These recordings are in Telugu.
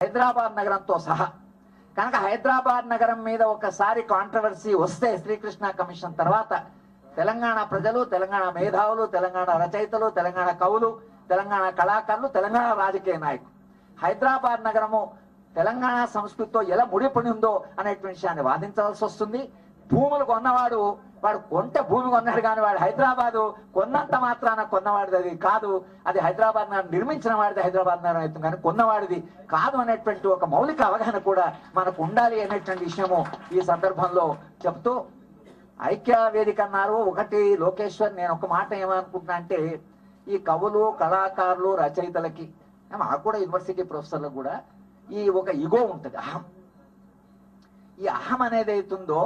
హైదరాబాద్ నగరంతో సహా కనుక హైదరాబాద్ నగరం మీద ఒకసారి కాంట్రవర్సీ వస్తే శ్రీకృష్ణ కమిషన్ తర్వాత తెలంగాణ ప్రజలు, తెలంగాణ మేధావులు, తెలంగాణ రచయితలు, తెలంగాణ కవులు, తెలంగాణ కళాకారులు, తెలంగాణ రాజకీయ నాయకులు హైదరాబాద్ నగరము తెలంగాణ సంస్కృతితో ఎలా ముడిపడి ఉందో అనేటువంటి విషయాన్ని వాదించవలసి వస్తుంది. భూములు కొన్నవాడు వాడు కొంటే భూమి కొన్నాడు కానీ వాడు హైదరాబాదు కొన్నంత మాత్రాన కొన్నవాడిది అది కాదు, అది హైదరాబాద్ నగరం నిర్మించిన వాడిది హైదరాబాద్ నగరం అవుతుంది కానీ కొన్నవాడిది కాదు అనేటువంటి ఒక మౌలిక అవగాహన కూడా మనకు ఉండాలి అనేటువంటి విషయము ఈ సందర్భంలో చెప్తూ ఐక్య వేదిక అన్నారు. ఒకటి లోకేశ్వర్, నేను ఒక మాట ఏమనుకుంటున్నా అంటే ఈ కవులు, కళాకారులు, రచయితలకి మాకు కూడా యూనివర్సిటీ ప్రొఫెసర్లకు కూడా ఈ ఒక ఇగో ఉంటుంది, అహం. ఈ అహం అనేది అవుతుందో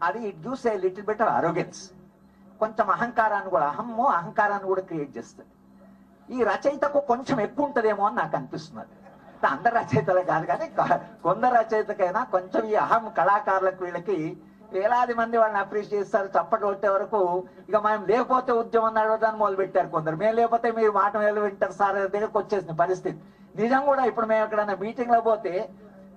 అది it gives a little bit of arrogance, కొంచెం అహంకారాన్ని కూడా అహంకారాన్ని కూడా క్రియేట్ చేస్తుంది. ఈ రచయితకు కొంచెం ఎక్కువ ఉంటుందేమో అని నాకు అనిపిస్తున్నది. అందరు రచయితలు కాదు కానీ కొందరు రచయితకైనా కొంచెం ఈ అహం కళాకారులకు వీళ్ళకి వేలాది మంది వాళ్ళని అప్రిషియేట్ చేస్తారు. చప్పట్లు కొట్టే వరకు ఇక మేము లేకపోతే ఉద్యమం నడవడానికి మొదలు పెట్టారు కొందరు. మేము లేకపోతే మీరు మాట వేలు వింటారు సార్ దగ్గరకు వచ్చేసిన పరిస్థితి నిజం కూడా. ఇప్పుడు మేము ఎక్కడైనా మీటింగ్ లో పోతే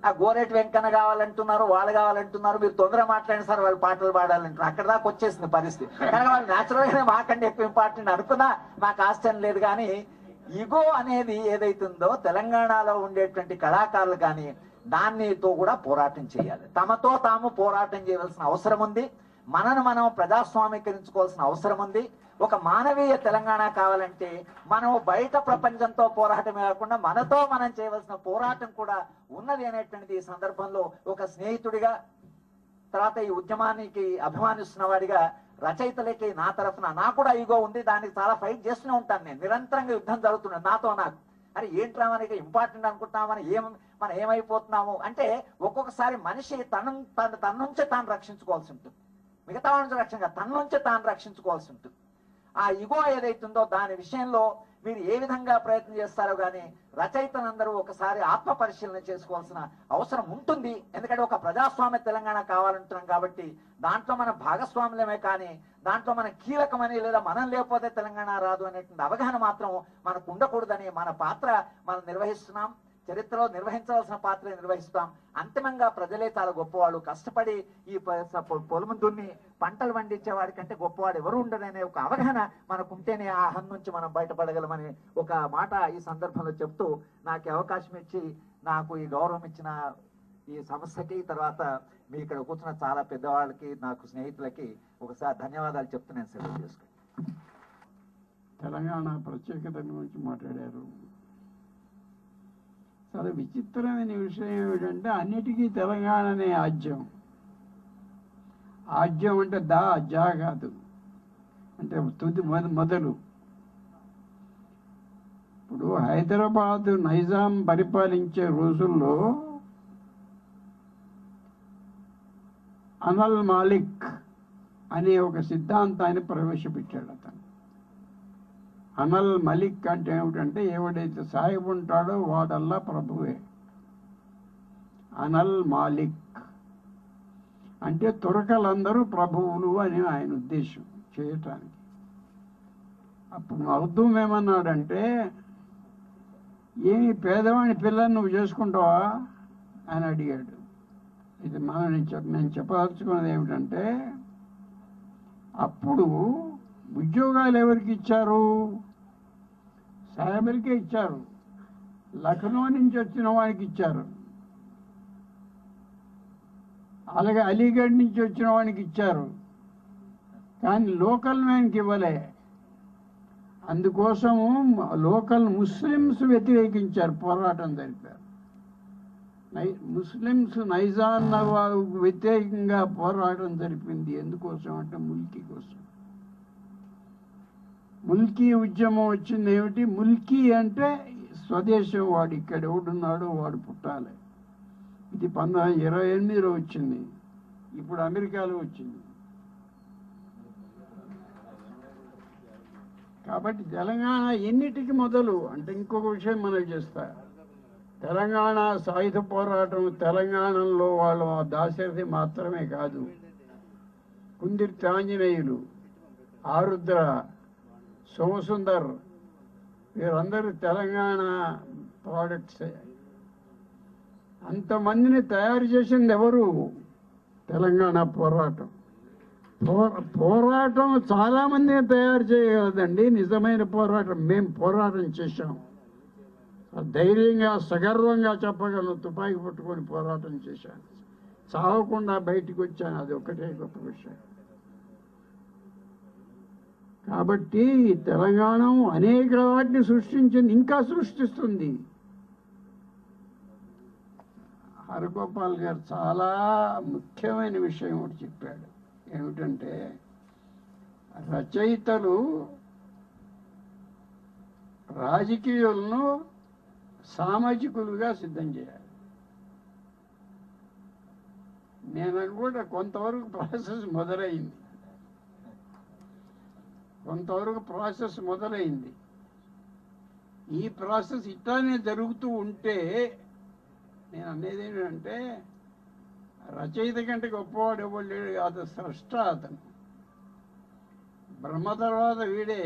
ఆ గోరెటి వెంకన్న కావాలంటున్నారు, వాళ్ళు కావాలంటున్నారు, మీరు తొందరగా మాట్లాడిన సార్ వాళ్ళు పాటలు పాడాలంటున్నారు, అక్కడ దాకా వచ్చేసింది పరిస్థితి. కానీ వాళ్ళు న్యాచురల్ గానే మాకంటే ఎక్కువ ఇంపార్టెంట్ అనుకున్నా మాకు ఆశ్చర్యం లేదు. కానీ ఇగో అనేది ఏదైతుందో తెలంగాణలో ఉండేటువంటి కళాకారులు కానీ దానితో కూడా పోరాటం చేయాలి, తమతో తాము పోరాటం చేయవలసిన అవసరం ఉంది. మనను మనం ప్రజాస్వామీకరించుకోవాల్సిన అవసరం ఉంది. ఒక మానవీయ తెలంగాణ కావాలంటే మనం బయట ప్రపంచంతో పోరాటమే కాకుండా మనతో మనం చేయవలసిన పోరాటం కూడా ఉన్నది అనేటువంటిది ఈ సందర్భంలో ఒక స్నేహితుడిగా, తర్వాత ఈ ఉద్యమానికి అభిమానిస్తున్న వాడిగా, రచయితలకి నా తరఫున నాకు కూడా ఈగో ఉంది, దానికి చాలా ఫైట్ చేస్తూనే ఉంటాను. నేను నిరంతరంగా యుద్ధం జరుగుతున్నాను నాతో నాకు. అరే ఏంట్రా మనకి ఇంపార్టెంట్ అనుకుంటున్నామని మనం ఏమైపోతున్నాము అంటే ఒక్కొక్కసారి మనిషి తన నుంచే తాను రక్షించుకోవాల్సి ఉంటుంది, మిగతా నుంచి రక్షణ తన నుంచే తాను రక్షించుకోవాల్సి ఉంటుంది. ఆ ఇగో ఏదైతుందో దాని విషయంలో మీరు ఏ విధంగా ప్రయత్నం చేస్తారో కానీ రచయితలందరూ ఒకసారి ఆత్మ పరిశీలన చేసుకోవాల్సిన అవసరం ఉంటుంది. ఎందుకంటే ఒక ప్రజాస్వామ్య తెలంగాణ కావాలంటున్నాం కాబట్టి దాంట్లో మన భాగస్వామ్యమే కానీ దాంట్లో మన కీలకమని లేదా మనం లేకపోతే తెలంగాణ రాదు అనేటువంటి అవగాహన మాత్రం మనకు ఉండకూడదని మన పాత్ర మనం నిర్వహిస్తున్నాం. చరిత్రలో నిర్వహించవలసిన పాత్ర నిర్వహిస్తాం. అంతిమంగా ప్రజలే చాలా గొప్పవాళ్ళు. కష్టపడి ఈ పొలము దున్ని పంటలు పండించే వాడి కంటే గొప్పవాడు ఎవరు ఉండరనే ఒక అవగాహన మనకుంటేనే ఆ అహం నుంచి మనం బయటపడగలమని ఒక మాట ఈ సందర్భంలో చెప్తూ నాకు అవకాశం ఇచ్చి నాకు ఈ గౌరవం ఇచ్చిన ఈ సంస్థకి, తర్వాత మీ ఇక్కడ కూర్చున్న చాలా పెద్దవాళ్ళకి, నాకు స్నేహితులకి ఒకసారి ధన్యవాదాలు చెప్తూ నేను సెలవు చేసుకుంటాను. తెలంగాణ ప్రత్యేకత గురించి మాట్లాడారు. చాలా విచిత్రమైన విషయం ఏమిటంటే అన్నిటికీ తెలంగాణనే ఆజ్యం. ఆజ్యం అంటే జా కాదు, అంటే తుది మొదలు. ఇప్పుడు హైదరాబాద్ నైజాం పరిపాలించే రోజుల్లో అనల్ మాలిక్ అనే ఒక సిద్ధాంతాన్ని ప్రవేశపెట్టాడు అతను. అనల్ మలిక్ అంటే ఏమిటంటే ఎవడైతే సాహిబ్ ఉంటాడో వాడల్లా ప్రభువే. అనల్ మాలిక్ అంటే తురకలందరూ ప్రభువులు అని ఆయన ఉద్దేశం చేయటానికి. అప్పుడు అర్థం ఏమన్నాడంటే ఏమి పేదవాడి పిల్లని నువ్వు చేసుకుంటావా అని అడిగాడు. ఇది నేను చెప్పదలుచుకున్నది ఏమిటంటే అప్పుడు ఉద్యోగాలు ఎవరికి ఇచ్చారు? సాహెబులకే ఇచ్చారు. లక్నో నుంచి వచ్చిన వాడికి ఇచ్చారు, అలాగే అలీగఢ్ నుంచి వచ్చిన వాడికి ఇచ్చారు, కానీ లోకల్ మ్యాన్కి ఇవ్వలే. అందుకోసము లోకల్ ముస్లిమ్స్ వ్యతిరేకించారు, పోరాటం జరిపారు. ముస్లిమ్స్ నైజాం నవాబుకు వ్యతిరేకంగా పోరాటం జరిపింది. ఎందుకోసం అంటే ముల్కీ కోసం. ముల్కీ ఉద్యమం వచ్చింది ఏమిటి? ముల్కీ అంటే స్వదేశం, వాడు ఇక్కడ ఎవడున్నాడో వాడు పుట్టాలి. ఇది 1928లో వచ్చింది, ఇప్పుడు అమెరికాలో వచ్చింది. కాబట్టి తెలంగాణ ఎన్నిటికి మొదలు అంటే ఇంకొక విషయం మనం చేస్తా. తెలంగాణ సాయుధ పోరాటం తెలంగాణలో వాళ్ళు దాశరథి మాత్రమే కాదు, కుందిర్తి ఆంజనేయులు, ఆరుద్ర, సోమసుందర్ వీరందరూ తెలంగాణ ప్రోడక్ట్స్. అంతమందిని తయారు చేసింది ఎవరు? తెలంగాణ పోరాటం. పోరాటం చాలా మందిని తయారు చేయగలదండి. నిజమైన పోరాటం మేము పోరాటం చేశాం. ధైర్యంగా సగర్వంగా చెప్పగలను, తుపాకీ పట్టుకొని పోరాటం చేశాను, చావకుండా బయటికి వచ్చాను. అది ఒకటే గొప్ప విషయం. కాబట్టి తెలంగాణ అనేక వాటిని సృష్టించింది, ఇంకా సృష్టిస్తుంది. హరగోపాల్ గారు చాలా ముఖ్యమైన విషయం ఒకటి చెప్పాడు. ఏమిటంటే రచయితలు రాజకీయాలను సామాజికులుగా సిద్ధం చేయాలి. నేను అనుకుంటా కొంతవరకు ప్రాసెస్ మొదలైంది. ఈ ప్రాసెస్ ఇట్లానే జరుగుతూ ఉంటే నేను అనేది ఏంటంటే రచయిత కంటే గొప్పవాడు ఎవరు లేడు. అది స్రష్ట, అతను బ్రహ్మ తర్వాత వీడే.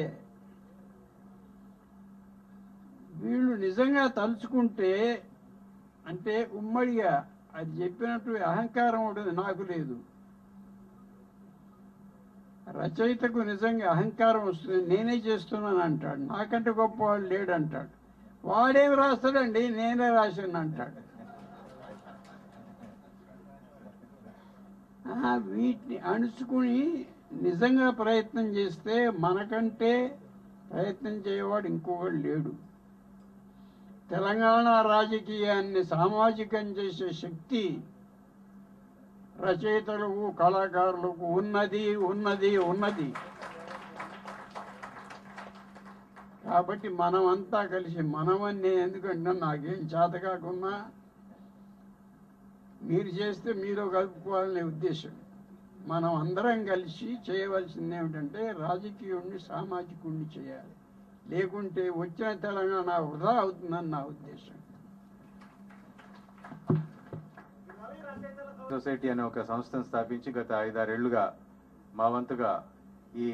వీళ్ళు నిజంగా తలుచుకుంటే అంటే ఉమ్మడిగా అది చెప్పినట్టు అహంకారం ఉంటుంది, నాకు లేదు. రచయితకు నిజంగా అహంకారం వస్తుంది, నేనే చేస్తున్నాను అంటాడు, నాకంటే గొప్పవాడు లేడు అంటాడు. వాడేం రాస్తాడండి, నేనే రాశాను అంటాడు. వీటిని అణుచుకుని నిజంగా ప్రయత్నం చేస్తే మనకంటే ప్రయత్నం చేయవాడు ఇంకొకడు లేడు. తెలంగాణ రాజకీయాన్ని సామాజికం చేసే శక్తి రచయితలకు, కళాకారులకు ఉన్నది. కాబట్టి మనమంతా కలిసి, మనమని ఎందుకంటే నాకేం చేత కాకున్నా మీరు చేస్తే మీరు కలుపుకోవాలనే ఉద్దేశం. మనం అందరం కలిసి చేయవలసింది ఏమిటంటే రాజకీయుడిని సామాజికుడిని చేయాలి. లేకుంటే వచ్చిన తెలంగాణ వృధా అవుతుందని నా ఉద్దేశం. సొసైటీ అనే ఒక సంస్థను స్థాపించి గత 5-6 ఏళ్లుగా మా వంతుగా ఈ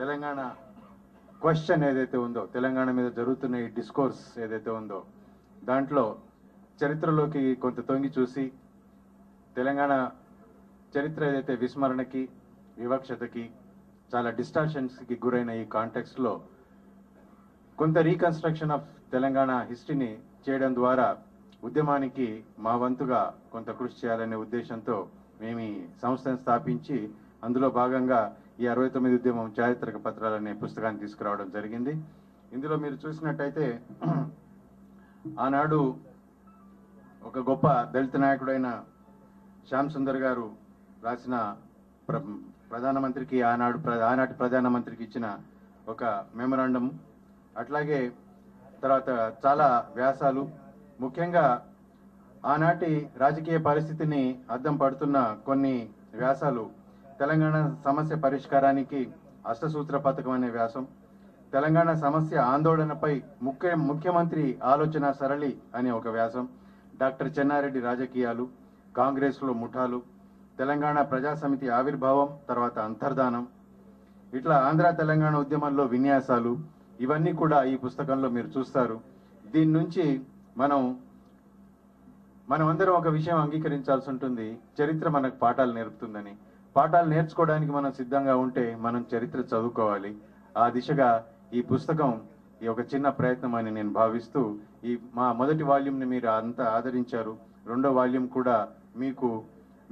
తెలంగాణ క్వశ్చన్ ఏదైతే ఉందో, తెలంగాణ మీద జరుగుతున్న ఈ డిస్కోర్స్ ఏదైతే ఉందో దాంట్లో చరిత్రలోకి కొంత తొంగి చూసి తెలంగాణ చరిత్ర ఏదైతే విస్మరణకి, వివక్షతకి, చాలా డిస్టార్షన్స్కి గురైన ఈ కాంటెక్స్ట్లో కొంత రీకన్స్ట్రక్షన్ ఆఫ్ తెలంగాణ హిస్టరీని చేయడం ద్వారా ఉద్యమానికి మా వంతుగా కొంత కృషి చేయాలనే ఉద్దేశంతో మేము ఈ సంస్థను స్థాపించి అందులో భాగంగా ఈ 69 ఉద్యమం చారిత్రక పత్రాలు అనే పుస్తకాన్ని తీసుకురావడం జరిగింది. ఇందులో మీరు చూసినట్టయితే ఆనాడు ఒక గొప్ప దళిత నాయకుడైన శ్యామ్ సుందర్ గారు రాసిన ప్రధానమంత్రికి ఆనాటి ప్రధానమంత్రికి ఇచ్చిన ఒక మెమరాండం, అట్లాగే తర్వాత చాలా వ్యాసాలు, ముఖ్యంగా ఆనాటి రాజకీయ పరిస్థితిని అద్దం పడుతున్న కొన్ని వ్యాసాలు, తెలంగాణ సమస్య పరిష్కారానికి అష్టసూత్ర పథకం అనే వ్యాసం, తెలంగాణ సమస్య ఆందోళనపై ముఖ్యమంత్రి ఆలోచన సరళి అనే ఒక వ్యాసం, డాక్టర్ చెన్నారెడ్డి రాజకీయాలు, కాంగ్రెస్లో ముఠాలు, తెలంగాణ ప్రజాసమితి ఆవిర్భావం తర్వాత అంతర్ధానం, ఇట్లా ఆంధ్ర తెలంగాణ ఉద్యమంలో విన్యాసాలు, ఇవన్నీ కూడా ఈ పుస్తకంలో మీరు చూస్తారు. దీని నుంచి మనమందరం ఒక విషయం అంగీకరించాల్సి ఉంటుంది, చరిత్ర మనకు పాఠాలు నేర్పుతుందని. పాఠాలు నేర్చుకోవడానికి మనం సిద్ధంగా ఉంటే మనం చరిత్ర చదువుకోవాలి. ఆ దిశగా ఈ పుస్తకం ఈ ఒక చిన్న ప్రయత్నం అని నేను భావిస్తూ, ఈ మా మొదటి వాల్యూమ్ని మీరు అంతా ఆదరించారు, రెండో వాల్యూమ్ కూడా మీకు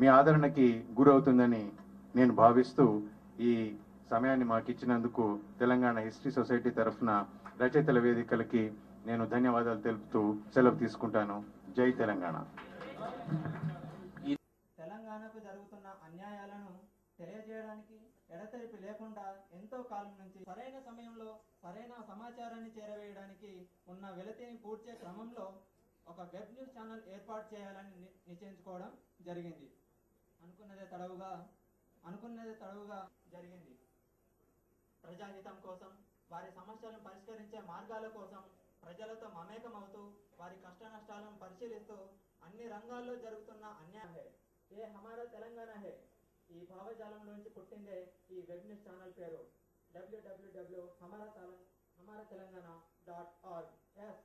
మీ ఆదరణకి గురవుతుందని నేను భావిస్తూ ఈ సమయాన్ని మాకు ఇచ్చినందుకు తెలంగాణ హిస్టరీ సొసైటీ తరఫున రచయితల వేదికలకి నేను ధన్యవాదాలు తెలుపుతూ సెలవు తీసుకుంటాను. జై తెలంగాణ. తెలంగాణకు జరుగుతున్న అన్యాయాలను తెలియజేయడానికి ఎడతెరిపి లేకుండా ఎంతో కాలం నుంచి సరైన సమయంలో సరైన సమాచారాన్ని చేరవేయడానికి ఉన్న వెలితిని పూడ్చే క్రమంలో ఒక వెబ్ న్యూస్ ఛానల్ ఏర్పాటు చేయాలని నిశ్చయించుకోవడం జరిగింది. అనుకున్నదే తడవుగా జరిగింది. ప్రజాహితం కోసం, వారి సమస్యలను పరిష్కరించే మార్గాల కోసం ప్రజలతో మమేకమవుతూ వారి కష్ట నష్టాలను పరిశీలిస్తూ అన్ని రంగాల్లో జరుగుతున్న అన్యాయం ఏ హమారా తెలంగాణ హే ఈ భావజాలంలోంచి పుట్టిందే ఈ వెబ్ న్యూస్ ఛానల్ పేరు www.hamaratelangana.org. Yes,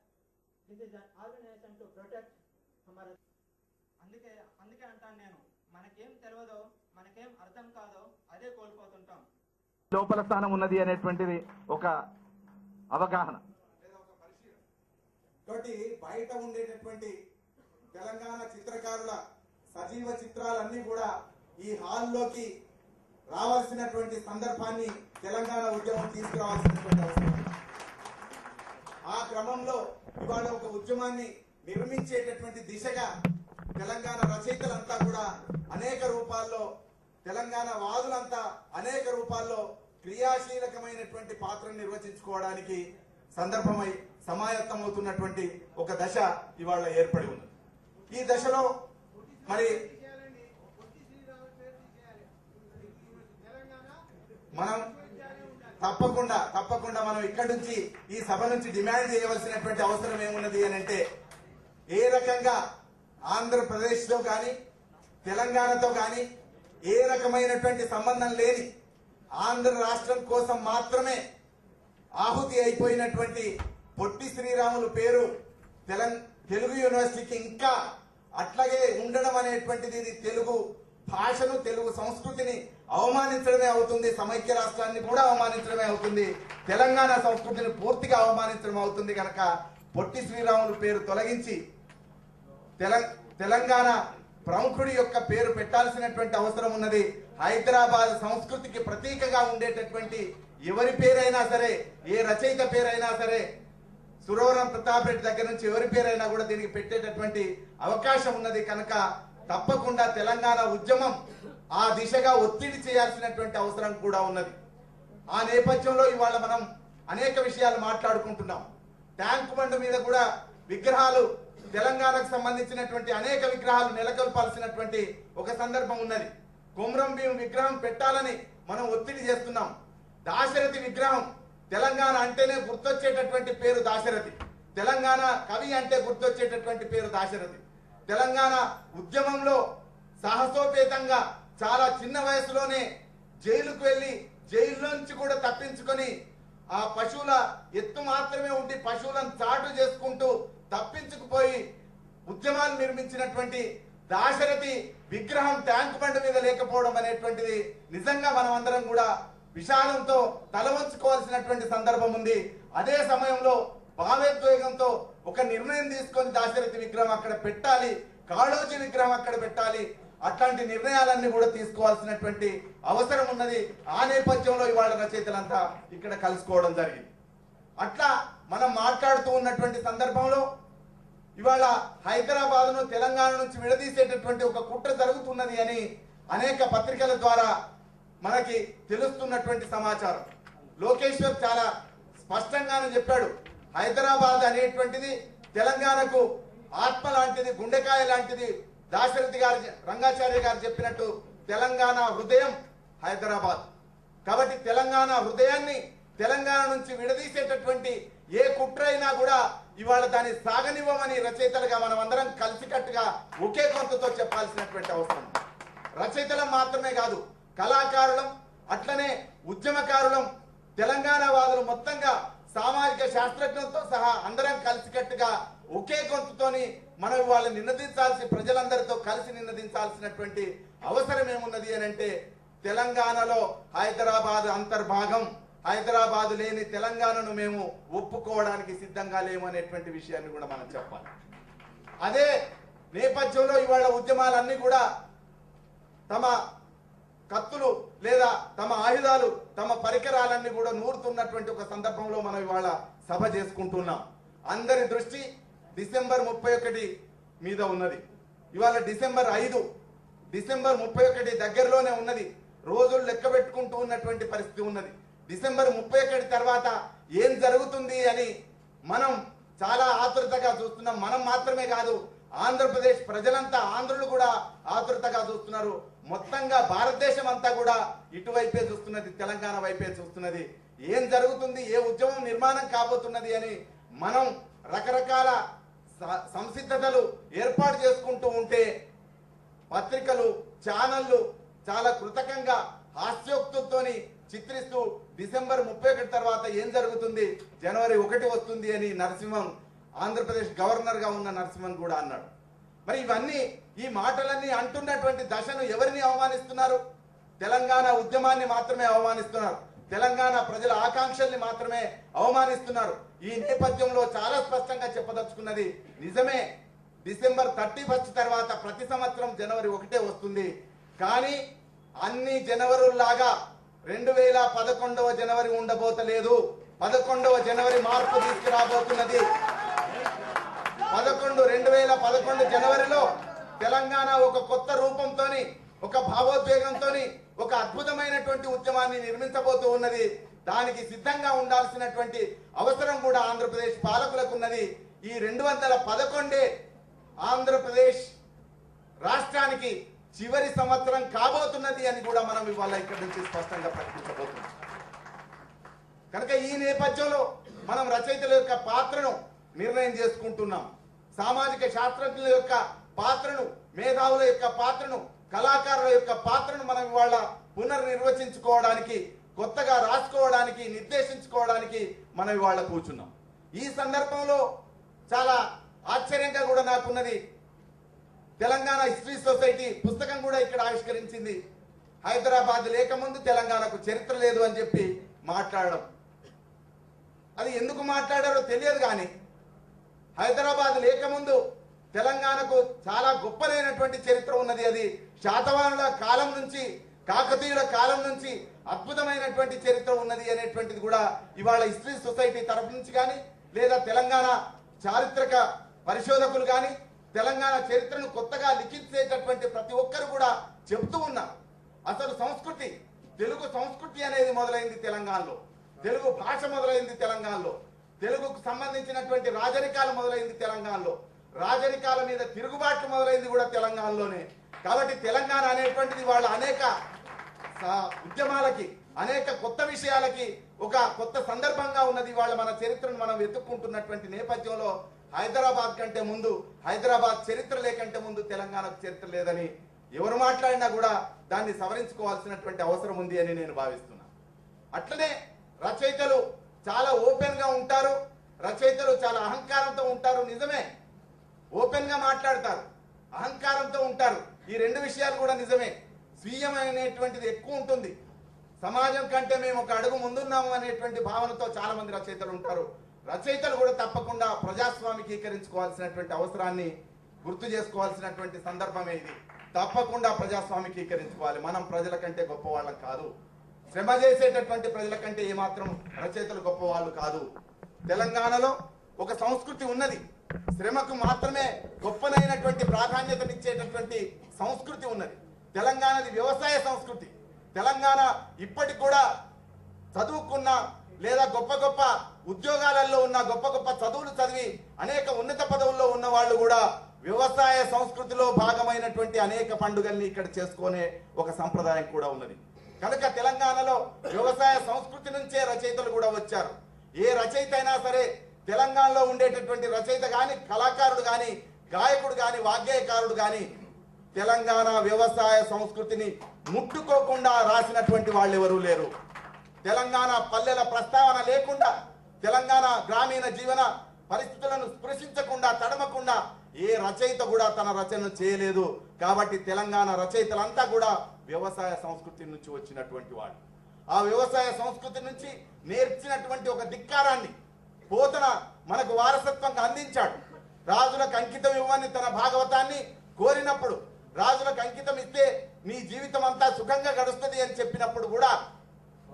this is an organization to protect Hamara అందుకే అంటాను నేను, మనకేం తెలియదో, మనకేం అర్థం కాదో అదే కోల్పోతుంటాం. లోపల స్థానం ఉన్నది అనేటువంటిది ఒక అవగాహన. కాబట్టి బయట ఉండేటటువంటి తెలంగాణ చిత్రకారుల సజీవ చిత్రాలన్నీ కూడా ఈ హాల్లోకి రావాల్సినటువంటి సందర్భాన్ని తెలంగాణ ఉద్యమం తీసుకురావాల్సినటువంటి అవసరం. ఆ క్రమంలో ఇవాళ ఒక ఉద్యమాన్ని నిర్మించేటటువంటి దిశగా తెలంగాణ రచయితలంతా కూడా అనేక రూపాల్లో, తెలంగాణ వాదులంతా అనేక రూపాల్లో క్రియాశీలకమైనటువంటి పాత్రను నిర్వచించుకోవడానికి సందర్భమై సమాయత్తమవుతున్నటువంటి ఒక దశ ఇవాళ ఏర్పడి ఉంది. ఈ దశలో మరి మనం తప్పకుండా మనం ఇక్కడి నుంచి, ఈ సభ నుంచి డిమాండ్ చేయవలసినటువంటి అవసరం ఏమున్నది అని అంటే, ఏ రకంగా ఆంధ్రప్రదేశ్ తో కానీ తెలంగాణతో కానీ ఏ రకమైనటువంటి సంబంధం లేని ఆంధ్ర రాష్ట్రం కోసం మాత్రమే ఆహుతి అయిపోయినటువంటి పొట్టి శ్రీరాములు పేరు తెలుగు యూనివర్సిటీకి ఇంకా అట్లాగే ఉండడం అనేటువంటిది ఇది తెలుగు భాషను, తెలుగు సంస్కృతిని అవమానించడమే అవుతుంది. సమైక్య రాష్ట్రాన్ని కూడా అవమానించడమే అవుతుంది. తెలంగాణ సంస్కృతిని పూర్తిగా అవమానించడం అవుతుంది. కనుక పొట్టి శ్రీరాములు పేరు తొలగించి తెలంగాణ ప్రముఖుడి యొక్క పేరు పెట్టాల్సినటువంటి అవసరం ఉన్నది. హైదరాబాద్ సంస్కృతికి ప్రతీకగా ఉండేటటువంటి ఎవరి పేరైనా సరే, ఏ రచయిత పేరైనా సరే, సురవరం ప్రతాప్ రెడ్డి దగ్గర నుంచి ఎవరి పేరైనా కూడా దీనికి పెట్టేటటువంటి అవకాశం ఉన్నది. కనుక తప్పకుండా తెలంగాణ ఉద్యమం ఆ దిశగా ఒత్తిడి చేయాల్సినటువంటి అవసరం కూడా ఉన్నది. ఆ నేపథ్యంలో ఇవాళ మనం అనేక విషయాలు మాట్లాడుకుంటున్నాం. ట్యాంక్ బండ్ మీద కూడా విగ్రహాలు, తెలంగాణకు సంబంధించినటువంటి అనేక విగ్రహాలు నెలకొల్పాల్సినటువంటి ఒక సందర్భం ఉన్నది. కొమరం భీం విగ్రహం పెట్టాలని మనం ఒత్తిడి చేస్తున్నాం. దాశరథి విగ్రహం, తెలంగాణ అంటేనే గుర్తొచ్చేటటువంటి పేరు దాశరథి. తెలంగాణ కవి అంటే గుర్తొచ్చేటటువంటి పేరు దాశరథి. తెలంగాణ ఉద్యమంలో సాహసోపేతంగా చాలా చిన్న వయసులోనే జైలుకు వెళ్లి జైల్లోంచి కూడా తప్పించుకొని ఆ పశువుల ఎత్తు మాత్రమే ఉండి పశువులను చాటు చేసుకుంటూ తప్పించుకుపోయి ఉద్యమాలు నిర్మించినటువంటి దాశరథి విగ్రహం ట్యాంక్ బండ్ మీద లేకపోవడం అనేటువంటిది నిజంగా మనం అందరం కూడా విషాదంతో తలవంచుకోవాల్సినటువంటి సందర్భం ఉంది. అదే సమయంలో భావోద్వేగంతో ఒక నిర్ణయం తీసుకొని దాశరథి విగ్రహం అక్కడ పెట్టాలి, కాళోజీ విగ్రహం అక్కడ పెట్టాలి, అట్లాంటి నిర్ణయాలన్నీ కూడా తీసుకోవాల్సినటువంటి అవసరం ఉన్నది. ఆ నేపథ్యంలో ఇవాళ రచయితలంతా ఇక్కడ కలుసుకోవడం జరిగింది. అట్లా మనం మాట్లాడుతూ ఉన్నటువంటి సందర్భంలో ఇవాళ హైదరాబాద్ ను తెలంగాణ నుంచి విడదీసేటటువంటి ఒక కుట్ర జరుగుతున్నది అని అనేక పత్రికల ద్వారా మనకి తెలుస్తున్నటువంటి సమాచారం. లోకేశ్వర్ చాలా స్పష్టంగానే చెప్పాడు, హైదరాబాద్ అనేటువంటిది తెలంగాణకు ఆత్మ లాంటిది, గుండెకాయ లాంటిది. దాశరథి గారు, రంగాచార్య గారు చెప్పినట్టు తెలంగాణ హృదయం హైదరాబాద్. కాబట్టి తెలంగాణ హృదయాన్ని తెలంగాణ నుంచి విడదీసేటటువంటి ఏ కుట్ర అయినా కూడా ఇవాళ దాన్ని సాగనివ్వమని రచయితలుగా మనం అందరం కలిసికట్టుగా ఒకే గొంతుతో చెప్పాల్సినటువంటి అవసరం. రచయితలం మాత్రమే కాదు, కళాకారులం, అట్లనే ఉద్యమకారులం, తెలంగాణ వాదులు మొత్తంగా సామాజిక శాస్త్రజ్ఞులతో సహా అందరం కలిసికట్టుగా ఒకే గొంతుతోని మనం ఇవాళ నినదించాల్సి, ప్రజలందరితో కలిసి నినదించాల్సినటువంటి అవసరం ఏమున్నది అని అంటే, తెలంగాణలో హైదరాబాద్ అంతర్భాగం, హైదరాబాద్ లేని తెలంగాణను మేము ఒప్పుకోవడానికి సిద్ధంగా లేము అనేటువంటి విషయాన్ని కూడా మనం చెప్పాలి. అదే నేపథ్యంలో ఇవాళ ఉద్యమాలన్నీ కూడా తమ కత్తులు లేదా తమ ఆయుధాలు, తమ పరికరాలన్నీ కూడా నూరుతున్నటువంటి ఒక సందర్భంలో మనం ఇవాళ సభ చేసుకుంటున్నాం. అందరి దృష్టి డిసెంబర్ 31 మీద ఉన్నది. ఇవాళ డిసెంబర్ 5, డిసెంబర్ 31 దగ్గరలోనే ఉన్నది. రోజులు లెక్క పెట్టుకుంటూ ఉన్నటువంటి పరిస్థితి ఉన్నది. డిసెంబర్ 31 తర్వాత ఏం జరుగుతుంది అని మనం చాలా ఆతృతగా చూస్తున్నాం. మనం మాత్రమే కాదు, ఆంధ్రప్రదేశ్ ప్రజలంతా, ఆంధ్రులు కూడా ఆతృతగా చూస్తున్నారు. మొత్తంగా భారతదేశం అంతా కూడా ఇటువైపే చూస్తున్నది, తెలంగాణ వైపే చూస్తున్నది. ఏం జరుగుతుంది, ఏ ఉద్యమం నిర్మాణం కాబోతున్నది అని మనం రకరకాల సంసిద్ధతలు ఏర్పాటు చేసుకుంటూ ఉంటే పత్రికలు, ఛానళ్లు చాలా కృతకంగా హాస్యోక్తులతోని చిత్రిస్తూ డిసెంబర్ 31 తర్వాత ఏం జరుగుతుంది, జనవరి 1 వస్తుంది అని నరసింహన్, ఆంధ్రప్రదేశ్ గవర్నర్ గా ఉన్న నరసింహన్ కూడా అన్నాడు. మరి ఇవన్నీ ఈ మాటలన్నీ అంటున్నటువంటి దశను ఎవరిని అవమానిస్తున్నారు? తెలంగాణ ఉద్యమాన్ని మాత్రమే అవమానిస్తున్నారు. తెలంగాణ ప్రజల ఆకాంక్షల్ని మాత్రమే అవమానిస్తున్నారు. ఈ నేపథ్యంలో చాలా స్పష్టంగా చెప్పదలుచుకున్నది నిజమే, డిసెంబర్ 31 తర్వాత ప్రతి సంవత్సరం జనవరి 1 వస్తుంది. కానీ అన్ని జనవరుల్లాగా 2011వ జనవరి ఉండబోతలేదు. 11వ జనవరి మార్పు తీసుకురాబోతున్నది. 2011 జనవరిలో తెలంగాణ ఒక కొత్త రూపంతోని, ఒక భావోద్వేగంతోని, ఒక అద్భుతమైనటువంటి ఉద్యమాన్ని నిర్మించబోతూ ఉన్నది. దానికి సిద్ధంగా ఉండాల్సినటువంటి అవసరం కూడా ఆంధ్రప్రదేశ్ పాలకులకు ఉన్నది. ఈ 211 ఆంధ్రప్రదేశ్ రాష్ట్రానికి చివరి సంవత్సరం కాబోతున్నది అని కూడా మనం ఇవాళ ఇక్కడి నుంచి స్పష్టంగా ప్రకటించబోతున్నాం. కనుక ఈ నేపథ్యంలో మనం రచయితల యొక్క పాత్రను నిర్ణయం చేసుకుంటున్నాం. సామాజిక శాస్త్రజ్ఞుల యొక్క పాత్రను, మేధావుల యొక్క పాత్రను, కళాకారుల యొక్క పాత్రను మనం ఇవాళ పునర్నిర్వచించుకోవడానికి, కొత్తగా రాసుకోవడానికి, నిర్దేశించుకోవడానికి మనం ఇవాళ కూర్చున్నాం. ఈ సందర్భంలో చాలా ఆశ్చర్యంగా కూడా నాకున్నది, తెలంగాణ హిస్టరీ సొసైటీ పుస్తకం కూడా ఇక్కడ ఆవిష్కరించింది. హైదరాబాద్ లేకముందు తెలంగాణకు చరిత్ర లేదు అని చెప్పి మాట్లాడడం, అది ఎందుకు మాట్లాడారో తెలియదు. కానీ హైదరాబాద్ లేకముందు తెలంగాణకు చాలా గొప్పదైనటువంటి చరిత్ర ఉన్నది. అది శాతవాహనుల కాలం నుంచి, కాకతీయుల కాలం నుంచి అద్భుతమైనటువంటి చరిత్ర ఉన్నది అనేటువంటిది కూడా ఇవాళ హిస్టరీ సొసైటీ తరఫు నుంచి కానీ, లేదా తెలంగాణ చారిత్రక పరిశోధకులు కానీ, తెలంగాణ చరిత్రను కొత్తగా లిఖించేటటువంటి ప్రతి ఒక్కరు కూడా చెబుతూ ఉన్నారు. అసలు సంస్కృతి, తెలుగు సంస్కృతి అనేది మొదలైంది తెలంగాణలో, తెలుగు భాష మొదలైంది తెలంగాణలో, తెలుగుకు సంబంధించినటువంటి రాజరికాలు మొదలైంది తెలంగాణలో, రాజరికాల మీద తిరుగుబాట్లు మొదలైంది కూడా తెలంగాణలోనే. కాబట్టి తెలంగాణ అనేటువంటిది వాళ్ళ అనేక ఉద్యమాలకి, అనేక కొత్త విషయాలకి ఒక కొత్త సందర్భంగా ఉన్నది. వాళ్ళ మన చరిత్రను మనం వెతుక్కుంటున్నటువంటి నేపథ్యంలో హైదరాబాద్ కంటే ముందు, హైదరాబాద్ చరిత్ర లేకంటే ముందు తెలంగాణకు చరిత్ర లేదని ఎవరు మాట్లాడినా కూడా దాన్ని సవరించుకోవాల్సినటువంటి అవసరం ఉంది అని నేను భావిస్తున్నాను. అట్లనే రచయితలు చాలా ఓపెన్ గా ఉంటారు, రచయితలు చాలా అహంకారంతో ఉంటారు. నిజమే, ఓపెన్ గా మాట్లాడతారు, అహంకారంతో ఉంటారు. ఈ రెండు విషయాలు కూడా నిజమే. స్వీయమైనటువంటిది ఎక్కువ ఉంటుంది. సమాజం కంటే మేము ఒక అడుగు ముందున్నాము అనేటువంటి భావనతో చాలా మంది రచయితలు ఉంటారు. రచయితలు కూడా తప్పకుండా ప్రజాస్వామికీకరించుకోవాల్సినటువంటి అవసరాన్ని గుర్తు చేసుకోవాల్సినటువంటి సందర్భమే ఇది. తప్పకుండా ప్రజాస్వామికీకరించుకోవాలి. మనం ప్రజల కంటే గొప్పవాళ్ళం కాదు, శ్రమ చేసేటటువంటి ప్రజల కంటే ఏమాత్రం రచయితలు గొప్పవాళ్ళు కాదు. తెలంగాణలో ఒక సంస్కృతి ఉన్నది, శ్రమకు మాత్రమే గొప్పనైనటువంటి ప్రాధాన్యతనిచ్చేటటువంటి సంస్కృతి ఉన్నది. తెలంగాణది వ్యవసాయ సంస్కృతి. తెలంగాణ ఇప్పటికి కూడా చదువుకున్న లేదా గొప్ప గొప్ప ఉద్యోగాలలో ఉన్న, గొప్ప గొప్ప చదువులు చదివి అనేక ఉన్నత పదవుల్లో ఉన్న వాళ్ళు కూడా వ్యవసాయ సంస్కృతిలో భాగమైనటువంటి అనేక పండుగల్ని ఇక్కడ చేసుకునే ఒక సంప్రదాయం కూడా ఉన్నది. కనుక తెలంగాణలో వ్యవసాయ సంస్కృతి నుంచే రచయితలు కూడా వచ్చారు. ఏ రచయిత అయినా సరే, తెలంగాణలో ఉండేటటువంటి రచయిత కానీ, కళాకారుడు కానీ, గాయకుడు కానీ, వాగ్గేయకారుడు కానీ తెలంగాణ వ్యవసాయ సంస్కృతిని ముట్టుకోకుండా రాసినటువంటి వాళ్ళు ఎవరూ లేరు. తెలంగాణ పల్లెల ప్రస్తావన లేకుండా, తెలంగాణ గ్రామీణ జీవన పరిస్థితులను స్పృశించకుండా, తడమకుండా ఏ రచయిత కూడా తన రచనను చేయలేదు. కాబట్టి తెలంగాణ రచయితలంతా కూడా వ్యవసాయ సంస్కృతి నుంచి వచ్చినటువంటి వాళ్ళు. ఆ వ్యవసాయ సంస్కృతి నుంచి నేర్చినటువంటి ఒక ధిక్కారాన్ని పోతన మనకు వారసత్వంగా అందించాడు. రాజులకు అంకితం ఇవ్వని తన భాగవతాన్ని కోరినప్పుడు, రాజులకు అంకితం ఇస్తే నీ జీవితం అంతా సుఖంగా గడుస్తుంది అని చెప్పినప్పుడు కూడా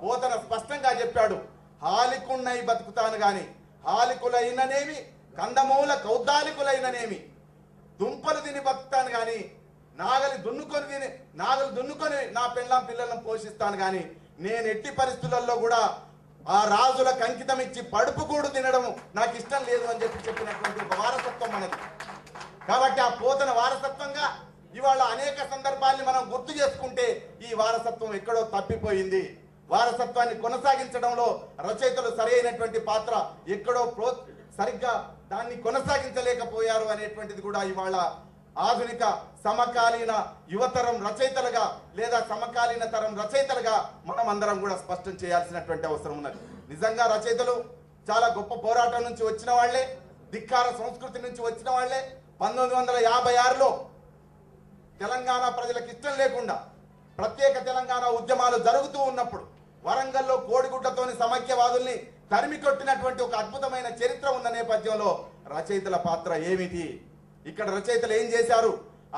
పోతన స్పష్టంగా చెప్పాడు, హాలికున్నై బతుకుతాను గాని, హాలికులైననేమి, కందమూల కౌద్దాలికులైననేమి, దుంపలు తిని బతుకుతాను గాని, నాగలు దున్నుకొని నా పెళ్ళాం పిల్లలను పోషిస్తాను గాని, నేను ఎట్టి పరిస్థితులలో కూడా ఆ రాజులకు అంకితం ఇచ్చి పడుపు కూడు తినడం నాకు ఇష్టం లేదు అని చెప్పినటువంటి ఒక వారసత్వం మనది. కాబట్టి ఆ పోతన వారసత్వంగా ఇవాళ అనేక సందర్భాల్ని మనం గుర్తు చేసుకుంటే ఈ వారసత్వం ఎక్కడో తప్పిపోయింది. వారసత్వాన్ని కొనసాగించడంలో రచయితలు సరైనటువంటి పాత్ర ఎక్కడో సరిగ్గా దాన్ని కొనసాగించలేకపోయారు అనేటువంటిది కూడా ఇవాళ ఆధునిక సమకాలీన యువతరం రచయితలుగా లేదా సమకాలీన తరం రచయితలుగా మనం అందరం కూడా స్పష్టం చేయాల్సినటువంటి అవసరం ఉన్నది. నిజంగా రచయితలు చాలా గొప్ప పోరాటం నుంచి వచ్చిన వాళ్లే, ధిక్కార సంస్కృతి నుంచి వచ్చిన వాళ్లే, 1956లో తెలంగాణ ప్రజలకు ఇష్టం లేకుండా ప్రత్యేక తెలంగాణ ఉద్యమాలు జరుగుతూ ఉన్నప్పుడు వరంగల్లో కోడిగుడ్లతోని సమైక్యవాదుల్ని తరిమి కొట్టినటువంటి ఒక అద్భుతమైన చరిత్ర ఉన్న నేపథ్యంలో రచయితల పాత్ర ఏమిటి, ఇక్కడ రచయితలు ఏం చేశారు?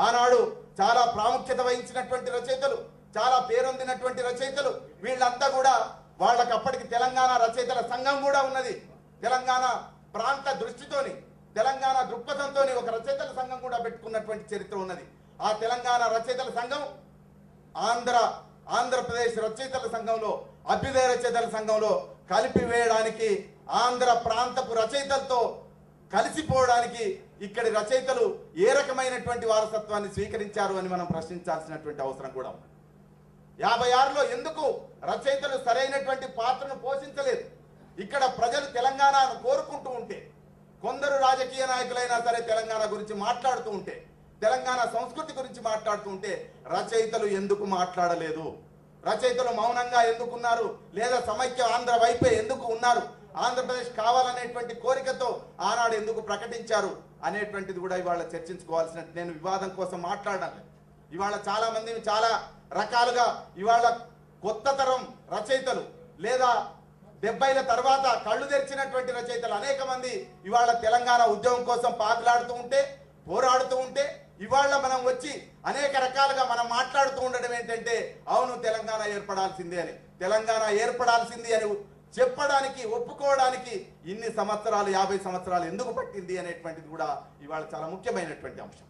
ఆనాడు చాలా ప్రాముఖ్యత వహించినటువంటి రచయితలు, చాలా పేరొందినటువంటి రచయితలు, వీళ్ళంతా కూడా వాళ్ళకి అప్పటికి తెలంగాణ రచయితల సంఘం కూడా ఉన్నది. తెలంగాణ ప్రాంత దృష్టితోని, తెలంగాణ దృక్పథంతో ఒక రచయితల సంఘం కూడా పెట్టుకున్నటువంటి చరిత్ర ఉన్నది. ఆ తెలంగాణ రచయితల సంఘం ఆంధ్రప్రదేశ్ రచయితల సంఘంలో, అభ్యుదయ రచయితల సంఘంలో కలిపివేయడానికి, ఆంధ్ర ప్రాంతపు రచయితలతో కలిసిపోవడానికి ఇక్కడి రచయితలు ఏ రకమైనటువంటి వారసత్వాన్ని స్వీకరించారు అని మనం ప్రశ్నించాల్సినటువంటి అవసరం కూడా ఉంది. 56లో ఎందుకు రచయితలు సరైనటువంటి పాత్రను పోషించలేదు? ఇక్కడ ప్రజలు తెలంగాణను కోరుకుంటూ ఉంటే, కొందరు రాజకీయ నాయకులైనా సరే తెలంగాణ గురించి మాట్లాడుతూ ఉంటే, తెలంగాణ సంస్కృతి గురించి మాట్లాడుతూ ఉంటే రచయితలు ఎందుకు మాట్లాడలేదు? రచయితలు మౌనంగా ఎందుకున్నారు? లేదా సమైక్య ఆంధ్ర వైపే ఎందుకు ఉన్నారు? ఆంధ్రప్రదేశ్ కావాలనేటువంటి కోరికతో ఆనాడు ఎందుకు ప్రకటించారు అనేటువంటిది కూడా ఇవాళ చర్చించుకోవాల్సిన. నేను వివాదం కోసం మాట్లాడాలి. ఇవాళ చాలా మంది చాలా రకాలుగా ఇవాళ కొత్త తరం రచయితలు లేదా 70ల తర్వాత కళ్ళు తెరిచినటువంటి రచయితలు అనేక మంది ఇవాళ తెలంగాణ ఉద్యమం కోసం పాకులాడుతూ ఉంటే, పోరాడుతూ ఉంటే, ఇవాళ మనం వచ్చి అనేక రకాలుగా మనం మాట్లాడుతూ ఉండడం ఏంటంటే అవును తెలంగాణ ఏర్పడాల్సిందే అని, తెలంగాణ ఏర్పడాల్సింది అని చెప్పడానికి, ఒప్పుకోవడానికి ఇన్ని సంవత్సరాలు 50 సంవత్సరాలు ఎందుకు పట్టింది అనేటువంటిది కూడా ఇవాళ చాలా ముఖ్యమైనటువంటి అంశం.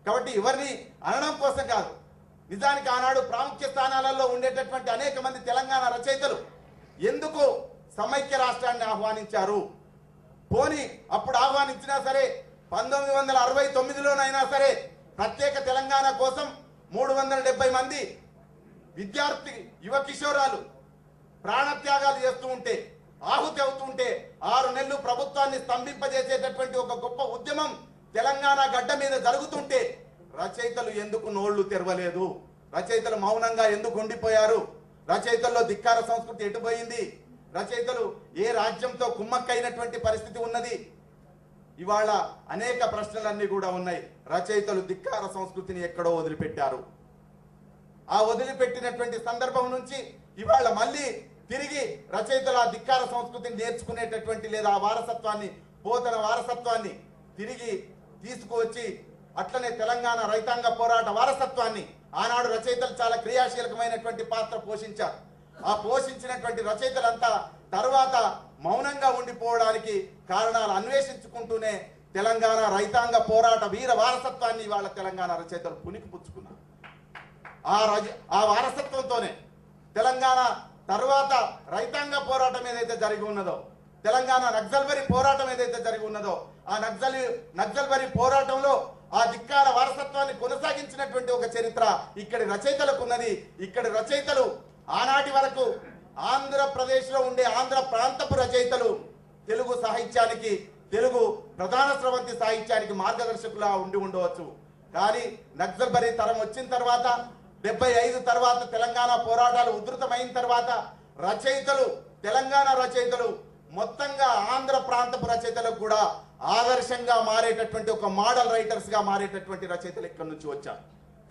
కాబట్టి ఎవరిని అనడం కోసం కాదు, నిజానికి ఆనాడు ప్రాముఖ్య స్థానాలలో ఉండేటటువంటి అనేక మంది తెలంగాణ రచయితలు ఎందుకు సమైక్య రాష్ట్రాన్ని ఆహ్వానించారు? పోని అప్పుడు ఆహ్వానించినా సరే 1969లోనైనా సరే ప్రత్యేక తెలంగాణ కోసం 370 మంది విద్యార్థి యువ కిషోరాలు ప్రాణత్యాగాలు చేస్తూ ఉంటే, ఆహుతి అవుతుంటే 6 నెలలు ప్రభుత్వాన్ని స్తంభింపజేసేటటువంటి ఒక గొప్ప ఉద్యమం తెలంగాణ గడ్డ మీద జరుగుతుంటే రచయితలు ఎందుకు నోళ్లు తెరవలేదు? రచయితలు మౌనంగా ఎందుకు ఉండిపోయారు? రచయితల్లో ధిక్కార సంస్కృతి ఎటుపోయింది? రచయితలు ఏ రాజ్యంతో కుమ్మక్కైనటువంటి పరిస్థితి ఉన్నది? ఇవాళ అనేక ప్రశ్నలన్నీ కూడా ఉన్నాయి. రచయితలు ధిక్కార సంస్కృతిని ఎక్కడో వదిలిపెట్టారు. ఆ వదిలిపెట్టినటువంటి సందర్భం నుంచి ఇవాళ మళ్ళీ తిరిగి రచయితల ధిక్కార సంస్కృతిని నేర్చుకునేటటువంటి లేదా ఆ వారసత్వాన్ని, పోతన వారసత్వాన్ని తిరిగి తీసుకువచ్చి అట్లనే తెలంగాణ రైతాంగ పోరాట వారసత్వాన్ని ఆనాడు రచయితలు చాలా క్రియాశీలకమైనటువంటి పాత్ర పోషించారు. ఆ పోషించినటువంటి రచయితలంతా తర్వాత మౌనంగా ఉండిపోవడానికి కారణాలు అన్వేషించుకుంటూనే తెలంగాణ రైతాంగ పోరాట వీర వారసత్వాన్ని ఇవాళ తెలంగాణ రచయితలు పుణికిపుచ్చుకున్నారు. ఆ వారసత్వంతోనే తెలంగాణ తర్వాత రైతాంగ పోరాటం ఏదైతే జరిగి ఉన్నదో, తెలంగాణ నక్సల్బరీ పోరాటం ఏదైతే జరిగి ఉన్నదో, ఆ నక్సల్బరీ పోరాటంలో ఆ ధిక్కార వారసత్వాన్ని కొనసాగించినటువంటి ఒక చరిత్ర ఇక్కడి రచయితలకు ఉన్నది. ఇక్కడి రచయితలు ఆనాటి వరకు ఆంధ్రప్రదేశ్లో ఉండే ఆంధ్ర ప్రాంతపు రచయితలు తెలుగు సాహిత్యానికి, తెలుగు ప్రధాన స్రవంతి సాహిత్యానికి మార్గదర్శకులా ఉండవచ్చు. కానీ నక్సల్బరీ తరం వచ్చిన తర్వాత 75 తర్వాత తెలంగాణ పోరాటాలు ఉధృతమైన తర్వాత రచయితలు, తెలంగాణ రచయితలు మొత్తంగా ఆంధ్ర ప్రాంతపు రచయితలకు కూడా ఆదర్శంగా మారేటటువంటి ఒక మోడల్ రైటర్స్ గా మారేటటువంటి రచయితలు ఇక్కడి నుంచి వచ్చారు.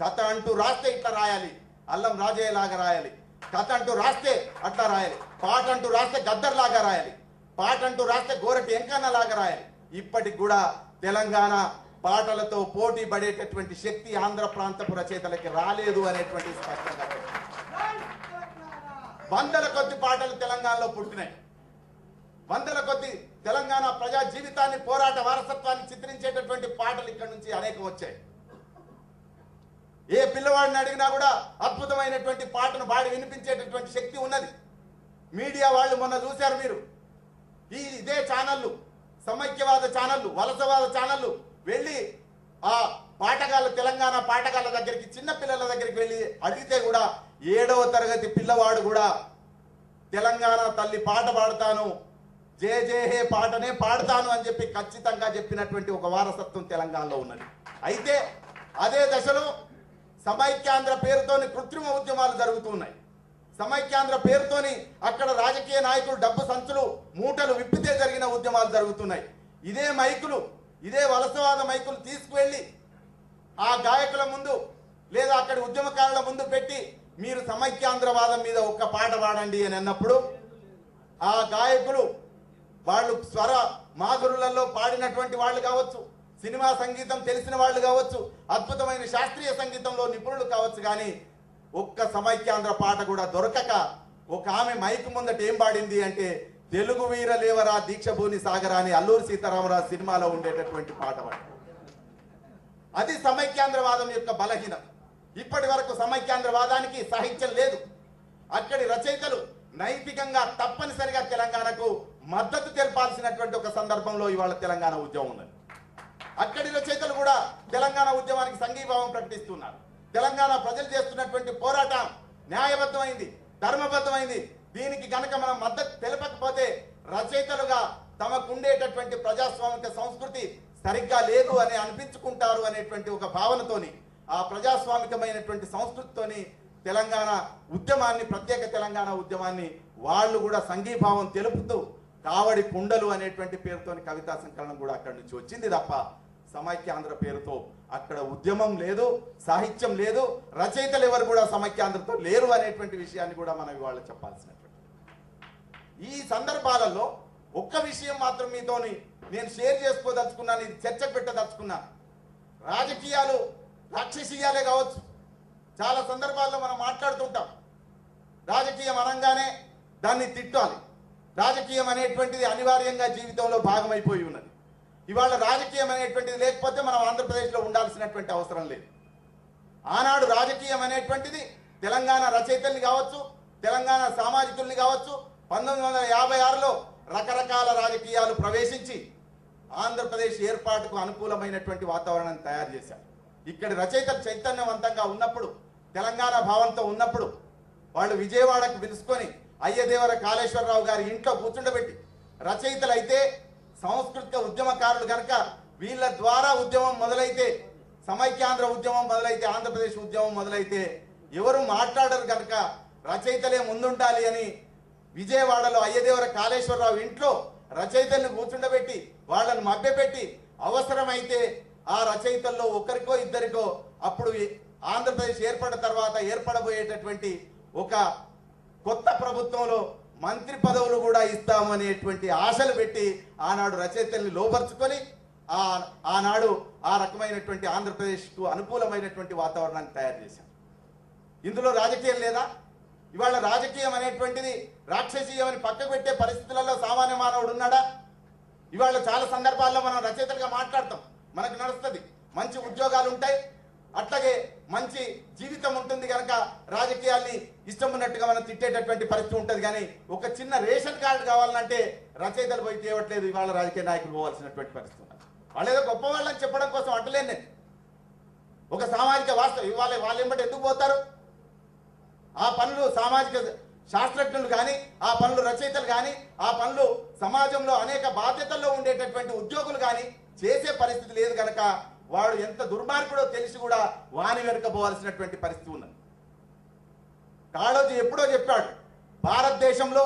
కథ అంటూ రాస్తే ఇట్లా రాయాలి, అల్లం రాజయ్య లాగా రాయాలి. కథ అంటూ రాస్తే అట్లా రాయాలి. పాట అంటూ రాస్తే గద్దర్ లాగా రాయాలి. పాట అంటూ రాస్తే గోరటి వెంకన్న లాగా రాయాలి. ఇప్పటికి కూడా తెలంగాణ పాటలతో పోటీ పడేటటువంటి శక్తి ఆంధ్ర ప్రాంతపు రచయితలకి రాలేదు అనేటువంటి స్పష్టంగా వందల కొద్ది పాటలు తెలంగాణలో పుట్టినాయి. వందల కొద్ది తెలంగాణ ప్రజా జీవితాన్ని, పోరాట వారసత్వాన్ని చిత్రించేటటువంటి పాటలు ఇక్కడ నుంచి అనేకం వచ్చాయి. ఏ పిల్లవాడిని అడిగినా కూడా అద్భుతమైనటువంటి పాటను పాడి వినిపించేటటువంటి శక్తి ఉన్నది. మీడియా వాళ్ళు మొన్న చూశారు మీరు, ఇదే ఛానళ్ళు, సమైక్యవాద ఛానళ్ళు, వలసవాద ఛానళ్ళు వెళ్ళి ఆ పాటగాళ్ళు, తెలంగాణ పాటగాళ్ళ దగ్గరికి, చిన్న పిల్లల దగ్గరికి వెళ్ళి అడిగితే కూడా 7వ తరగతి పిల్లవాడు కూడా తెలంగాణ తల్లి పాట పాడతాను, జే జే హే పాటనే పాడతాను అని చెప్పి ఖచ్చితంగా చెప్పినటువంటి ఒక వారసత్వం తెలంగాణలో ఉన్నది. అయితే అదే దశలో సమైక్యాంధ్ర పేరుతోని కృత్రిమ ఉద్యమాలు జరుగుతున్నాయి. సమైక్యాంధ్ర పేరుతోని అక్కడ రాజకీయ నాయకులు డబ్బు సంచులు మూటలు విప్పితే జరిగిన ఉద్యమాలు జరుగుతున్నాయి. ఇదే మైకులు, ఇదే వలసవాద మైకులు తీసుకువెళ్ళి ఆ గాయకుల ముందు లేదా అక్కడి ఉద్యమకారుల ముందు పెట్టి మీరు సమైక్యాంధ్రవాదం మీద ఒక్క పాట పాడండి అని అన్నప్పుడు ఆ గాయకులు వాళ్ళు స్వర మాధురులలో పాడినటువంటి వాళ్ళు కావచ్చు, సినిమా సంగీతం తెలిసిన వాళ్ళు కావచ్చు, అద్భుతమైన శాస్త్రీయ సంగీతంలో నిపుణులు కావచ్చు, కానీ ఒక్క సమైక్యాంధ్ర పాట కూడా దొరకక ఒక ఆమె మైకు ముందట ఏం పాడింది అంటే తెలుగు వీర లేవరా దీక్షభూని సాగరా అని అల్లూరి సీతారామరాజు సినిమాలో ఉండేటటువంటి పాట పాడు. అది సమైక్యాంధ్రవాదం యొక్క బలహీనం. ఇప్పటి వరకు సమైక్యాంధ్రవాదానికి సాహిత్యం లేదు. అక్కడి రచయితలు నైతికంగా తప్పనిసరిగా తెలంగాణకు మద్దతు తెలపాల్సినటువంటి ఒక సందర్భంలో ఇవాళ తెలంగాణ ఉద్యమం ఉన్నది. అక్కడి రచయితలు కూడా తెలంగాణ ఉద్యమానికి సంఘీభావం ప్రకటిస్తున్నారు. తెలంగాణ ప్రజలు చేస్తున్నటువంటి పోరాటం న్యాయబద్ధమైంది, ధర్మబద్ధమైంది. దీనికి గనక మనం మద్దతు తెలపకపోతే రచయితలుగా తమకుండేటటువంటి ప్రజాస్వామిక సంస్కృతి సరిగ్గా లేదు అని అనిపించుకుంటారు అనేటువంటి ఒక భావనతోని, ఆ ప్రజాస్వామికమైనటువంటి సంస్కృతితోని తెలంగాణ ఉద్యమాన్ని, ప్రత్యేక తెలంగాణ ఉద్యమాన్ని వాళ్ళు కూడా సంఘీభావం తెలుపుతూ కావడి కుండలు అనేటువంటి పేరుతోని కవితా సంకలనం కూడా అక్కడి నుంచి వచ్చింది తప్ప సమైక్యాంధ్ర పేరుతో అక్కడ ఉద్యమం లేదు, సాహిత్యం లేదు, రచయితలు ఎవరు కూడా సమైక్యాంధ్రతో లేరు అనేటువంటి విషయాన్ని కూడా మనం ఇవాళ చెప్పాల్సినటువంటి. ఈ సందర్భాలలో ఒక్క విషయం మాత్రం మీతోని నేను షేర్ చేసుకోదలుచుకున్నాను, ఇది చర్చకు పెట్టదలుచుకున్నాను. రాజకీయాలు రాక్షసీయాలే కావచ్చు. చాలా సందర్భాల్లో మనం మాట్లాడుతుంటాం, రాజకీయం అనగానే దాన్ని తిట్టాలి, రాజకీయం అనేటువంటిది అనివార్యంగా జీవితంలో భాగమైపోయి ఉన్నది. ఇవాళ రాజకీయం అనేటువంటిది లేకపోతే మనం ఆంధ్రప్రదేశ్లో ఉండాల్సినటువంటి అవసరం లేదు. ఆనాడు రాజకీయం అనేటువంటిది తెలంగాణ రచయితల్ని కావచ్చు, తెలంగాణ సామాజికుల్ని కావచ్చు, 1956లో రకరకాల రాజకీయాలు ప్రవేశించి ఆంధ్రప్రదేశ్ ఏర్పాటుకు అనుకూలమైనటువంటి వాతావరణాన్ని తయారు చేశారు. ఇక్కడి రచయితలు చైతన్యవంతంగా ఉన్నప్పుడు, తెలంగాణ భావంతో ఉన్నప్పుడు వాళ్ళు విజయవాడకు పిలుచుకొని అయ్యదేవర కాళేశ్వరరావు గారి ఇంట్లో కూర్చుండబెట్టి, రచయితలు అయితే సాంస్కృతిక ఉద్యమకారులు కనుక వీళ్ళ ద్వారా ఉద్యమం మొదలైతే, సమైక్యాంధ్ర ఉద్యమం మొదలైతే, ఆంధ్రప్రదేశ్ ఉద్యమం మొదలైతే ఎవరు మాట్లాడరు కనుక రచయితలే ముందుండాలి అని విజయవాడలో అయ్యదేవర కాళేశ్వరరావు ఇంట్లో రచయితలను కూర్చుండబెట్టి వాళ్ళని మభ్యపెట్టి అవసరమైతే ఆ రచయితల్లో ఒకరికో ఇద్దరికో అప్పుడు ఆంధ్రప్రదేశ్ ఏర్పడిన తర్వాత ఏర్పడబోయేటటువంటి ఒక కొత్త ప్రభుత్వంలో మంత్రి పదవులు కూడా ఇస్తామనేటువంటి ఆశలు పెట్టి ఆనాడు రచయితల్ని లోపరుచుకొని ఆనాడు ఆ రకమైనటువంటి ఆంధ్రప్రదేశ్కు అనుకూలమైనటువంటి వాతావరణాన్ని తయారు చేశారు. ఇందులో రాజకీయం లేదా? ఇవాళ రాజకీయం అనేటువంటిది రాక్షసీయం అని పక్కకు పెట్టే పరిస్థితులలో సామాన్య మానవుడు ఉన్నాడా? ఇవాళ చాలా సందర్భాల్లో మనం రచయితలుగా మాట్లాడతాం, మనకు నడుస్తుంది, మంచి ఉద్యోగాలు ఉంటాయి, అట్లాగే మంచి జీవితం ఉంటుంది కనుక రాజకీయాల్ని ఇష్టం ఉన్నట్టుగా మనం తిట్టేటటువంటి పరిస్థితి ఉంటుంది. కానీ ఒక చిన్న రేషన్ కార్డు కావాలంటే రచయితలు పోయి తేవట్లేదు, ఇవాళ రాజకీయ నాయకులు పోవాల్సినటువంటి పరిస్థితి ఉన్నది. వాళ్ళు ఏదో గొప్ప వాళ్ళని చెప్పడం కోసం అంటలేను నేను. ఒక సామాజిక వాస్తవం ఇవాళ వాళ్ళు ఏమిటి ఎందుకు పోతారు? ఆ పనులు సామాజిక శాస్త్రజ్ఞులు కానీ, ఆ పనులు రచయితలు కానీ, ఆ పనులు సమాజంలో అనేక బాధ్యతల్లో ఉండేటటువంటి ఉద్యోగులు కానీ చేసే పరిస్థితి లేదు కనుక వాడు ఎంత దుర్మార్గుడో తెలిసి కూడా వాని వెనుక పోవాల్సినటువంటి పరిస్థితి ఉన్నది. కాళోజీ ఎప్పుడో చెప్పాడు, భారతదేశంలో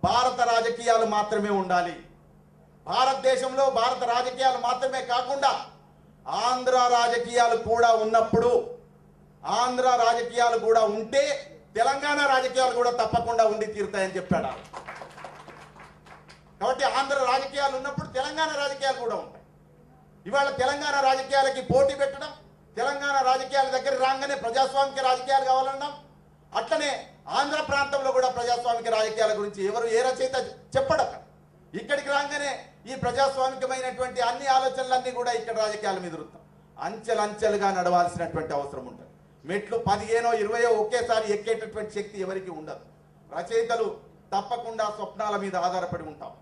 భారత రాజకీయాలు మాత్రమే ఉండాలి, భారతదేశంలో భారత రాజకీయాలు మాత్రమే కాకుండా ఆంధ్ర రాజకీయాలు కూడా ఉన్నప్పుడు, ఆంధ్ర రాజకీయాలు కూడా ఉంటే తెలంగాణ రాజకీయాలు కూడా తప్పకుండా ఉండి తీరుతాయని చెప్పాడు. కాబట్టి ఆంధ్ర రాజకీయాలు ఉన్నప్పుడు తెలంగాణ రాజకీయాలు కూడా ఉంటాయి. ఇవాళ తెలంగాణ రాజకీయాలకి పోటీ పెట్టడం, తెలంగాణ రాజకీయాల దగ్గర రాగానే ప్రజాస్వామిక రాజకీయాలు కావాలన్నాం. అట్లనే ఆంధ్ర ప్రాంతంలో కూడా ప్రజాస్వామిక రాజకీయాల గురించి ఎవరు ఏ రచయిత చెప్పడక, ఇక్కడికి రాగానే ఈ ప్రజాస్వామికమైనటువంటి అన్ని ఆలోచనలన్నీ కూడా ఇక్కడ రాజకీయాల మీద రుతాం. అంచెలంచెలుగా నడవాల్సినటువంటి అవసరం ఉంటుంది. మెట్లు 15 20 ఒకేసారి ఎక్కేటటువంటి శక్తి ఎవరికి ఉండదు. రచయితలు తప్పకుండా స్వప్నాల మీద ఆధారపడి ఉంటాం,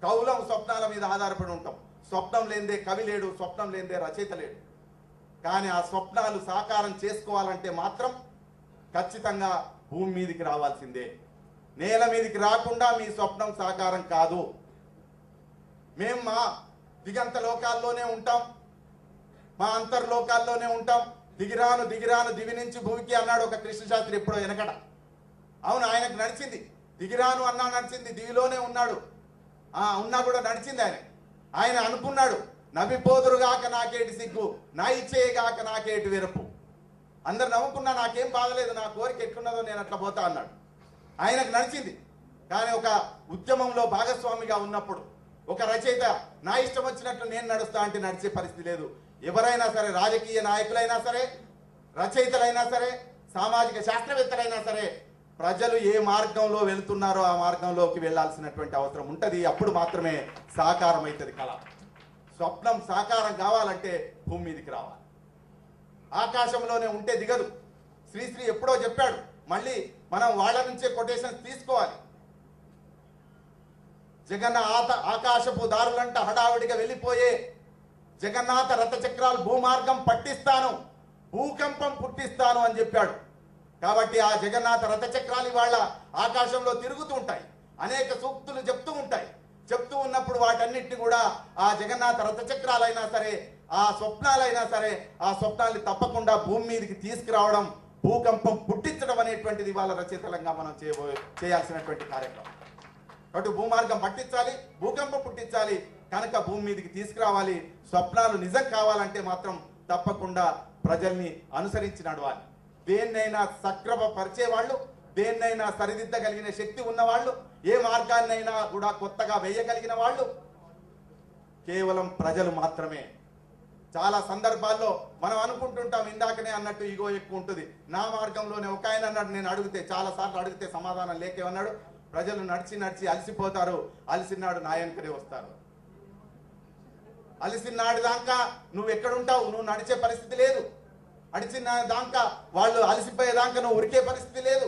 కవులం స్వప్నాల మీద ఆధారపడి ఉంటాం. స్వప్నం లేదే కవి లేడు, స్వప్నం లేదే రచయిత లేడు. కానీ ఆ స్వప్నాలు సాకారం చేసుకోవాలంటే మాత్రం ఖచ్చితంగా భూమి మీదకి రావాల్సిందే. నేల మీదకి రాకుండా మీ స్వప్నం సాకారం కాదు. మేము మా దిగంత లోకాల్లోనే ఉంటాం, మా అంతర్లోకాల్లోనే ఉంటాం. దిగిరాను దిగిరాను దివి నుంచి భూమికి అన్నాడు ఒక కృష్ణశాస్త్రి ఎప్పుడో వెనకట. అవును, ఆయనకు నడిచింది, దిగిరాను అన్నా నడిచింది, దివిలోనే ఉన్నాడు, ఉన్నా కూడా నడిచింది. ఆయన అనుకున్నాడు నవ్విపోదురుగాక నాకేటి సిగ్గు, నా ఇచ్చేయగాక నాకేటి వెరపు. అందరు నవ్వుకున్నా నాకేం బాధలేదు, నా కోరిక ఎట్లున్నదో నేను అట్లా పోతా అన్నాడు. ఆయనకు నడిచింది. కానీ ఒక ఉద్యమంలో భాగస్వామిగా ఉన్నప్పుడు ఒక రచయిత నా ఇష్టం వచ్చినట్లు నేను నడుస్తా అంటే నడిచే పరిస్థితి లేదు. ఎవరైనా సరే, రాజకీయ నాయకులైనా సరే, రచయితలైనా సరే, సామాజిక శాస్త్రవేత్తలైనా సరే, ప్రజలు ఏ మార్గంలో వెళుతున్నారో ఆ మార్గంలోకి వెళ్లాల్సినటువంటి అవసరం ఉంటుంది. అప్పుడు మాత్రమే సాకారం అవుతుంది కళ. స్వప్నం సాకారం కావాలంటే భూమి మీదకి రావాలి. ఆకాశంలోనే ఉంటే దిగదు. శ్రీశ్రీ ఎప్పుడో చెప్పాడు. మళ్ళీ మనం వాళ్ళ నుంచే కొటేషన్స్ తీసుకోవాలి. జగన్నాథ ఆకాశపు దారులంట హడావిడిగా వెళ్ళిపోయే జగన్నాథ రథచక్రాలు భూమార్గం పట్టిస్తాను, భూకంపం పుట్టిస్తాను అని చెప్పాడు. కాబట్టి ఆ జగన్నాథ రథచక్రాలు ఇవాళ ఆకాశంలో తిరుగుతూ ఉంటాయి. అనేక సూక్తులు చెప్తూ ఉంటాయి. చెప్తూ ఉన్నప్పుడు వాటన్నిటిని కూడా ఆ జగన్నాథ రథచక్రాలైనా సరే, ఆ స్వప్నాలైనా సరే, ఆ స్వప్నాల్ని తప్పకుండా భూమి మీదకి తీసుకురావడం, భూకంపం పుట్టించడం అనేటువంటిది ఇవాళ రచయితలంగా మనం చేయాల్సినటువంటి కార్యక్రమం. కాబట్టి భూమార్గం పట్టించాలి, భూకంపం పుట్టించాలి, కనుక భూమి మీదకి తీసుకురావాలి. స్వప్నాలు నిజం కావాలంటే మాత్రం తప్పకుండా ప్రజల్ని అనుసరించి నడవాలి. దేన్నైనా సక్రమపరిచే వాళ్ళు, దేన్నైనా సరిదిద్దగలిగిన శక్తి ఉన్నవాళ్ళు, ఏ మార్గాన్నైనా కూడా కొత్తగా వేయగలిగిన వాళ్ళు కేవలం ప్రజలు మాత్రమే. చాలా సందర్భాల్లో మనం అనుకుంటుంటాం, ఇందాకనే అన్నట్టు ఈగో ఎక్కువ ఉంటుంది. నా మార్గంలోనే ఒక ఆయన అన్నాడు, నేను అడిగితే చాలా సార్లు అడిగితే సమాధానం లేకేమన్నాడు, ప్రజలు నడిచి నడిచి అలసిపోతారు, అలసినాడు నా వెనకనే వస్తారు. అలసినాడు దాకా నువ్వు ఎక్కడుంటావు, నువ్వు నడిచే పరిస్థితి లేదు. అడిచిన దాకా వాళ్ళు అలసిపోయేదాకా నువ్వు ఉరికే పరిస్థితి లేదు.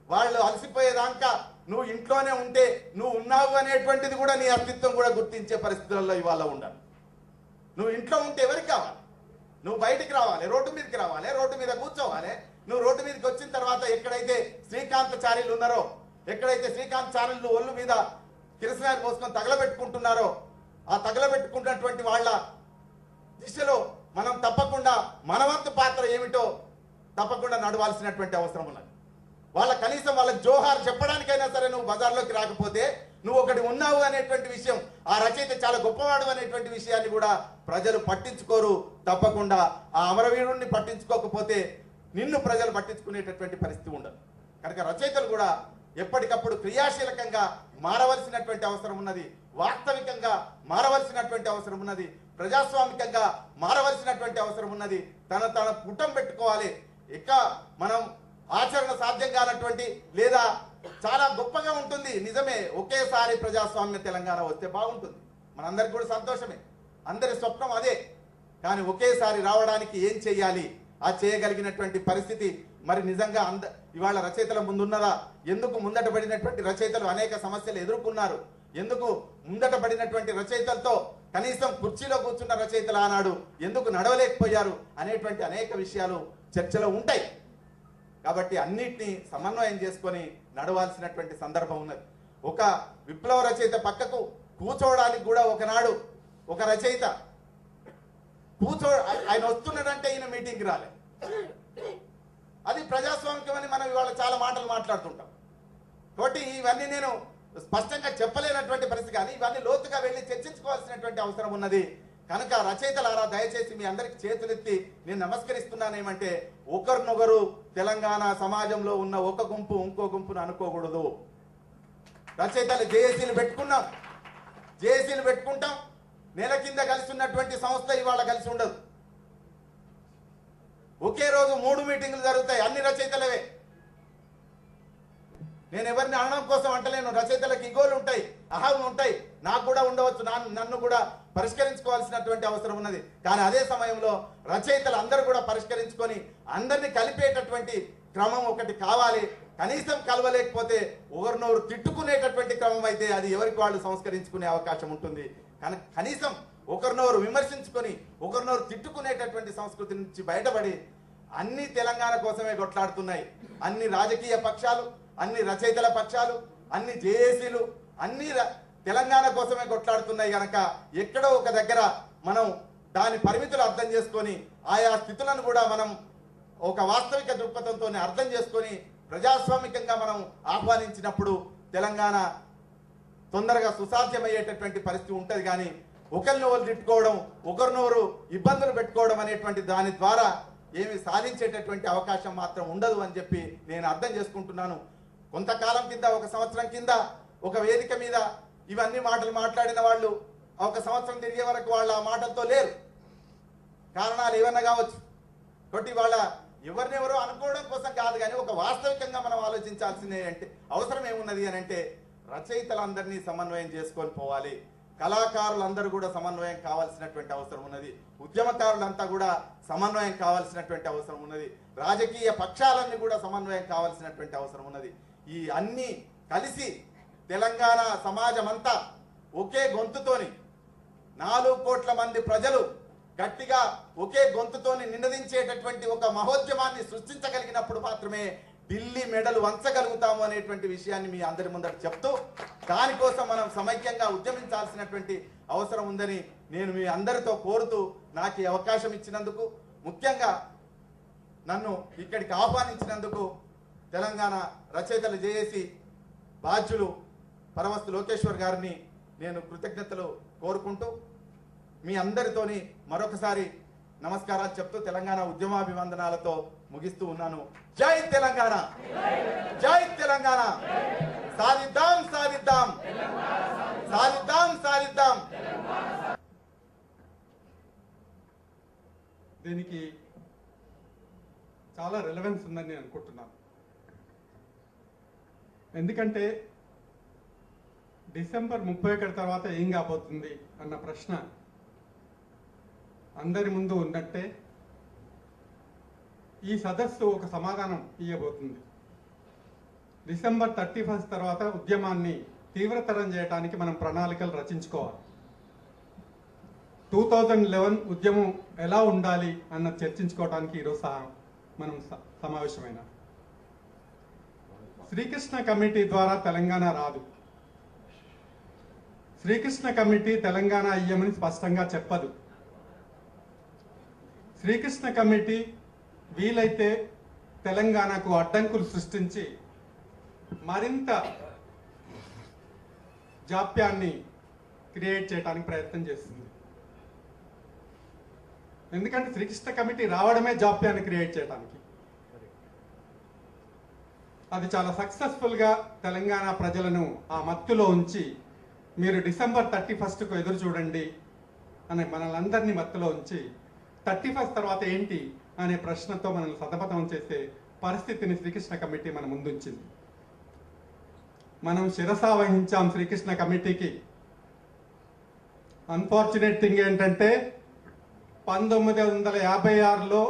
వాళ్ళు అలసిపోయేదాకా నువ్వు ఇంట్లోనే ఉంటే నువ్వు ఉన్నావు అనేటువంటిది కూడా నీ అస్తిత్వం కూడా గుర్తించే పరిస్థితులలో ఇవాళ ఉండాలి. నువ్వు ఇంట్లో ఉంటే ఎవరికి కావాలి? నువ్వు బయటికి రావాలి, రోడ్డు మీదకి రావాలి, రోడ్డు మీద కూర్చోవాలి. నువ్వు రోడ్డు మీదకి వచ్చిన తర్వాత ఎక్కడైతే శ్రీకాంతాచార్యులు ఉన్నారో, ఎక్కడైతే శ్రీకాంతాచార్యులు ఒళ్ళు మీద కిరసనాయలు పోసుకొని తగలబెట్టుకుంటున్నారో, ఆ తగలబెట్టుకున్నటువంటి వాళ్ళ దిశలో మనం తప్పకుండా మనవంతు పాత్ర ఏమిటో తప్పకుండా నడవాల్సినటువంటి అవసరం ఉన్నది. వాళ్ళ కనీసం వాళ్ళకి జోహార్ చెప్పడానికైనా సరే నువ్వు బజార్లోకి రాకపోతే నువ్వు ఒకటి ఉన్నావు అనేటువంటి విషయం, ఆ రచయిత చాలా గొప్పవాడు అనేటువంటి విషయాన్ని కూడా ప్రజలు పట్టించుకోరు. తప్పకుండా ఆ అమరవీరుణ్ణి పట్టించుకోకపోతే నిన్ను ప్రజలు పట్టించుకునేటటువంటి పరిస్థితి ఉండదు. కనుక రచయితలు కూడా ఎప్పటికప్పుడు క్రియాశీలకంగా మారవలసినటువంటి అవసరం ఉన్నది. వాస్తవికంగా మారవలసినటువంటి అవసరం ఉన్నది. ప్రజాస్వామికంగా మారవలసినటువంటి అవసరం ఉన్నది. తన పుటం పెట్టుకోవాలి. ఇక మనం ఆచరణ సాధ్యం కానటువంటి లేదా చాలా గొప్పగా ఉంటుంది నిజమే, ఒకేసారి ప్రజాస్వామ్య తెలంగాణ వస్తే బాగుంటుంది, మనందరికి కూడా సంతోషమే, అందరి స్వప్నం అదే. కానీ ఒకేసారి రావడానికి ఏం చేయాలి? ఆ చేయగలిగినటువంటి పరిస్థితి మరి నిజంగా ఇవాళ రచయితల ముందున్నదా? ఎందుకు ముందట పడినటువంటి రచయితలు అనేక సమస్యలు ఎదుర్కొన్నారు? ఎందుకు ముందట పడినటువంటి రచయితలతో కనీసం కుర్చీలో కూర్చున్న రచయితలు ఆనాడు ఎందుకు నడవలేకపోయారు అనేటువంటి అనేక విషయాలు చర్చలో ఉంటాయి. కాబట్టి అన్నిటినీ సమన్వయం చేసుకొని నడవాల్సినటువంటి సందర్భం ఉన్నది. ఒక విప్లవ రచయిత పక్కకు కూర్చోవడానికి కూడా ఒకనాడు ఒక రచయిత ఆయన వస్తున్నాడంటే ఈయన మీటింగ్కి రాలే. అది ప్రజాస్వామికం అని మనం ఇవాళ చాలా మాటలు మాట్లాడుతుంటాం. కాబట్టి ఇవన్నీ నేను స్పష్టంగా చెప్పలేనటువంటి పరిస్థితి, కానీ ఇవన్నీ లోతుగా వెళ్ళి చర్చించుకోవాల్సినటువంటి అవసరం ఉన్నది. కనుక రచయితలారా దయచేసి మీ అందరికి చేతులెత్తి నేను నమస్కరిస్తున్నానేమంటే, ఒకరినొకరు తెలంగాణ సమాజంలో ఉన్న ఒక గుంపు ఇంకో గుంపును అనుకోకూడదు. రచయితలు జేఏసీలు పెట్టుకున్నాం, జేఏసీలు పెట్టుకుంటాం. నెల కింద కలిసి ఉన్నటువంటి సంస్థ ఇవాళ కలిసి ఉండదు. ఒకే రోజు 3 మీటింగులు జరుగుతాయి, అన్ని రచయితలవే. నేను ఎవరిని అనడం కోసం అంటలేను, రచయితలకు ఇగోలు ఉంటాయి, అహం ఉంటాయి, నాకు కూడా ఉండవచ్చు, నన్ను కూడా పరిష్కరించుకోవాల్సినటువంటి అవసరం ఉన్నది. కానీ అదే సమయంలో రచయితలు అందరూ కూడా పరిష్కరించుకొని అందరినీ కలిపేటటువంటి క్రమం ఒకటి కావాలి. కనీసం కలవలేకపోతే ఒకరినొకరు తిట్టుకునేటటువంటి క్రమం అయితే అది ఎవరికి వాళ్ళు సంస్కరించుకునే అవకాశం ఉంటుంది. కనీసం ఒకరినొకరు విమర్శించుకొని ఒకరినొకరు తిట్టుకునేటటువంటి సంస్కృతి నుంచి బయటపడి అన్ని తెలంగాణ కోసమే కొట్లాడుతున్నాయి. అన్ని రాజకీయ పక్షాలు, అన్ని రచయితల పక్షాలు, అన్ని జేఏసీలు అన్ని తెలంగాణ కోసమే కొట్లాడుతున్నాయి. కనుక ఎక్కడో ఒక దగ్గర మనం దాని పరిమితులు అర్థం చేసుకొని ఆయా స్థితులను కూడా మనం ఒక వాస్తవిక దృక్పథంతోనే అర్థం చేసుకొని ప్రజాస్వామికంగా మనం ఆహ్వానించినప్పుడు తెలంగాణ తొందరగా సుసాధ్యమయ్యేటటువంటి పరిస్థితి ఉంటుంది. కానీ ఒకరినొకరు తిట్టుకోవడం, ఒకరినొకరు ఇబ్బందులు పెట్టుకోవడం అనేటువంటి దాని ద్వారా ఏమి సాధించేటటువంటి అవకాశం మాత్రం ఉండదు అని చెప్పి నేను అర్థం చేసుకుంటున్నాను. కొంతకాలం కింద, 1 సంవత్సరం కింద ఒక వేదిక మీద ఇవన్నీ మాటలు మాట్లాడిన వాళ్ళు 1 సంవత్సరం తిరిగే వరకు వాళ్ళ ఆ మాటలతో లేరు. కారణాలు ఏమన్నా కావచ్చు. కాబట్టి వాళ్ళ ఎవరినెవరో అనుకోవడం కోసం కాదు, కానీ ఒక వాస్తవికంగా మనం ఆలోచించాల్సిందే అంటే అవసరం ఏమున్నది అని అంటే రచయితలందరినీ సమన్వయం చేసుకొని పోవాలి. కళాకారులందరూ కూడా సమన్వయం కావాల్సినటువంటి అవసరం ఉన్నది. ఉద్యమకారులంతా కూడా సమన్వయం కావాల్సినటువంటి అవసరం ఉన్నది. రాజకీయ పక్షాలన్నీ కూడా సమన్వయం కావాల్సినటువంటి అవసరం ఉన్నది. ఈ అన్ని కలిసి తెలంగాణ సమాజం అంతా ఒకే గొంతుతోని 4 కోట్ల మంది ప్రజలు గట్టిగా ఒకే గొంతుతోని నినదించేటటువంటి ఒక మహోద్యమాన్ని సృష్టించగలిగినప్పుడు మాత్రమే ఢిల్లీ మెడలు వంచగలుగుతాము అనేటువంటి విషయాన్ని మీ అందరి ముందర చెప్తూ, దానికోసం మనం సమైక్యంగా ఉద్యమించాల్సినటువంటి అవసరం ఉందని నేను మీ అందరితో కోరుతూ, నాకు ఈ అవకాశం ఇచ్చినందుకు, ముఖ్యంగా నన్ను ఇక్కడికి ఆహ్వానించినందుకు తెలంగాణ రచయితల జేఏసీ బాధ్యులు పరమస్తు లోకేశ్వర్ గారిని నేను కృతజ్ఞతలు కోరుకుంటూ మీ అందరితోని మరొకసారి నమస్కారాలు చెప్తూ తెలంగాణ ఉద్యమాభివందనాలతో ముగిస్తూ ఉన్నాను. జై తెలంగాణ, జై తెలంగాణ, సాధిద్దాం సాధిద్దాం, సాధిద్దాం సాధిద్దాం. దీనికి చాలా రెలవెన్స్ ఉందని నేను అనుకుంటున్నాను. ఎందుకంటే డిసెంబర్ 31 తర్వాత ఏం కాబోతుంది అన్న ప్రశ్న అందరి ముందు ఉన్నట్టే ఈ సదస్సు ఒక సమాధానం ఇవ్వబోతుంది. డిసెంబర్ 31 తర్వాత ఉద్యమాన్ని తీవ్రతరం చేయడానికి మనం ప్రణాళికలు రచించుకోవాలి. 2011 ఉద్యమం ఎలా ఉండాలి అన్న చర్చించుకోవడానికి ఈరోజు మనం సమావేశమైన శ్రీకృష్ణ కమిటీ ద్వారా తెలంగాణ రాదు. శ్రీకృష్ణ కమిటీ తెలంగాణ అయ్యమని స్పష్టంగా చెప్పదు. శ్రీకృష్ణ కమిటీ వీలైతే తెలంగాణకు అడ్డంకులు సృష్టించి మరింత జాప్యాన్ని క్రియేట్ చేయడానికి ప్రయత్నం చేస్తుంది. ఎందుకంటే శ్రీకృష్ణ కమిటీ రావడమే జాప్యాన్ని క్రియేట్ చేయడానికి. అది చాలా సక్సెస్ఫుల్గా తెలంగాణ ప్రజలను ఆ మత్తులో ఉంచి మీరు డిసెంబర్ 31కు ఎదురు చూడండి అని మనల్ని మత్తులో ఉంచి 31 తర్వాత ఏంటి అనే ప్రశ్నతో మనల్ని సతమతం చేసే పరిస్థితిని శ్రీకృష్ణ కమిటీ మన ముందుంచింది. మనం శిరసా వహించాం శ్రీకృష్ణ కమిటీకి. అన్ఫార్చునేట్ థింగ్ ఏంటంటే 1956లో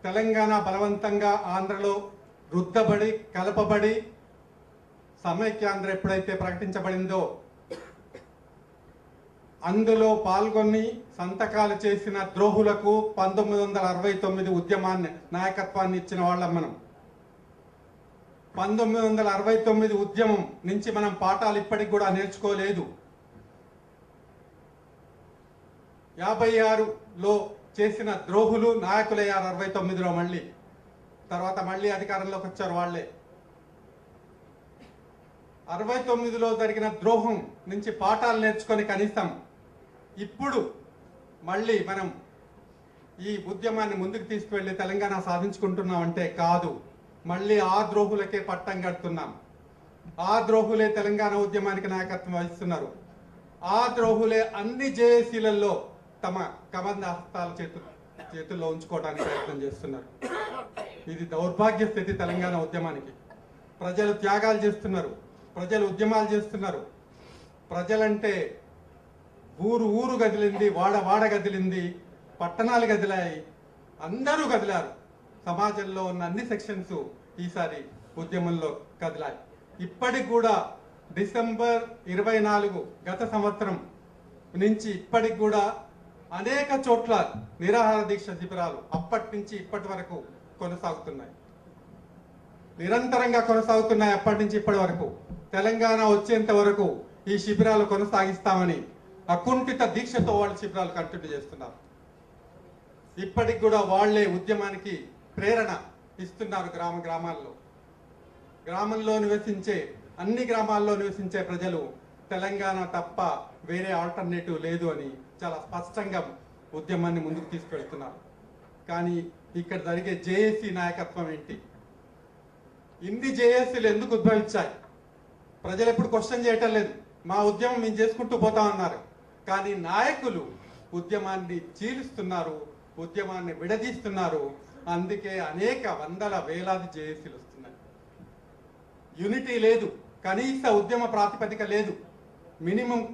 తెలంగాణ బలవంతంగా ఆంధ్రలో రుద్దబడి కలపబడి సమైక్యాంధ్ర ఎప్పుడైతే ప్రకటించబడిందో అందులో పాల్గొని సంతకాలు చేసిన ద్రోహులకు 1969 ఉద్యమాన్ని నాయకత్వాన్ని ఇచ్చిన వాళ్ళం మనం. 1969 ఉద్యమం నుంచి మనం పాఠాలు ఇప్పటికి కూడా నేర్చుకోలేదు. 56లో చేసిన ద్రోహులు నాయకులయ్యారు 69లో మళ్ళీ. తర్వాత మళ్ళీ అధికారంలోకి వచ్చారు వాళ్ళే. 69లో జరిగిన ద్రోహం నుంచి పాఠాలు నేర్చుకొని కనీసం ఇప్పుడు మళ్ళీ మనం ఈ ఉద్యమాన్ని ముందుకు తీసుకువెళ్ళి తెలంగాణ సాధించుకుంటున్నామంటే కాదు, మళ్ళీ ఆ ద్రోహులకే పట్టం కడుతున్నాం. ఆ ద్రోహులే తెలంగాణ ఉద్యమానికి నాయకత్వం వహిస్తున్నారు. ఆ ద్రోహులే అన్ని జేఏసీలలో తమ కబంధ హస్తాల చేతుల్లో ఉంచుకోవడానికి ప్రయత్నం చేస్తున్నారు. ఇది దౌర్భాగ్య స్థితి తెలంగాణ ఉద్యమానికి. ప్రజలు త్యాగాలు చేస్తున్నారు, ప్రజలు ఉద్యమాలు చేస్తున్నారు. ప్రజలంటే ఊరు ఊరు కదిలింది, వాడ వాడ కదిలింది, పట్టణాలు కదిలాయి, అందరూ కదిలారు. సమాజంలో ఉన్న అన్ని సెక్షన్స్ ఈసారి ఉద్యమంలో కదిలాయి. ఇప్పటికి కూడా డిసెంబర్ 24 గత సంవత్సరం నుంచి ఇప్పటికి కూడా అనేక చోట్ల నిరాహార దీక్ష శిబిరాలు అప్పటి నుంచి ఇప్పటి వరకు కొనసాగుతున్నాయి, నిరంతరంగా కొనసాగుతున్నాయి. అప్పటి నుంచి ఇప్పటి వరకు తెలంగాణ వచ్చేంత వరకు ఈ శిబిరాలు కొనసాగిస్తామని అకుంఠిత దీక్షతో వాళ్ళు శిబిరాలు కంటిన్యూ చేస్తున్నారు. ఇప్పటికి కూడా వాళ్లే ఉద్యమానికి ప్రేరణ ఇస్తున్నారు. గ్రామాల్లో నివసించే అన్ని గ్రామాల్లో నివసించే ప్రజలు తెలంగాణ తప్ప వేరే ఆల్టర్నేటివ్ లేదు అని చాలా స్పష్టంగా ఉద్యమాన్ని ముందుకు తీసుకెళ్తున్నారు. కానీ ఇక్కడ జరిగే జేఏసీ నాయకత్వం ఏంటి? ఇన్ని జేఏసీలు ఎందుకు ఉద్భవించాయి? ప్రజలు ఎప్పుడు క్వశ్చన్ చేయటం లేదు. మా ఉద్యమం మేము చేసుకుంటూ పోతామన్నారు. కానీ నాయకులు ఉద్యమాన్ని చీలుస్తున్నారు, ఉద్యమాన్ని విడదీస్తున్నారు. అందుకే అనేక వందల వేలాది జేఏసీలు వస్తున్నాయి. యూనిటీ లేదు, కనీస ఉద్యమ ప్రాతిపదిక లేదు,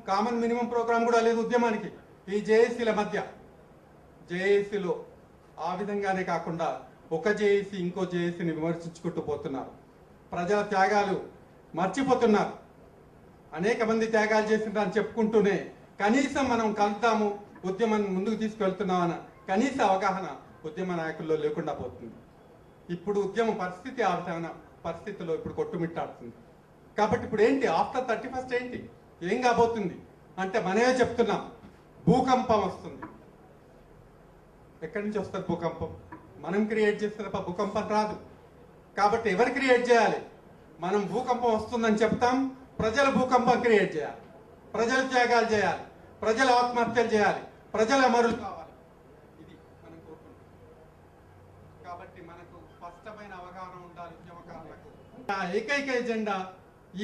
కామన్ మినిమం ప్రోగ్రామ్ కూడా లేదు ఉద్యమానికి. ఈ జేఏసీల మధ్య జేఏసీలో ఆ విధంగానే కాకుండా ఒక జేఏసీ ఇంకో జేఏసీని విమర్శించుకుంటూ పోతున్నారు. ప్రజల త్యాగాలు మర్చిపోతున్నారు. అనేక మంది త్యాగాలు చేసిందని చెప్పుకుంటూనే కనీసం మనం కలుద్దాము, ఉద్యమాన్ని ముందుకు తీసుకెళ్తున్నామన్న కనీస అవగాహన ఉద్యమ నాయకుల్లో లేకుండా పోతుంది. ఇప్పుడు ఉద్యమ పరిస్థితి ఆ విధమైన పరిస్థితిలో ఇప్పుడు కొట్టుమిట్టాడుతుంది. కాబట్టి ఇప్పుడు ఏంటి, ఆఫ్టర్ 31st ఏంటి, ఏం కాబోతుంది అంటే మనమే చెప్తున్నాం, భూకంపం వస్తుంది. ఎక్కడి నుంచి వస్తుంది భూకంపం? మనం క్రియేట్ చేస్తే తప్ప భూకంపం రాదు. కాబట్టి ఎవరు క్రియేట్ చేయాలి? మనం భూకంపం వస్తుందని చెప్తాం, ప్రజలు భూకంపం క్రియేట్ చేయాలి, ప్రజలు త్యాగాలు చేయాలి, ప్రజలు ఆత్మహత్యలు చేయాలి, ప్రజల అమరులు కావాలి. ఇది మనం కోరుకుంటాం. కాబట్టి మనకు స్పష్టమైన అవగాహన ఉండాలి ఉద్యమకారులకు. ఆ ఏకైక ఎజెండా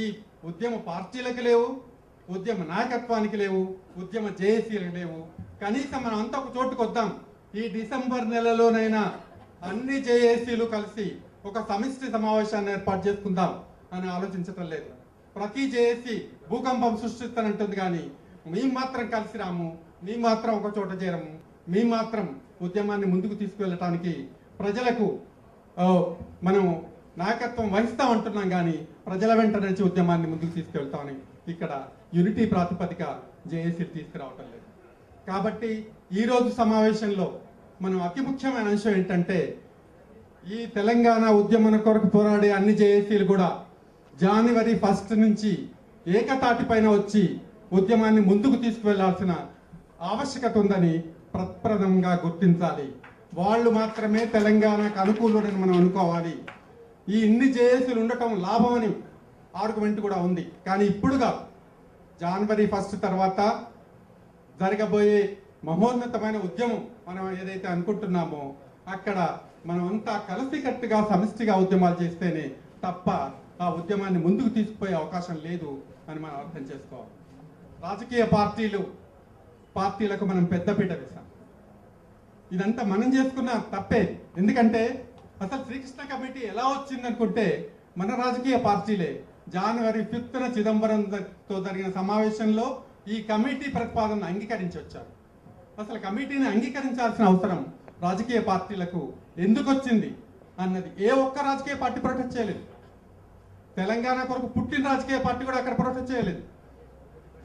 ఈ ఉద్యమ పార్టీలకు లేవు, ఉద్యమ నాయకత్వానికి లేవు, ఉద్యమ జేఏసీలకు లేవు. కనీసం మనం అంతా ఒక చోటుకు వద్దాం. ఈ డిసెంబర్ నెలలోనైనా అన్ని జేఏసీలు కలిసి ఒక సమిష్టి సమావేశాన్ని ఏర్పాటు చేసుకుందాం అని ఆలోచించటం లేదు. ప్రతి జేఏసీ భూకంపం సృష్టిస్తానంటుంది, కానీ మేము మాత్రం కలిసి రాము, మేము మాత్రం ఒక చోట చేరము, మేము మాత్రం ఉద్యమాన్ని ముందుకు తీసుకువెళ్ళటానికి ప్రజలకు మనం నాయకత్వం వహిస్తాం అంటున్నాం, కానీ ప్రజల వెంట నుంచి ఉద్యమాన్ని ముందుకు తీసుకెళ్తామని ఇక్కడ యూనిటీ ప్రాతిపదిక జేఏసీలు తీసుకురావటం లేదు. కాబట్టి ఈరోజు సమావేశంలో మనం అతి ముఖ్యమైన అంశం ఏంటంటే, ఈ తెలంగాణ ఉద్యమం కొరకు పోరాడే అన్ని జేఏసీలు కూడా జనవరి 1 నుంచి ఏకతాటిపైన వచ్చి ఉద్యమాన్ని ముందుకు తీసుకువెళ్లాల్సిన ఆవశ్యకత ఉందని ప్రప్రథమంగా గుర్తించాలి. వాళ్ళు మాత్రమే తెలంగాణకు అనుకూలుడని మనం అనుకోవాలి. ఈ ఇన్ని జేఏసీలు ఉండటం లాభం అని ఆర్గ్యుమెంట్ కూడా ఉంది. కానీ ఇప్పుడుగా జనవరి 1 తర్వాత జరగబోయే మహోన్నతమైన ఉద్యమం మనం ఏదైతే అనుకుంటున్నామో అక్కడ మనం అంతా కలిసికట్టుగా సమిష్టిగా ఉద్యమాలు చేస్తేనే తప్ప ఆ ఉద్యమాన్ని ముందుకు తీసుకుపోయే అవకాశం లేదు అని మనం అర్థం చేసుకోవాలి. రాజకీయ పార్టీలకు మనం పెద్దపీట వేశాం. ఇదంతా మనం చేసుకున్న తప్పే. ఎందుకంటే అసలు శ్రీకృష్ణ కమిటీ ఎలా వచ్చిందనుకుంటే మన రాజకీయ పార్టీలే జనవరి 5న చిదంబరంతో జరిగిన సమావేశంలో ఈ కమిటీ ప్రతిపాదనను అంగీకరించి వచ్చారు. అసలు కమిటీని అంగీకరించాల్సిన అవసరం రాజకీయ పార్టీలకు ఎందుకు వచ్చింది అన్నది ఏ ఒక్క రాజకీయ పార్టీ ప్రొటెక్ట్ చేయలేదు. తెలంగాణ కొరకు పుట్టిన రాజకీయ పార్టీ కూడా అక్కడ ప్రొటెక్ట్ చేయలేదు.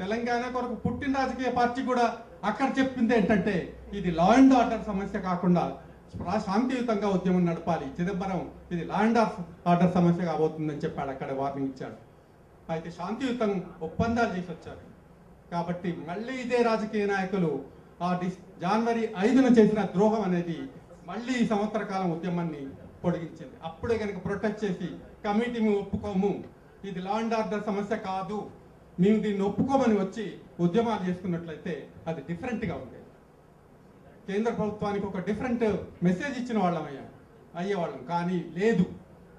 తెలంగాణ కొరకు పుట్టిన రాజకీయ పార్టీ కూడా అక్కడ చెప్పింది ఏంటంటే ఇది లా అండ్ ఆర్డర్ సమస్య కాకుండా శాంతియుతంగా ఉద్యమం నడపాలి, చిదంబరం ఇది లా అండ్ ఆర్డర్ సమస్య కాబోతుందని చెప్పాడు. అక్కడ వార్నింగ్ ఇచ్చాడు. అయితే శాంతియుతం ఒప్పందాలు చేసి వచ్చారు. కాబట్టి మళ్ళీ ఇదే రాజకీయ నాయకులు ఆ జనవరి 5న చేసిన ద్రోహం అనేది మళ్ళీ ఈ సంవత్సర కాలం ఉద్యమాన్ని పొడిగించింది. అప్పుడే కనుక ప్రొటెక్ట్ చేసి కమిటీ మేము ఒప్పుకోము, ఇది లా అండ్ ఆర్డర్ సమస్య కాదు, మేము దీన్ని ఒప్పుకోమని వచ్చి ఉద్యమాలు చేసుకున్నట్లయితే అది డిఫరెంట్గా ఉండేది. కేంద్ర ప్రభుత్వానికి ఒక డిఫరెంట్ మెసేజ్ ఇచ్చిన వాళ్ళం అయ్యేవాళ్ళం. కానీ లేదు,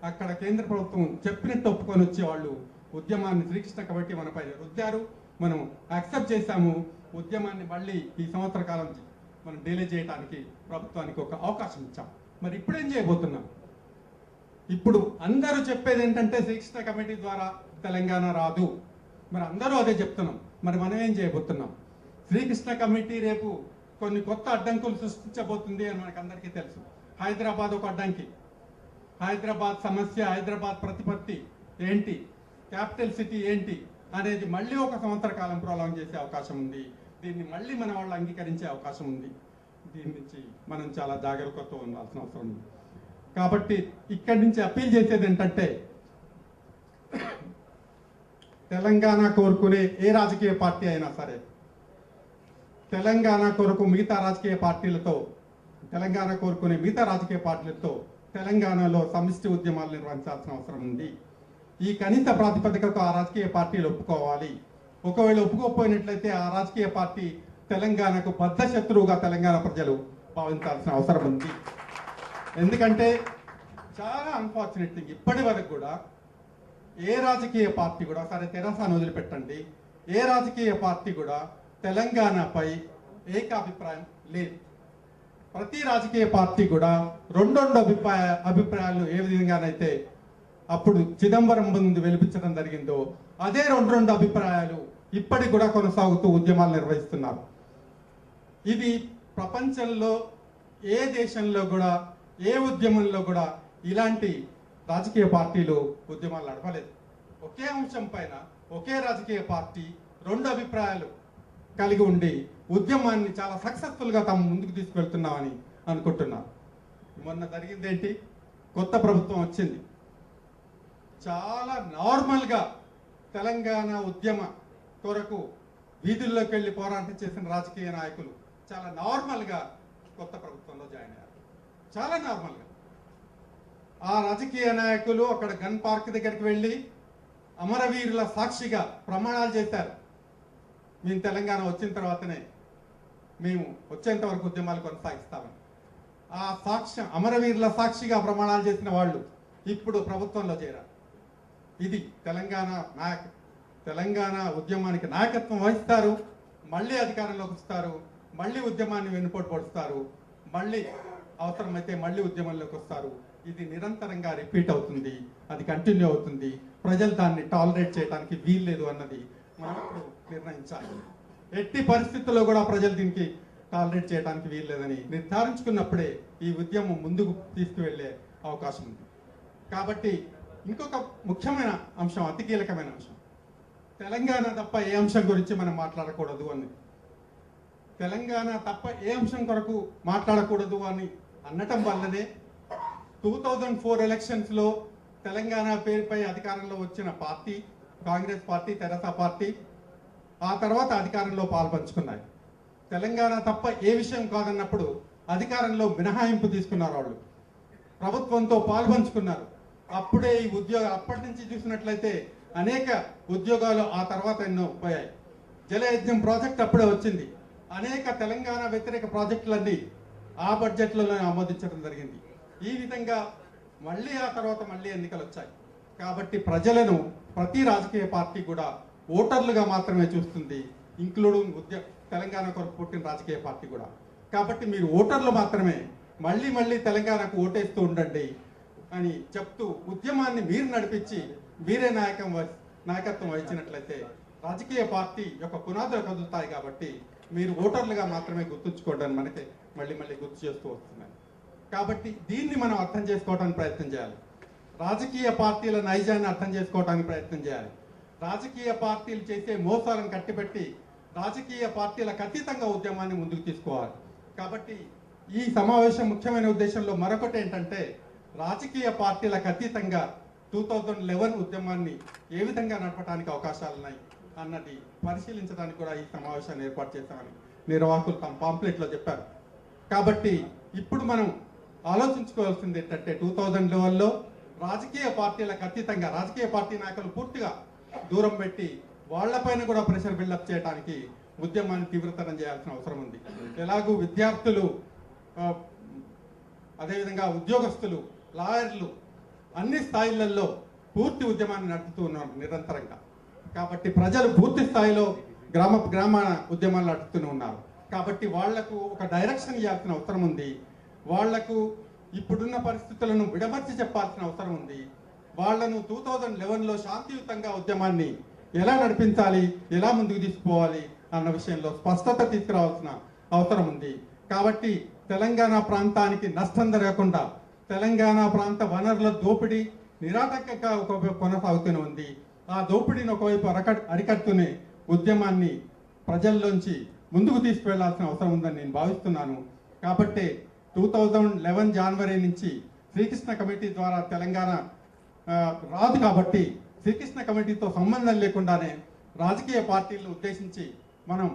అక్కడ కేంద్ర ప్రభుత్వం చెప్పినట్టు ఒప్పుకొని వచ్చేవాళ్ళు ఉద్యమాన్ని శ్రీకృష్ణ కమిటీ మనపై రుద్దారు. మనం యాక్సెప్ట్ చేశాము. ఉద్యమాన్ని మళ్ళీ ఈ సంవత్సర కాలం మనం డిలే చేయడానికి ప్రభుత్వానికి ఒక అవకాశం ఇచ్చాం. మరి ఇప్పుడేం చేయబోతున్నాం? ఇప్పుడు అందరూ చెప్పేది ఏంటంటే శ్రీకృష్ణ కమిటీ ద్వారా తెలంగాణ రాదు. మరి అందరూ అదే చెప్తున్నాం. మరి మనం ఏం చేయబోతున్నాం? శ్రీకృష్ణ కమిటీ రేపు కొన్ని కొత్త అడ్డంకులు సృష్టించబోతుంది అని మనకు అందరికీ తెలుసు. హైదరాబాద్ ఒక అడ్డంకి, హైదరాబాద్ సమస్య, హైదరాబాద్ ప్రతిపత్తి ఏంటి, క్యాపిటల్ సిటీ ఏంటి అనేది మళ్ళీ ఒక సంవత్సర కాలం ప్రొలాంగ్ చేసే అవకాశం ఉంది. దీన్ని మళ్ళీ మన వాళ్ళు అంగీకరించే అవకాశం ఉంది. దీని నుంచి మనం చాలా జాగ్రత్తతో ఉండాల్సిన అవసరం ఉంది. కాబట్టి ఇక్కడి నుంచి అప్పీల్ చేసేది ఏంటంటే తెలంగాణ కోరుకునే ఏ రాజకీయ పార్టీ అయినా సరే తెలంగాణ కొరకు మిగతా రాజకీయ పార్టీలతో, తెలంగాణ కోరుకునే మిగతా రాజకీయ పార్టీలతో తెలంగాణలో సమిష్టి ఉద్యమాలు నిర్వహించాల్సిన అవసరం ఉంది. ఈ కనీస ప్రాతిపదికతో ఆ రాజకీయ పార్టీలు ఒప్పుకోవాలి. ఒకవేళ ఒప్పుకోకపోయినట్లయితే ఆ రాజకీయ పార్టీ తెలంగాణకు బద్ధ శత్రువుగా తెలంగాణ ప్రజలు భావించాల్సిన అవసరం ఉంది. ఎందుకంటే చాలా అన్ఫార్చునేట్ థింగ్, ఇప్పటి వరకు కూడా ఏ రాజకీయ పార్టీ కూడా, సరే తెరాసాను వదిలిపెట్టండి, ఏ రాజకీయ పార్టీ కూడా తెలంగాణపై ఏకాభిప్రాయం లేదు. ప్రతి రాజకీయ పార్టీ కూడా రెండు అభిప్రాయాలు ఏ విధంగానైతే అప్పుడు చిదంబరం ముందు వెలిపించడం జరిగిందో అదే రెండు అభిప్రాయాలు ఇప్పటికి కూడా కొనసాగుతూ ఉద్యమాలు నిర్వహిస్తున్నారు. ఇది ప్రపంచంలో ఏ దేశంలో కూడా ఏ ఉద్యమంలో కూడా ఇలాంటి రాజకీయ పార్టీలు ఉద్యమాలు నడపలేదు. ఒకే అంశం పైన ఒకే రాజకీయ పార్టీ రెండు అభిప్రాయాలు కలిగి ఉండి ఉద్యమాన్ని చాలా సక్సెస్ఫుల్గా తాము ముందుకు తీసుకెళ్తున్నామని అనుకుంటున్నారు. మొన్న జరిగింది ఏంటి, కొత్త ప్రభుత్వం వచ్చింది. చాలా నార్మల్గా తెలంగాణ ఉద్యమ కొరకు వీధుల్లోకి వెళ్ళి పోరాటం చేసిన రాజకీయ నాయకులు చాలా నార్మల్గా కొత్త ప్రభుత్వంలో జాయిన్ అయ్యారు. చాలా నార్మల్గా ఆ రాజకీయ నాయకులు అక్కడ గన్ పార్క్ దగ్గరికి వెళ్ళి అమరవీరుల సాక్షిగా ప్రమాణాలు చేశారు. మేము తెలంగాణ వచ్చిన తర్వాతనే మేము వచ్చేంత వరకు ఉద్యమాలు కొనసాగిస్తామని. ఆ సాక్ష్యం అమరవీరుల సాక్షిగా ప్రమాణాలు చేసిన వాళ్ళు ఇప్పుడు ప్రభుత్వంలో చేరారు. ఇది తెలంగాణ ఉద్యమానికి నాయకత్వం వహిస్తారు, మళ్ళీ అధికారంలోకి వస్తారు, మళ్ళీ ఉద్యమాన్ని వెన్నుపోటు పడుస్తారు, మళ్ళీ అవసరమైతే మళ్ళీ ఉద్యమంలోకి వస్తారు. ఇది నిరంతరంగా రిపీట్ అవుతుంది, అది కంటిన్యూ అవుతుంది. ప్రజలు దాన్ని టాలరేట్ చేయడానికి వీల్లేదు అన్నది మనం ఇప్పుడు నిర్ణయించాలి. ఎట్టి పరిస్థితుల్లో కూడా ప్రజలు దీనికి టాలరేట్ చేయడానికి వీల్లేదని నిర్ధారించుకున్నప్పుడే ఈ ఉద్యమం ముందుకు తీసుకువెళ్లే అవకాశం ఉంది. కాబట్టి ఇంకొక ముఖ్యమైన అంశం, అతి కీలకమైన అంశం, తెలంగాణ తప్ప ఏ అంశం గురించి మనం మాట్లాడకూడదు అని. తెలంగాణ తప్ప ఏ అంశం కొరకు మాట్లాడకూడదు అని అనటం వల్లనే 2004 ఎలక్షన్స్లో తెలంగాణ పేరుపై అధికారంలో వచ్చిన పార్టీ కాంగ్రెస్ పార్టీ, తెరాస పార్టీ ఆ తర్వాత అధికారంలో పాల్పంచుకున్నాయి. తెలంగాణ తప్ప ఏ విషయం కాదన్నప్పుడు అధికారంలో మినహాయింపు తీసుకున్నారు, వాళ్ళు ప్రభుత్వంతో పాల్పంచుకున్నారు. అప్పుడే ఈ అప్పటి నుంచి చూసినట్లయితే అనేక ఉద్యోగాలు ఆ తర్వాత ఎన్నో పోయాయి. జలయజ్ఞం ప్రాజెక్ట్ అప్పుడే వచ్చింది. అనేక తెలంగాణ వ్యతిరేక ప్రాజెక్టులన్నీ ఆ బడ్జెట్లలో ఆమోదించడం జరిగింది. ఈ విధంగా మళ్ళీ ఆ తర్వాత మళ్ళీ ఎన్నికలు వచ్చాయి. కాబట్టి ప్రజలను ప్రతి రాజకీయ పార్టీ కూడా ఓటర్లుగా మాత్రమే చూస్తుంది, ఇంక్లూడింగ్ తెలంగాణ కొరకు పుట్టిన రాజకీయ పార్టీ కూడా. కాబట్టి మీరు ఓటర్లు మాత్రమే మళ్ళీ మళ్ళీ తెలంగాణకు ఓటేస్తూ ఉండండి అని చెప్తూ ఉద్యమాన్ని మీరు నడిపించి మీరే నాయకత్వం వహించినట్లయితే రాజకీయ పార్టీ యొక్క పునాదులు కదులుతాయి. కాబట్టి మీరు ఓటర్లుగా మాత్రమే గుర్తుంచుకోవడానికి మనకి మళ్ళీ మళ్ళీ గుర్తు చేస్తూ వస్తున్నాయి. కాబట్టి దీన్ని మనం అర్థం చేసుకోవడానికి ప్రయత్నం చేయాలి. రాజకీయ పార్టీల నైజాన్ని అర్థం చేసుకోవడానికి ప్రయత్నం చేయాలి. రాజకీయ పార్టీలు చేసే మోసాలను కట్టిపెట్టి రాజకీయ పార్టీలకు అతీతంగా ఉద్యమాన్ని ముందుకు తీసుకోవాలి. కాబట్టి ఈ సమావేశం ముఖ్యమైన ఉద్దేశంలో మరొకటి ఏంటంటే, రాజకీయ పార్టీలకు అతీతంగా 2011 ఉద్యమాన్ని ఏ విధంగా నడపడానికి అవకాశాలు ఉన్నాయి అన్నది పరిశీలించడానికి కూడా ఈ సమావేశాన్ని ఏర్పాటు చేశామని నిర్వాహకులు తమ పాంప్లెట్లో చెప్పారు. కాబట్టి ఇప్పుడు మనం ఆలోచించుకోవాల్సింది ఏంటంటే, 2011లో రాజకీయ పార్టీలకు అతీతంగా రాజకీయ పార్టీ నాయకులు పూర్తిగా దూరం పెట్టి వాళ్లపైన కూడా ప్రెషర్ బిల్డప్ చేయడానికి ఉద్యమాన్ని తీవ్రతరం చేయాల్సిన అవసరం ఉంది. ఎలాగూ విద్యార్థులు, అదేవిధంగా ఉద్యోగస్తులు, లాయర్లు అన్ని స్థాయిలలో పూర్తి ఉద్యమాన్ని నడుపుతూ ఉన్నారు నిరంతరంగా. కాబట్టి ప్రజలు పూర్తి స్థాయిలో గ్రామాన ఉద్యమాలు నడుపుతూనే ఉన్నారు. కాబట్టి వాళ్లకు ఒక డైరెక్షన్ ఇవ్వాల్సిన అవసరం ఉంది. వాళ్లకు ఇప్పుడున్న పరిస్థితులను విడమర్చి చెప్పాల్సిన అవసరం ఉంది. వాళ్లను 2011లో శాంతియుతంగా ఉద్యమాన్ని ఎలా నడిపించాలి, ఎలా ముందుకు తీసుకుపోవాలి అన్న విషయంలో స్పష్టత తీసుకురావాల్సిన అవసరం ఉంది. కాబట్టి తెలంగాణ ప్రాంతానికి నష్టం జరగకుండా తెలంగాణ ప్రాంత వనరుల దోపిడీ నిరాటకంగా ఒకవైపు కొనసాగుతూనే ఉంది. ఆ దోపిడీని ఒకవైపు అరికడుతూనే ఉద్యమాన్ని ప్రజల్లోంచి ముందుకు తీసుకువెళ్లాల్సిన అవసరం ఉందని నేను భావిస్తున్నాను. కాబట్టి 2011 జనవరి నుంచి శ్రీకృష్ణ కమిటీ ద్వారా తెలంగాణ రాదు. కాబట్టి శ్రీకృష్ణ కమిటీతో సంబంధం లేకుండానే రాజకీయ పార్టీలను ఉద్దేశించి మనం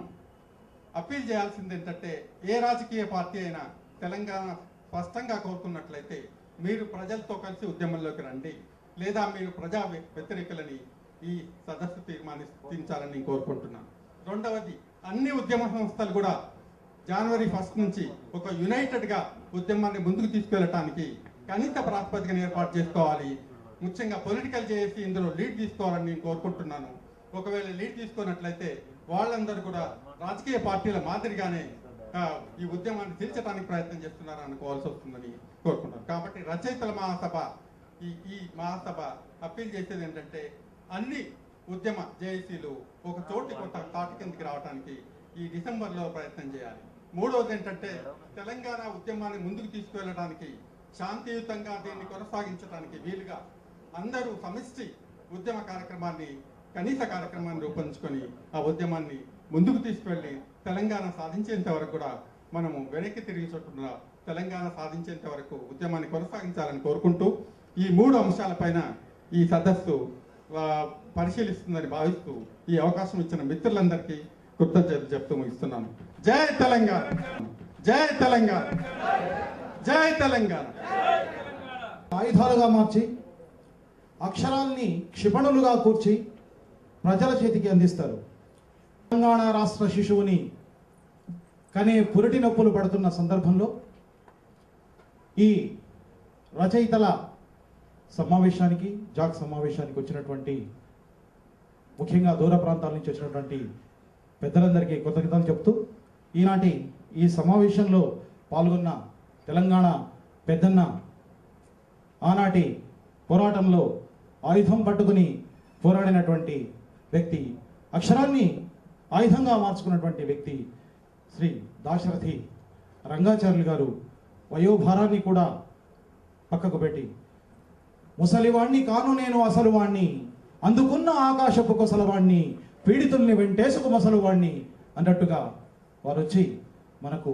అప్పీల్ చేయాల్సింది ఏంటంటే, ఏ రాజకీయ పార్టీ అయినా తెలంగాణ స్పష్టంగా కోరుతున్నట్లయితే మీరు ప్రజలతో కలిసి ఉద్యమంలోకి రండి. లేదా మీరు ప్రజా వ్యతిరేకులని ఈ సదస్సు తీర్మానించాలని కోరుకుంటున్నాను. రెండవది, అన్ని ఉద్యమ సంస్థలు కూడా జనవరి 1 నుంచి ఒక యునైటెడ్గా ఉద్యమాన్ని ముందుకు తీసుకెళ్ళటానికి కనీస ప్రాతిపదికన ఏర్పాటు చేసుకోవాలి. ముఖ్యంగా పొలిటికల్ చేసి ఇందులో లీడ్ తీసుకోవాలని నేను కోరుకుంటున్నాను. ఒకవేళ లీడ్ తీసుకున్నట్లయితే వాళ్ళందరూ కూడా రాజకీయ పార్టీల మాదిరిగానే ఈ ఉద్యమాన్ని తీర్చడానికి ప్రయత్నం చేస్తున్నారు అనుకోవాల్సి వస్తుందని కోరుకుంటున్నాను. కాబట్టి రచయితల మహాసభ ఈ మహాసభ అప్పీల్ చేసేది ఏంటంటే అన్ని ఉద్యమ జేఏసీలు ఒక చోటి కొత్త తాటి కిందకి రావడానికి ఈ డిసెంబర్లో ప్రయత్నం చేయాలి. మూడవది ఏంటంటే తెలంగాణ ఉద్యమాన్ని ముందుకు తీసుకువెళ్ళడానికి, శాంతియుతంగా దీన్ని కొనసాగించడానికి వీలుగా అందరూ సమిష్టి ఉద్యమ కార్యక్రమాన్ని, కనీస కార్యక్రమాన్ని రూపొందించుకొని ఆ ఉద్యమాన్ని ముందుకు తీసుకువెళ్ళి తెలంగాణ సాధించేంత వరకు కూడా మనము వెనక్కి తిరిగి చుట్టూ తెలంగాణ సాధించేంత వరకు ఉద్యమాన్ని కొనసాగించాలని కోరుకుంటూ ఈ 3 అంశాలపైన ఈ సదస్సు పరిశీలిస్తుందని భావిస్తూ ఈ అవకాశం ఇచ్చిన మిత్రులందరికీ కృతజ్ఞతలు చెప్తూ ముగిస్తున్నాను. జై తెలంగాణ, జై తెలంగాణ, జై తెలంగాణ. ఆయుధాలుగా మార్చి అక్షరాల్ని క్షిపణులుగా కూర్చి ప్రజల చేతికి అందిస్తారు. తెలంగాణ రాష్ట్ర శిశువుని కనే పురిటి నొప్పులు పడుతున్న సందర్భంలో ఈ రచయితల సమావేశానికి, జాగ్ సమావేశానికి వచ్చినటువంటి ముఖ్యంగా దూర ప్రాంతాల నుంచి వచ్చినటువంటి పెద్దలందరికీ కృతజ్ఞతలు చెప్తూ ఈనాటి ఈ సమావేశంలో పాల్గొన్న తెలంగాణ పెద్దన్న, ఆనాటి పోరాటంలో ఆయుధం పట్టుకుని పోరాడినటువంటి వ్యక్తి, అక్షరాన్ని ఆయుధంగా మార్చుకున్నటువంటి వ్యక్తి శ్రీ దాశరథి రంగాచార్యులు గారు వయోభారాన్ని కూడా పక్కకు పెట్టి ముసలివాణ్ణి కాను నేను అసలు వాణ్ణి, అందుకున్న ఆకాశపు కొసలవాణ్ణి, పీడితుల్ని వెంటేసుకు మొసలువాణ్ణి అన్నట్టుగా వారు వచ్చి మనకు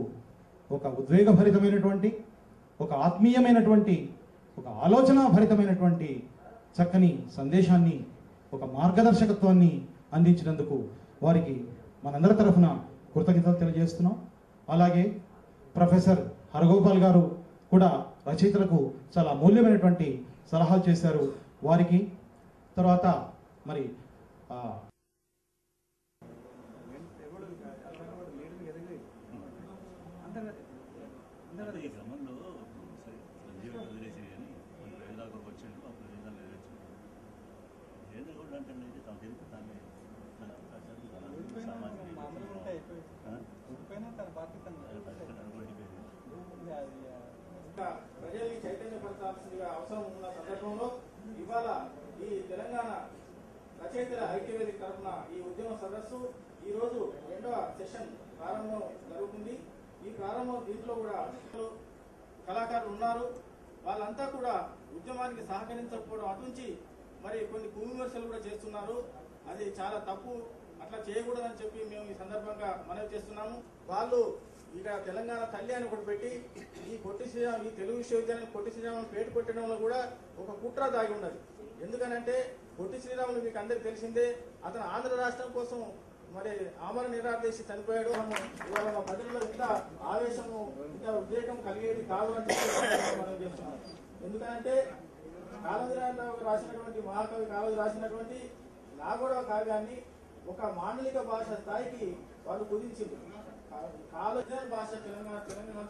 ఒక ఉద్వేగభరితమైనటువంటి, ఒక ఆత్మీయమైనటువంటి, ఒక ఆలోచన భరితమైనటువంటి చక్కని సందేశాన్ని, ఒక మార్గదర్శకత్వాన్ని అందించినందుకు వారికి మనందరి తరఫున కృతజ్ఞతలు తెలియజేస్తున్నాం. అలాగే ప్రొఫెసర్ హరగోపాల్ గారు కూడా రచయితలకు చాలా అమూల్యమైనటువంటి సలహాలు చేశారు. వారికి తర్వాత మరి ప్రజల్ని చైతన్యపరచాల్సిందిగా అవసరం ఉన్న సందర్భంలో ఇవాళ ఈ తెలంగాణ రచయితల ఐక్యవేదిక తరఫున ఈ ఉద్యమ సదస్సు ఈ రోజు 2వ సెషన్ ప్రారంభం జరుగుతుంది. ఈ ప్రారంభం దీంట్లో కూడా కళాకారులు ఉన్నారు. వాళ్ళంతా కూడా ఉద్యమానికి సహకరించకపోవడం అటుంచి మరి కొన్ని విమర్శలు కూడా చేస్తున్నారు. అది చాలా తప్పు, అట్లా చేయకూడదని చెప్పి మేము ఈ సందర్భంగా మనవి చేస్తున్నాము. వాళ్ళు ఇక తెలంగాణ తల్లి అని ఒకటి పెట్టి ఈ పొట్టి శ్రీరామ్, ఈ తెలుగు విశ్వవిద్యాలయం పొట్టి శ్రీరాములు పేటు పెట్టడంలో కూడా ఒక కుట్ర దాగి ఉన్నది. ఎందుకనంటే పొట్టి శ్రీరాములు మీకు అందరికి తెలిసిందే, అతను ఆంధ్ర రాష్ట్రం కోసం మరి ఆమరణ నిరాదేశి చనిపోయాడు. ఇవాళ మా ప్రజల్లో ఇంత ఆవేశము, ఇంత ఉద్రేకం కలిగేది కాదు అని చెప్పి మనం చేస్తున్నాం. ఎందుకంటే కాళోజీరావు రాసినటువంటి మహాకవి కాళోజీ రాసినటువంటి నాగోడవ కావ్యాన్ని ఒక మాండలిక భాష స్థాయికి వాళ్ళు కుదించింది. కాళోజీ భాష తెలంగాణ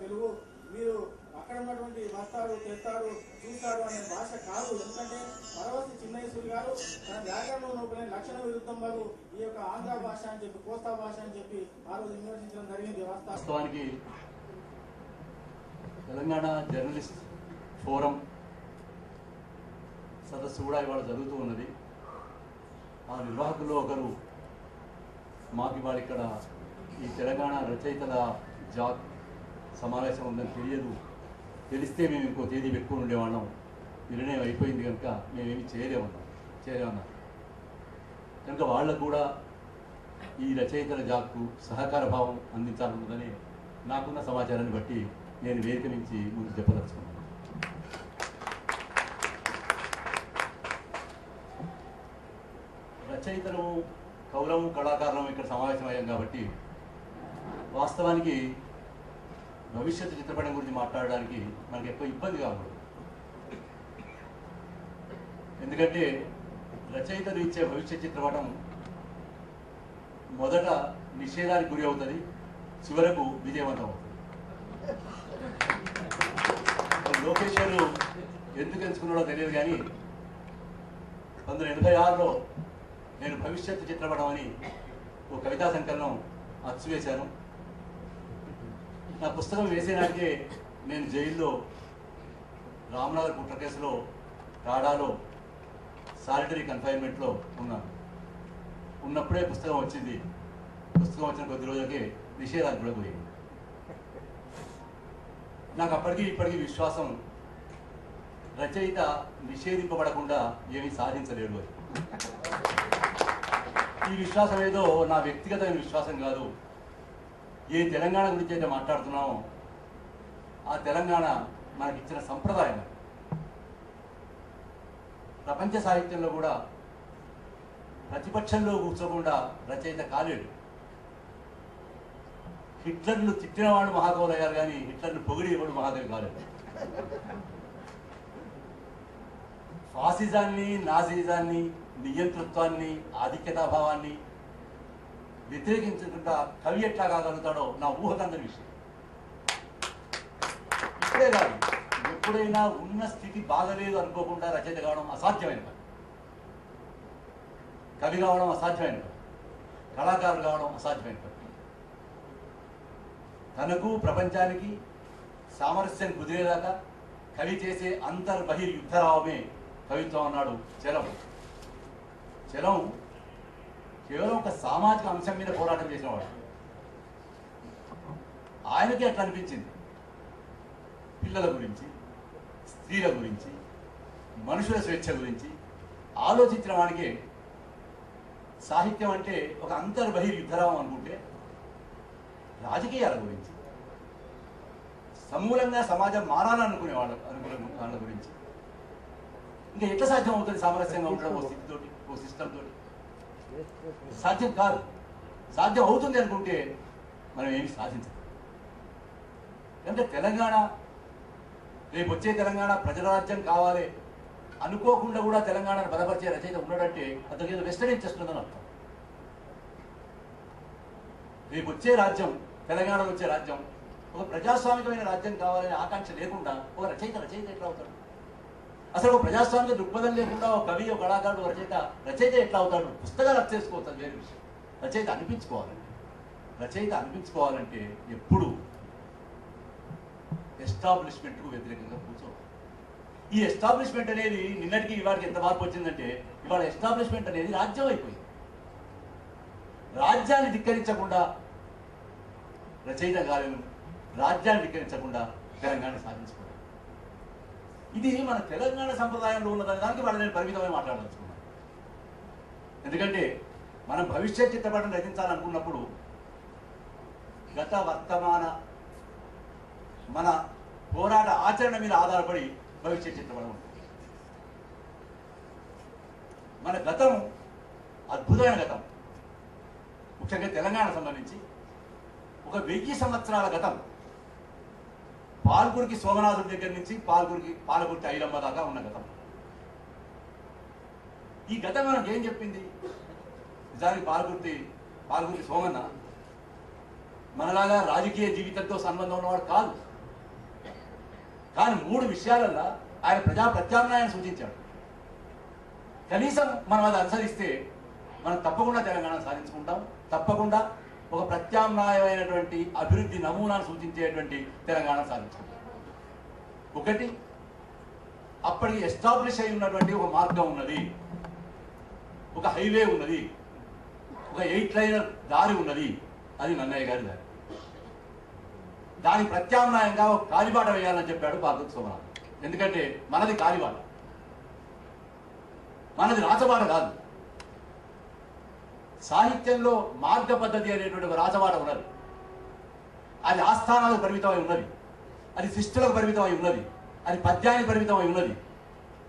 తెలుగు మీరు అక్కడ ఉన్నటువంటి వస్తాడు, తెస్తాడు, చూస్తాడు అనే భాష కాదు. ఎందుకంటే పరవశి చిన్నయ్యసూరి గారు తన వ్యాకరణంలో లక్షణ విరుద్ధం వారు ఈ యొక్క ఆంధ్ర భాష అని చెప్పి, కోస్తా భాష అని చెప్పి ఆ రోజు విమర్శించడం జరిగింది. వాస్తవానికి తెలంగాణ జర్నలిస్ట్ ఫోరం సదస్సు కూడా ఇవాళ జరుగుతూ ఉన్నది. ఆ నిర్వాహకుల్లో ఒకరు మాకు ఇవాళ ఇక్కడ ఈ తెలంగాణ రచయితల జాగ్ సమావేశం ఉందని తెలిస్తే మేము ఇంకో తేదీ పెట్టుకుని ఉండేవాళ్ళం. నిర్ణయం అయిపోయింది కనుక మేమేమి చేయలేమన్నారు కనుక వాళ్ళకు కూడా ఈ రచయితల జాగ్కు సహకార భావం అందించాలన్నదని నాకున్న సమాచారాన్ని బట్టి నేను వేదిక నుంచి ముందు చెప్పదలుచుకున్నాను. రచయితలు, కవులము, కళాకారులము ఇక్కడ సమావేశం అయ్యాం కాబట్టి వాస్తవానికి భవిష్యత్తు చిత్రపటం గురించి మాట్లాడడానికి మనకి ఎక్కువ ఇబ్బంది కాకూడదు. ఎందుకంటే రచయితలు ఇచ్చే భవిష్య చిత్రపటం మొదట నిషేధానికి గురి అవుతుంది, చివరకు విజయవంతం అవుతుంది. లోకేష్ గారు ఎందుకు ఎంచుకున్నాడో తెలియదు కానీ 1986లో నేను భవిష్యత్తు చిత్రపటం అని ఒక కవితా సంకలనం అచ్చు వేశాను. నా పుస్తకం వేసే నాటికే నేను జైల్లో రామనగర్ కుట్ర కేసులో టాడాలో సాలిటరీ కన్ఫైన్మెంట్లో ఉన్నాను. ఉన్నప్పుడే పుస్తకం వచ్చింది. పుస్తకం వచ్చిన కొద్ది రోజులకే నిషేధానికి కూడా పోయింది. నాకు అప్పటికి ఇప్పటికీ విశ్వాసం, రచయిత నిషేధింపబడకుండా ఏమీ సాధించలేడు అని. ఈ విశ్వాసం ఏదో నా వ్యక్తిగతమైన విశ్వాసం కాదు. ఏ తెలంగాణ గురించి అయితే మాట్లాడుతున్నామో ఆ తెలంగాణ మనకిచ్చిన సంప్రదాయం. ప్రపంచ సాహిత్యంలో కూడా ప్రతిపక్షంలో కూర్చోకుండా రచయిత కాలేడు. హిట్లర్ను తిట్టినవాడు మహాకవులు అయ్యారు కానీ హిట్లర్ను పొగిడేవాడు మహాకవి కాలేడు. ఫాసిజాన్ని, నాజిజాన్ని, నియంతృత్వాన్ని, ఆధిక్యతాభావాన్ని వ్యతిరేకించకుండా కవి ఎట్లా కాగలుగుతాడో నా ఊహకందని విషయం. ఇప్పుడే కాదు, ఎప్పుడైనా ఉన్న స్థితి బాగలేదు అనుకోకుండా రచయిత కావడం అసాధ్యమైన పని. కవి కావడం అసాధ్యమైన పని, కళాకారులు కావడం అసాధ్యమైన పని. తనకు ప్రపంచానికి సామరస్యం కుదిరేదాకా కవి చేసే అంతర్బహిర్యుద్ధరావమే కవిత్వం అన్నాడు చలం. చలం కేవలం ఒక సామాజిక అంశం మీద పోరాటం చేసినవాడు. ఆయనకి అట్లా అనిపించింది. పిల్లల గురించి, స్త్రీల గురించి, మనుషుల స్వేచ్ఛ గురించి ఆలోచించిన వాడికే సాహిత్యం అంటే ఒక అంతర్బహిర్యుద్ధరావం అనుకుంటే, రాజకీయాల గురించి, సమూలంగా సమాజం మారాలనుకునే వాళ్ళ గురించి ఇంకా ఎట్లా సాధ్యం అవుతుంది? సామరస్యంగా ఉండడం ఓ స్థితితోటి, ఓ సిస్టమ్ తోటి సాధ్యం కాదు. సాధ్యం అవుతుంది అనుకుంటే మనం ఏమి సాధించాలి. అంటే తెలంగాణ, రేపు వచ్చే తెలంగాణ ప్రజల రాజ్యం కావాలి అనుకోకుండా కూడా తెలంగాణను బలపరిచే రచయిత ఉన్నాడంటే అతనికి ఏదో వెస్టర్న్ ఇంట్రెస్ట్ ఉందని అర్థం. రేపు వచ్చే రాజ్యం, తెలంగాణలో వచ్చే రాజ్యం ఒక ప్రజాస్వామికమైన రాజ్యం కావాలనే ఆకాంక్ష లేకుండా ఒక రచయిత ఎట్లా అవుతాడు? అసలు ఒక ప్రజాస్వామిక దృక్పథం లేకుండా ఒక కవి, ఒక కళాకారుడు, రచయిత ఎట్లా అవుతాడు? పుస్తకాలు అర్థం చేసుకోవచ్చు, వేరే విషయం. రచయిత అనిపించుకోవాలంటే ఎప్పుడు ఎస్టాబ్లిష్మెంట్కు వ్యతిరేకంగా కూర్చోవాలి. ఈ ఎస్టాబ్లిష్మెంట్ అనేది నిన్నటికి ఇవాడికి ఎంత మార్పు వచ్చిందంటే, ఇవాళ ఎస్టాబ్లిష్మెంట్ అనేది రాజ్యం అయిపోయింది. రాజ్యాన్ని ధిక్కరించకుండా రచయిత కాలేను, రాజ్యాన్ని ధిక్కరించకుండా తెలంగాణ సాధించుకోవాలి. ఇది మన తెలంగాణ సంప్రదాయంలో ఉన్నదని దానికి వాళ్ళు నేను పరిమితమై మాట్లాడదలుచుకున్నాను. ఎందుకంటే మనం భవిష్యత్ చిత్రపటం రచించాలనుకున్నప్పుడు గత, వర్తమాన, మన పోరాట ఆచరణ మీద ఆధారపడి భవిష్యత్ చిత్రపటం ఉంటుంది. మన గతం అద్భుతమైన గతం, ముఖ్యంగా తెలంగాణ సంబంధించి ఒక 1000 సంవత్సరాల గతం. పాల్కురికి సోమనాథుడి దగ్గర నుంచి పాలకుర్తి ఐలమ్మ దాకా ఉన్న గతం. ఈ గతం మనకు ఏం చెప్పింది? నిజానికి పాల్కుర్తి సోమన్న మనలాగా రాజకీయ జీవితంతో సంబంధం ఉన్నవాడు కాదు. కానీ 3 విషయాలలో ఆయన ప్రజా ప్రత్యామ్నాయాన్ని సూచించాడు. కనీసం మనం అది అనుసరిస్తే మనం తప్పకుండా తెలంగాణ సాధించుకుంటాం. తప్పకుండా ఒక ప్రత్యామ్నాయమైనటువంటి అభివృద్ధి నమూనాను సూచించేటువంటి తెలంగాణ సాధించుకుంటాం. ఒకటి, అప్పటికి ఎస్టాబ్లిష్ అయి ఉన్నటువంటి ఒక మార్గం ఉన్నది, ఒక హైవే ఉన్నది, ఒక 8 లైనర్ దారి ఉన్నది. అది నన్నయ్య గారి దారి. దానికి ప్రత్యామ్నాయంగా ఒక కాలిబాట వేయాలని చెప్పాడు పాల్కుర్తి సోమనాథ్. ఎందుకంటే మనది కాలిబాట, మనది రాచబాట కాదు. సాహిత్యంలో మార్గ పద్ధతి అనేటువంటి ఒక రాచబాట ఉన్నది. అది ఆస్థానాలకు పరిమితమై ఉన్నది, అది శిష్టులకు పరిమితమై ఉన్నది, అది పద్యానికి పరిమితమై ఉన్నది,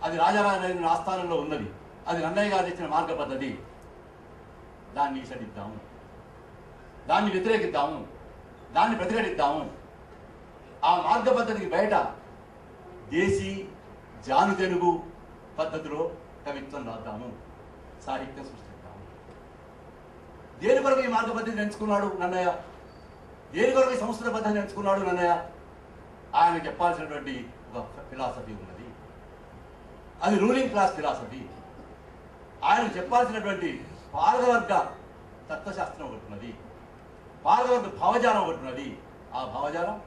అది రాజారాజు ఆస్థానంలో ఉన్నది. అది నన్నయ్య గారు ఇచ్చిన మార్గ పద్ధతి. దాన్ని ఈసడిద్దాము, దాన్ని వ్యతిరేకిద్దాము, దాన్ని ప్రతిఘటిద్దాము. ఆ మార్గ పద్ధతికి బయట దేశీ జాను తెలుగు పద్ధతిలో కవిత్వం రాద్దాము, సాహిత్యం సృష్టిద్దాము. దేని కొరకు ఈ మార్గ పద్ధతిని ఎంచుకున్నాడు నన్నయ్య? దేని కొరకు ఈ సంస్కృత పద్ధతిని ఎంచుకున్నాడు నన్నయ్య? ఆయన చెప్పాల్సినటువంటి ఒక ఫిలాసఫీ ఉన్నది, అది రూలింగ్ క్లాస్ ఫిలాసఫీ. ఆయన చెప్పాల్సినటువంటి పాలకవర్గ తత్వశాస్త్రం ఒకటి ఉన్నది, పాలకవర్గ భావజాలం ఒకటి ఉన్నది. ఆ భావజాలం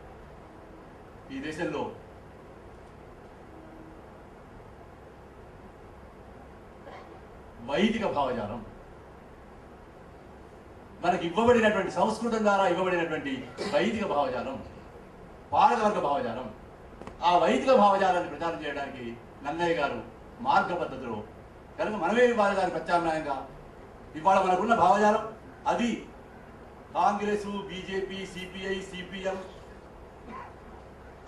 ఈ దేశంలో వైదిక భావజాలం, మనకి ఇవ్వబడినటువంటి సంస్కృతం ద్వారా ఇవ్వబడినటువంటి వైదిక భావజాలం, పాలకవర్గ భావజాలం. ఆ వైదిక భావజాలాన్ని ప్రచారం చేయడానికి నన్నయ్య గారు మార్గ పద్ధతిలో కనుక మనమే ఇవాళ దాని ప్రత్యామ్నాయంగా ఇవాళ మనకున్న భావజాలం అది కాంగ్రెసు, బీజేపీ, సిపిఐ, సిపిఎం,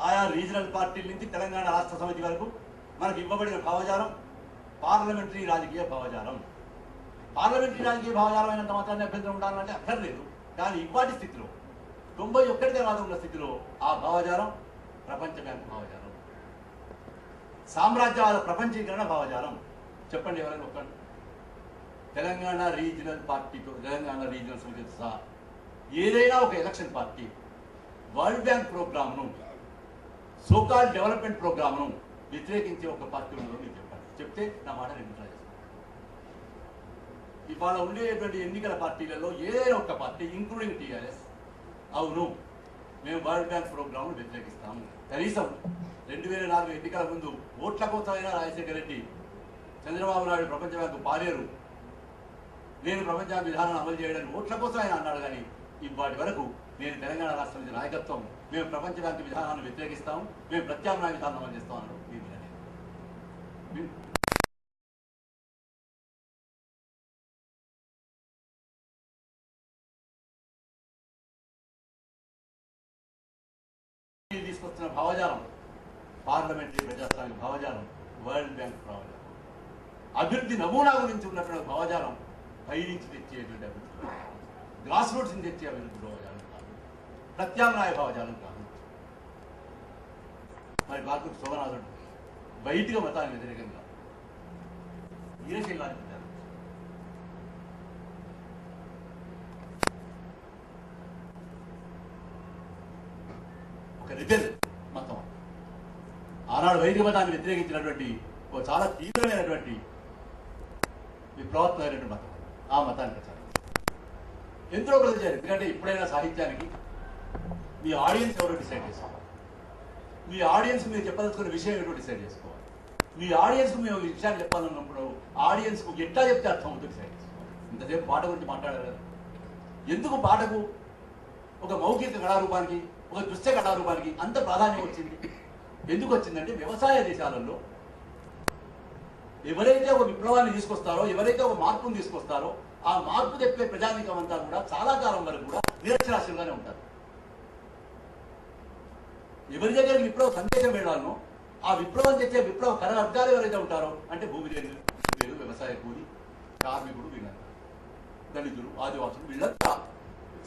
ఆయా రీజనల్ పార్టీల నుంచి తెలంగాణ రాష్ట్ర సమితి వరకు మనకు ఇవ్వబడిన భావజాలం పార్లమెంటరీ రాజకీయ భావజాలం. పార్లమెంటరీ రాజకీయ భావజాలం అయినంత మాత్రాన్ని అభ్యంతరం ఉండాలంటే అక్కర్లేదు. కానీ ఇప్పటి స్థితిలో 91 తర్వాత ఉన్న స్థితిలో ఆ భావజాలం ప్రపంచ బ్యాంకు భావజాలం, సామ్రాజ్యవాద ప్రపంచీకరణ భావజాలం. చెప్పండి ఎవరైనా ఒక్కటి తెలంగాణ రీజనల్ పార్టీతో, తెలంగాణ రీజనల్ సమితితో సహా ఏదైనా ఒక ఎలక్షన్ పార్టీ వరల్డ్ బ్యాంక్ ప్రోగ్రామ్ను, సోకాల్ డెవలప్మెంట్ ప్రోగ్రామ్ను వ్యతిరేకించే ఒక పార్టీ ఉన్నదో మీరు చెప్పండి. చెప్తే నా మాట నేను ట్రై చేస్తాను. ఇవాళ ఉండేటువంటి ఎన్నికల పార్టీలలో ఏదైనా ఒక పార్టీ ఇంక్లూడింగ్ టీఆర్ఎస్ అవును మేము వరల్డ్ బ్యాంక్ ప్రోగ్రామ్ను వ్యతిరేకిస్తాము. కనీసం 2004 ఎన్నికల ముందు ఓట్ల కోసమైనా రాజశేఖర రెడ్డి, చంద్రబాబు నాయుడు ప్రపంచ బ్యాంకు పాలేరు, నేను ప్రపంచ బ్యాంకు విధానాన్ని అమలు చేయడానికి ఓట్ల కోసం ఆయన అన్నాడు. కానీ ఇవాటి వరకు నేను తెలంగాణ రాష్ట్ర సమితి నాయకత్వం మేము ప్రపంచ బ్యాంకు విధానాన్ని వ్యతిరేకిస్తాము, మేము ప్రత్యామ్నాయ విధానం అమలు చేస్తాం అన్నాడు. తీసుకొస్తున్న భావజాలం పార్లమెంటరీ ప్రజాస్వామ్య భావజాలం, వరల్డ్ బ్యాంక్ భావజాలం, అభివృద్ధి నమూనా గురించి ఉన్నటువంటి భావజాలం పై నుంచి తెచ్చేటువంటి అభివృద్ధి, గ్రాస్ రూట్స్ నుంచి తెచ్చే అభివృద్ధి భావజాలం కాదు, ప్రత్యామ్నాయ భావజాలం కాదు. మరి బాల్కూరు శోభనాథుడు వైదిక మతానికి వ్యతిరేకంగా వీరశైలాన్ని పెట్టారు. ఒక రిబెల్ మతం ఆనాడు వైదిక మతాన్ని వ్యతిరేకించినటువంటి ఒక చాలా తీవ్రమైనటువంటి విప్లవాత్మకమైనటువంటి మతం. ఆ మతాన్ని ప్రచారం ఎందులో ప్రచారం. ఎందుకంటే ఇప్పుడైనా సాహిత్యానికి మీ ఆడియన్స్ ఎవరో డిసైడ్ చేసుకోవాలి. మీ ఆడియన్స్ మీరు చెప్పదలుచుకున్న విషయం ఏమిటో డిసైడ్ చేసుకోవాలి. మీ ఆడియన్స్కు మేము విషయాన్ని చెప్పాలన్నప్పుడు ఆడియన్స్కు ఎట్లా చెప్తే అర్థం అవుతుంది డిసైడ్ చేసుకోవాలి. ఇంతసేపు పాట గురించి మాట్లాడారు కదా, ఎందుకు పాటకు ఒక మౌఖిక కళారూపానికి, ఒక దృశ్య కళారూపానికి అంత ప్రాధాన్యం వచ్చింది? ఎందుకు వచ్చిందంటే వ్యవసాయ దేశాలలో ఎవరైతే ఒక విప్లవాన్ని తీసుకొస్తారో, ఎవరైతే ఒక మార్పును తీసుకొస్తారో, ఆ మార్పు తెప్పే ప్రజానీకం అంతా కూడా చాలా కాలం వరకు కూడా నిరక్షరాస్యులుగానే ఉంటారు. ఎవరి దగ్గరికి విప్లవ సందేశం వెళ్ళాలనో ఆ విప్లవం తెచ్చే విప్లవ కళార్థాలు ఎవరైతే ఉంటారో అంటే భూమి లేదు, వ్యవసాయ కూలి, కార్మికుడు, వీళ్ళంతా దళితులు, ఆదివాసులు, వీళ్ళంతా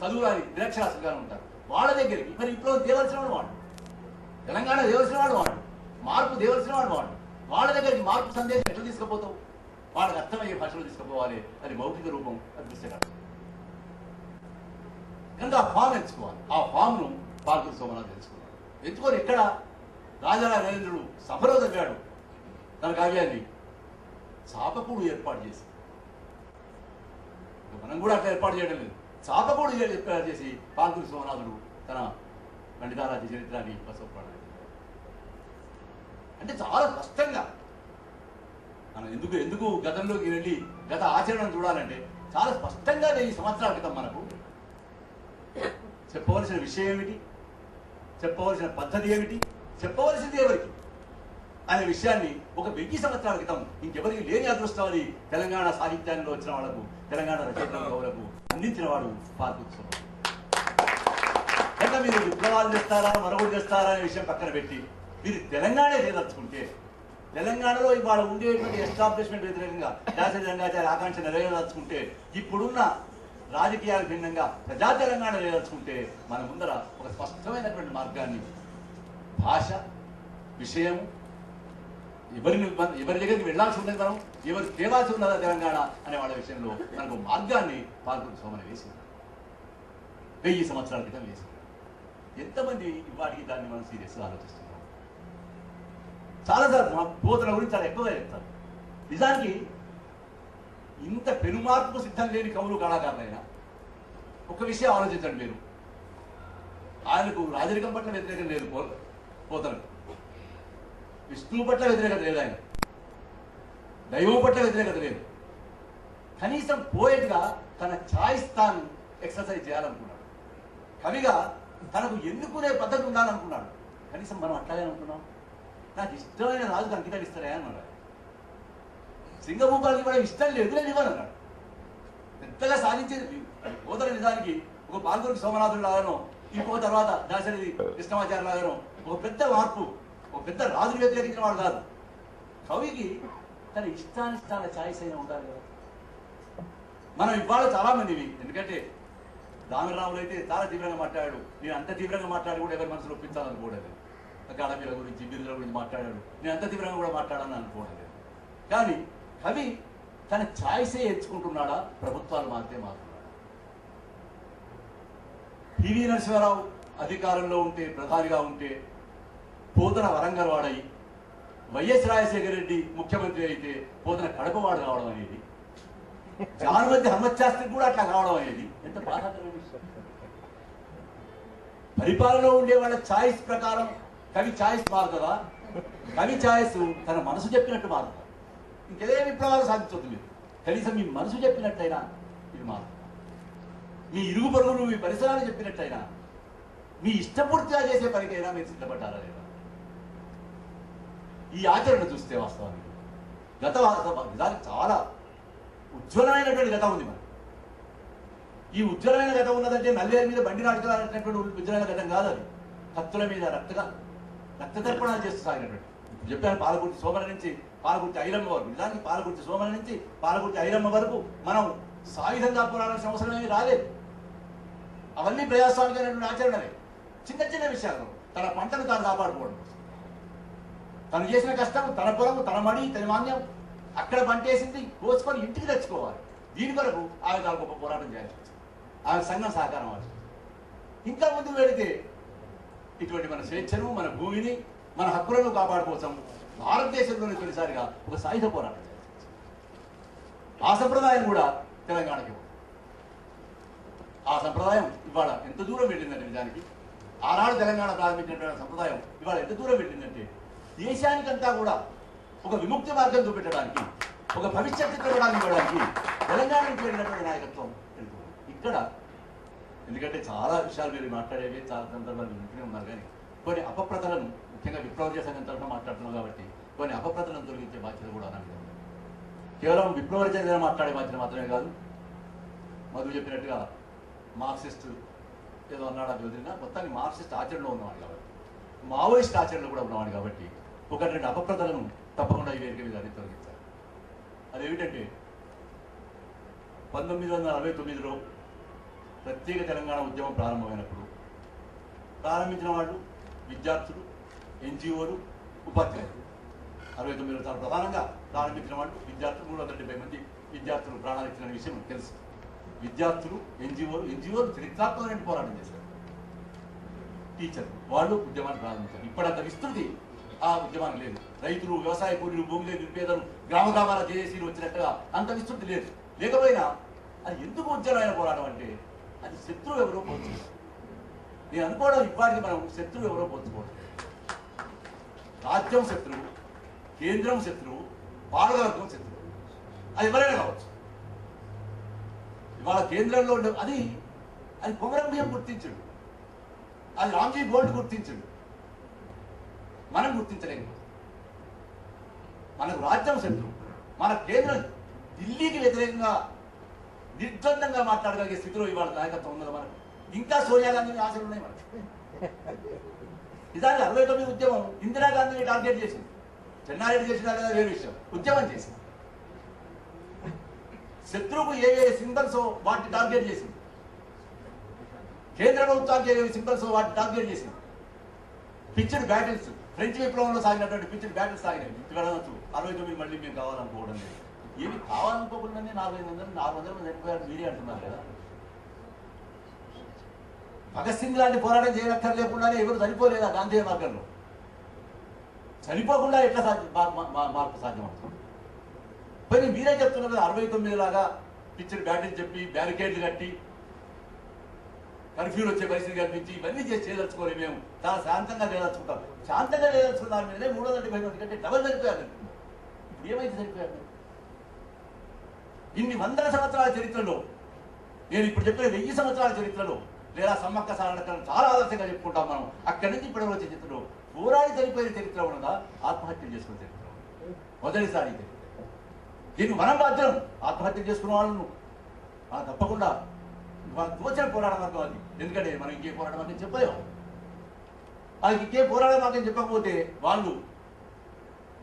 చదువురాని నిరక్షరాస్యులుగానే ఉంటారు. వాళ్ళ దగ్గరికి మరి విప్లవం తేవలసిన వాడు వాడు, తెలంగాణ దేవలసిన వాడు వాడు, మార్పు దేవలసిన వాడు వాడు. వాళ్ళ దగ్గరికి మార్పు సందేశం ఎట్లా తీసుకుపోతావు? వాళ్ళకి అర్థమయ్యే భాషలో తీసుకుపోవాలి. అది మౌఖిక రూపం, అది దృశ్యకళ. కనుక ఆ ఫామ్ ఎంచుకోవాలి. ఆ ఫామ్ను బాల్కూరు సోమనాథ్ ఎంచుకున్నాడు. ఎంచుకొని ఎక్కడ రాజారావు నరేంద్రుడు సభలో తగ్గాడు తన కావ్యాన్ని చాపకూడు ఏర్పాటు చేసి, మనం కూడా అట్లా ఏర్పాటు చేయడం లేదు, చాపకూడు ఏర్పాటు చేసి బాల్కూరు సోమనాథుడు తన పండితారాజ్య చరిత్రాన్ని ప్రసవపడాలి. అంటే చాలా స్పష్టంగా మనం ఎందుకు గతంలోకి వెళ్ళి గత ఆచరణను చూడాలంటే చాలా స్పష్టంగా 1000 సంవత్సరాల క్రితం మనకు చెప్పవలసిన విషయం ఏమిటి, చెప్పవలసిన పద్ధతి ఏమిటి, చెప్పవలసింది ఎవరికి అనే విషయాన్ని ఒక 1000 సంవత్సరాల క్రితం ఇంకెవరికి లేని అదృష్టాన్ని తెలంగాణ సాహిత్యాల్లో వచ్చిన వాళ్లకు, తెలంగాణ రచయితలకు అందించిన వాడు బాల్కూరు సోమనాథ్. కనుక మీరు విప్లవాలు చేస్తారా, మరొకటి చేస్తారా అనే విషయం పక్కన పెట్టి మీరు తెలంగాణ ఏదలుచుకుంటే, తెలంగాణలో ఇవాళ ఉండేటువంటి ఎస్టాబ్లిష్మెంట్ వ్యతిరేకంగా శాసన రంగాచార్య ఆకాంక్ష నెరవేర్చుకుంటే, ఇప్పుడున్న రాజకీయాలకు భిన్నంగా ప్రజా తెలంగాణ ఏదలుచుకుంటే మన ముందర ఒక స్పష్టమైనటువంటి మార్గాన్ని భాష, విషయము, ఎవరి దగ్గరికి వెళ్ళాల్సి ఉన్నది, మనం ఎవరు తేవాల్సి ఉన్నదా తెలంగాణ అనే వాళ్ళ విషయంలో మనకు మార్గాన్ని పాల్గొని సోమని వేసింది. 1000 సంవత్సరాల క్రితం వేసింది. ఎంతమంది ఇవాటికి దాన్ని మనం సీరియస్గా ఆలోచిస్తున్నాం? చాలాసార్లు మా పోతల గురించి చాలా ఎక్కువగా చెప్తారు. నిజానికి ఇంత పెనుమార్పుకు సిద్ధం లేని కవులు కళాకారులైనా ఒక విషయం ఆలోచించండి మీరు. ఆయనకు రాజరికం పట్ల వ్యతిరేకం లేదు పోతలకు, విష్ణువు పట్ల వ్యతిరేకత లేదు, ఆయన దైవం పట్ల వ్యతిరేకత లేదు. కనీసం పోయేట్గా తన ఛాయిస్ తాను ఎక్సర్సైజ్ చేయాలనుకున్నాడు. కవిగా తనకు ఎన్నుకునే పద్ధతి ఉండాలనుకున్నాడు. కనీసం మనం అట్లాగే అనుకున్నాం. నాకు ఇష్టమైన రాజుకు అంకితం ఇస్తానే అన్నాడు. సింగభూపాలకి కూడా ఇష్టం లేదు, నేను ఇవ్వనన్నాడు. పెద్దగా సాధించేది పోతల నిజానికి ఒక పాల్గొని సోమనాథుడు లాగానో, ఇంకో తర్వాత దాశరథి కృష్ణమాచార్య లాగానో ఒక పెద్ద మార్పు, ఒక పెద్ద రాజుని వ్యతిరేకించిన వాడు కాదు. కవికి తన ఇష్టానిష్టాల ఛాయిస్ అయినా ఉండాలి కదా. మనం ఇవాళ చాలా మందివి, ఎందుకంటే రామరాములు అయితే చాలా తీవ్రంగా మాట్లాడాడు. నేను అంత తీవ్రంగా మాట్లాడి కూడా ఎవరి మనసులో ఒప్పించాలనుకోవడం. అకాడమీల గురించి, బిరుదుల గురించి మాట్లాడాడు. నేను అంత తీవ్రంగా కూడా మాట్లాడాలని అనుకోవడం లేదు. కానీ కవి తన ఛాయిసే ఎంచుకుంటున్నాడా, ప్రభుత్వాలు మారితే మారుతున్నాడా? పివి నరసింహారావు అధికారంలో ఉంటే, ప్రధానిగా ఉంటే పోతన వరంగల్ వాడై, వైఎస్ రాజశేఖర రెడ్డి ముఖ్యమంత్రి అయితే పోతన కడపవాడు కావడం అనేది, జానుమతి హనుమశాస్త్రి కూడా అట్లా కావడం అనేది ఎంత బాధాకరమైన విషయం. పరిపాలనలో ఉండే వాళ్ళ ఛాయిస్ ప్రకారం కవి ఛాయిస్ మారుతుందా? కవి ఛాయిస్ తన మనసు చెప్పినట్టు మారుతుందా? ఇంకేదే విప్లవాలు సాధించవద్దు మీరు. కనీసం మీ మనసు చెప్పినట్టయినా మీరు మారుతుంది. మీ ఇరుగు పొరుగులు, మీ పరిసరాలు చెప్పినట్టయినా, మీ ఇష్టపూర్తిగా చేసే పనికైనా మీరు సిద్ధపడ్డారా లేదా? ఈ ఆచరణ చూస్తే వాస్తవానికి నిజానికి చాలా ఉజ్వలమైనటువంటి గతం ఉంది మనకి. ఈ ఉజ్వలమైన గతం ఉన్నదంటే నల్లేరు మీద బండి నాటుకున్నటువంటి ఉజ్వలమైన గతం కాదు అది. కత్తుల మీద రక్తతర్పణాలు చేస్తూ సాగినటువంటి, చెప్పాను పాలకుర్తి సోమల నుంచి పాలకుర్తి ఐరమ్మ వరకు. నిజానికి పాలకుర్తి సోమల నుంచి పాలకుర్తి ఐరమ్మ వరకు మనం సాయుధంగా పోరాడాల్సిన అవసరం ఏమీ రాలేదు. అవన్నీ ప్రజాస్వామికమైనటువంటి ఆచరణలే. చిన్న చిన్న విషయాలు, తన పంటను తాను కాపాడుకోవడం, తను చేసిన కష్టం, తన పొలము, తన మడి, తన మాన్యం, అక్కడ పంటేసింది కోసుకొని ఇంటికి తెచ్చుకోవాలి. దీని కొరకు ఆమె చాలా గొప్ప పోరాటం చేయాల్సి వచ్చింది. ఆమె సంఘం సహకారం అవసరం. ఇంకా ముందుకు వెళితే ఇటువంటి మన స్వేచ్ఛను, మన భూమిని, మన హక్కులను కాపాడుకోసం భారతదేశంలోని తొలిసారిగా ఒక సాయుధ పోరాటం చేయాల్సి వచ్చింది. ఆ సంప్రదాయం కూడా తెలంగాణకి. ఆ సంప్రదాయం ఇవాళ ఎంత దూరం వెళ్ళిందంటే, నిజానికి ఆనాడు తెలంగాణ ప్రారంభించినటువంటి సంప్రదాయం ఇవాళ ఎంత దూరం వెళ్ళిందంటే, దేశానికంతా కూడా ఒక విముక్తి మార్గం చూపెట్టడానికి, ఒక భవిష్యత్తు ఇవ్వడానికి తెలంగాణ నుంచి వెళ్ళినటువంటి నాయకత్వం ఇక్కడ. ఎందుకంటే చాలా విషయాలు మీరు మాట్లాడేవి, చాలా సందర్భాలు వింటూనే ఉన్నారు. కానీ కొన్ని అపప్రదలను, ముఖ్యంగా విప్లవ సంఘం తరఫున మాట్లాడుతున్నాం కాబట్టి కొన్ని అపప్రదలను తొలగించే బాధ్యత కూడా అలాంటిది. కేవలం విప్లవ రచన మాట్లాడే బాధ్యత మాత్రమే కాదు. మధు చెప్పినట్టుగా మార్క్సిస్ట్ ఏదో అన్నాడు, అది వదిలినా మొత్తాన్ని మార్క్సిస్ట్ ఆచరణలో ఉన్నవాడు కాబట్టి, మావోయిస్ట్ ఆచరణలో కూడా ఉన్నవాడు కాబట్టి ఒకటి రెండు అపప్రదలను తప్పకుండా ఈ వేదిక మీద అది తొలగించాలి. అదేమిటంటే 1949లో ప్రత్యేక తెలంగాణ ఉద్యమం ప్రారంభమైనప్పుడు ప్రారంభించిన వాళ్ళు విద్యార్థులు, ఎన్జిఓలు, ఉపాధ్యాయులు. 69లో చాలా ప్రధానంగా ప్రారంభించిన వాళ్ళు విద్యార్థులు. 370 మంది విద్యార్థులు ప్రాణాలు ఇచ్చిన విషయం తెలుసు. విద్యార్థులు, ఎన్జిఓలు చరిత్రాత్మకమైన పోరాటం చేశారు. టీచర్లు వాళ్ళు ఉద్యమాన్ని ప్రారంభించారు. ఇప్పుడంత విస్తృతి ఆ ఉద్యమానికి లేదు. రైతులు, వ్యవసాయ కూలీలు, భూమి లేని నిరుపేదలు, గ్రామ గ్రామాల జేఏసీలు వచ్చినట్టుగా అంత విస్తృతి లేదు. లేకపోయినా అది ఎందుకు ఉద్యమైన పోరాటం అంటే అది శత్రువు ఎవరో పోల్చుకోవడం. నేను అనుకోవడం ఇప్పటికి మనం శత్రువు ఎవరో పోల్చుకోవడం. రాజ్యం శత్రువు, కేంద్రం శత్రువు, పాలకవర్గం శత్రువు. అది ఎవరైనా కావచ్చు. ఇవాళ కేంద్రంలో ఉండే అది కొమరం భీం గుర్తించడు, అది రామ్జీ గోల్డ్ గుర్తించడు, మనం గుర్తించలేము. మనకు రాజ్యం శత్రువు, మన కేంద్రం ఢిల్లీకి వ్యతిరేకంగా నిర్ద్వందంగా మాట్లాడగలిగే స్థితిలో ఇవాళ నాయకత్వం ఉన్నది మనకు. ఇంకా సోనియా గాంధీ ఆశలు ఉన్నాయి మనకు. నిజానికి 69 ఉద్యమం ఇందిరాగాంధీని టార్గెట్ చేసింది. చెన్నారెడ్డి చేసినా కదా వేరే విషయం. ఉద్యమం చేసింది. శత్రువుకు ఏ సింబల్స్ వాటిని టార్గెట్ చేసింది. కేంద్ర ప్రభుత్వానికి ఏ సింబల్స్ వాటిని టార్గెట్ చేసింది. పిచ్డ్ బ్యాటిల్స్ ఫ్రెంచ్ విప్లవంలో సాగినటువంటి పిచ్డ్ బ్యాటిల్స్ సాగినాయి. వెళ్ళవచ్చు 69 మళ్ళీ మేము కావాలనుకోవడం లేదు. ఏమి కావాలనుకోకుండా 400 మంది చనిపోయారు మీరే అంటున్నారు కదా. భగత్ సింగ్ లాంటి పోరాటం చేయనక్కర్లేకుండానే ఎవరు చనిపోలేదా గాంధీ మార్గంలో? చనిపోకుండా ఎట్లా మార్పు సాధ్యమవుతుంది? మరి మీరే చెప్తున్నారు కదా 69 లాగా పిక్చర్ బ్యాటిల్ చెప్పి బ్యారికేడ్లు కట్టి కర్ఫ్యూలు వచ్చే పరిస్థితి కల్పించి ఇవన్నీ చేసి చేయదలుచుకోవాలి. మేము చాలా శాంతంగా చేయదలుచుకుంటాం. శాంతంగా చేయదలుచుకున్న దాని మీదనే 375 మంది కంటే డబల్ చనిపోయారు. ఇప్పుడు ఏమైతే చనిపోయారు? ఇన్ని వందల సంవత్సరాల చరిత్రలో, నేను ఇప్పుడు చెప్పిన 1000 సంవత్సరాల చరిత్రలో లేదా సమ్మక్క సారణకలను చాలా ఆదర్శంగా చెప్పుకుంటాం మనం. అక్కడి నుంచి ఇప్పటి వచ్చే చరిత్రలో పోరాడి చనిపోయిన చరిత్ర ఉన్నదా, ఆత్మహత్యలు చేసుకున్న చరిత్ర మొదటిసారి చరిత్ర. దీనికి మనం బాధ్యం. ఆత్మహత్యలు చేసుకున్న వాళ్ళను తప్పకుండా తోచిన పోరాట మార్గం అది. ఎందుకంటే మనం ఇంకే పోరాట మార్గం చెప్పలేము. అది ఇంకే పోరాట మార్గం చెప్పకపోతే వాళ్ళు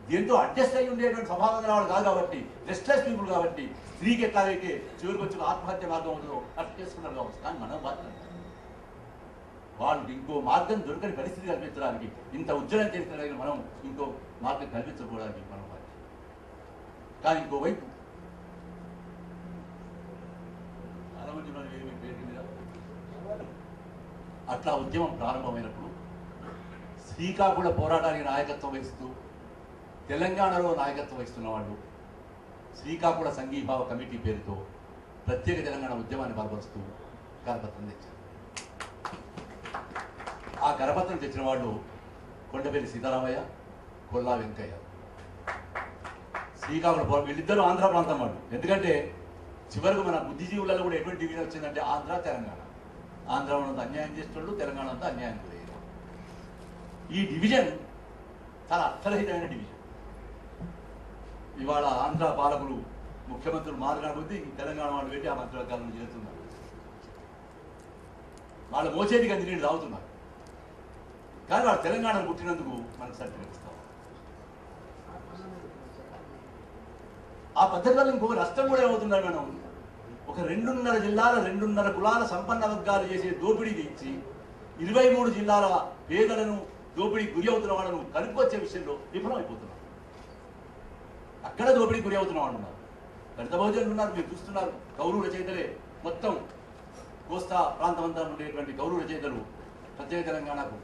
దీంతో అడ్జస్ట్ అయ్యి ఉండేటువంటి స్వభావం వాళ్ళు కాదు కాబట్టి, రెస్ట్లెస్ పీపుల్ కాబట్టి, స్త్రీకి ఎట్లాగైతే చివరికి వచ్చి ఆత్మహత్య మార్గం ఉందో అట్లా చేసుకున్నారు కావచ్చు. కానీ మనం బాధ్యత వాళ్ళు ఇంకో మార్గం దొరకని పరిస్థితి కల్పించడానికి, ఇంత ఉజ్వలం చేసిన మనం ఇంకో మార్గం కల్పించకపోవడానికి మనం బాధ్యత. కానీ ఇంకోవైపు అట్లా ఉద్యమం ప్రారంభమైనప్పుడు శ్రీకాకుళ పోరాటానికి నాయకత్వం వహిస్తూ తెలంగాణలో నాయకత్వం వహిస్తున్న వాళ్ళు శ్రీకాకుళ సంఘీభావ కమిటీ పేరుతో ప్రత్యేక తెలంగాణ ఉద్యమాన్ని బలపరుస్తూ కరపత్రం తెచ్చారు. ఆ కరపత్రం తెచ్చిన వాళ్ళు కొండపల్లి సీతారామయ్య, కొల్లా వెంకయ్య. శ్రీకాకుళం వీళ్ళిద్దరూ ఆంధ్ర ప్రాంతం వాళ్ళు. ఎందుకంటే చివరకు మన బుద్ధిజీవులలో కూడా ఎటువంటి డివిజన్ వచ్చిందంటే ఆంధ్ర తెలంగాణ. ఆంధ్ర అంతా అన్యాయం చేసేవాళ్ళు, తెలంగాణ అంతా అన్యాయం గురయ్యారు. ఈ డివిజన్ చాలా అర్థరహితమైన డివిజన్. ఇవాళ ఆంధ్ర పాలకులు ముఖ్యమంత్రులు మారిన కొద్దీ తెలంగాణ వాళ్ళు పెట్టి ఆ మంత్రివర్గాలను చేస్తున్నారు. వాళ్ళు మోచేతికి అంది నీళ్ళు తాగుతున్నారు. కానీ వాళ్ళు తెలంగాణను పుట్టినందుకు మనకు సర్టిఫికెట్ ఇస్తాం. ఆ పద్ధతి వల్ల ఇంకొక నష్టం కూడా ఏమవుతున్నారు? మనం ఒక 2.5 జిల్లాల 2.5 కులాల సంపన్న వర్గాలు చేసే దోపిడీకి ఇచ్చి 23 జిల్లాల పేదలను దోపిడీకి గురి అవుతున్న వాళ్ళను కలుపుకొచ్చే విషయంలో విఫలమైపోతున్నారు. అక్కడ దోపిడీకి గురి అవుతున్న వాళ్ళు ఉన్నారు. దళిత బహుజనులు ఉన్నారు, మీరు చూస్తున్నారు. కౌరవ రచయితలే మొత్తం కోస్తా ప్రాంతం అంతా ఉండేటువంటి కౌరవ రచయితలు ప్రత్యేక తెలంగాణకు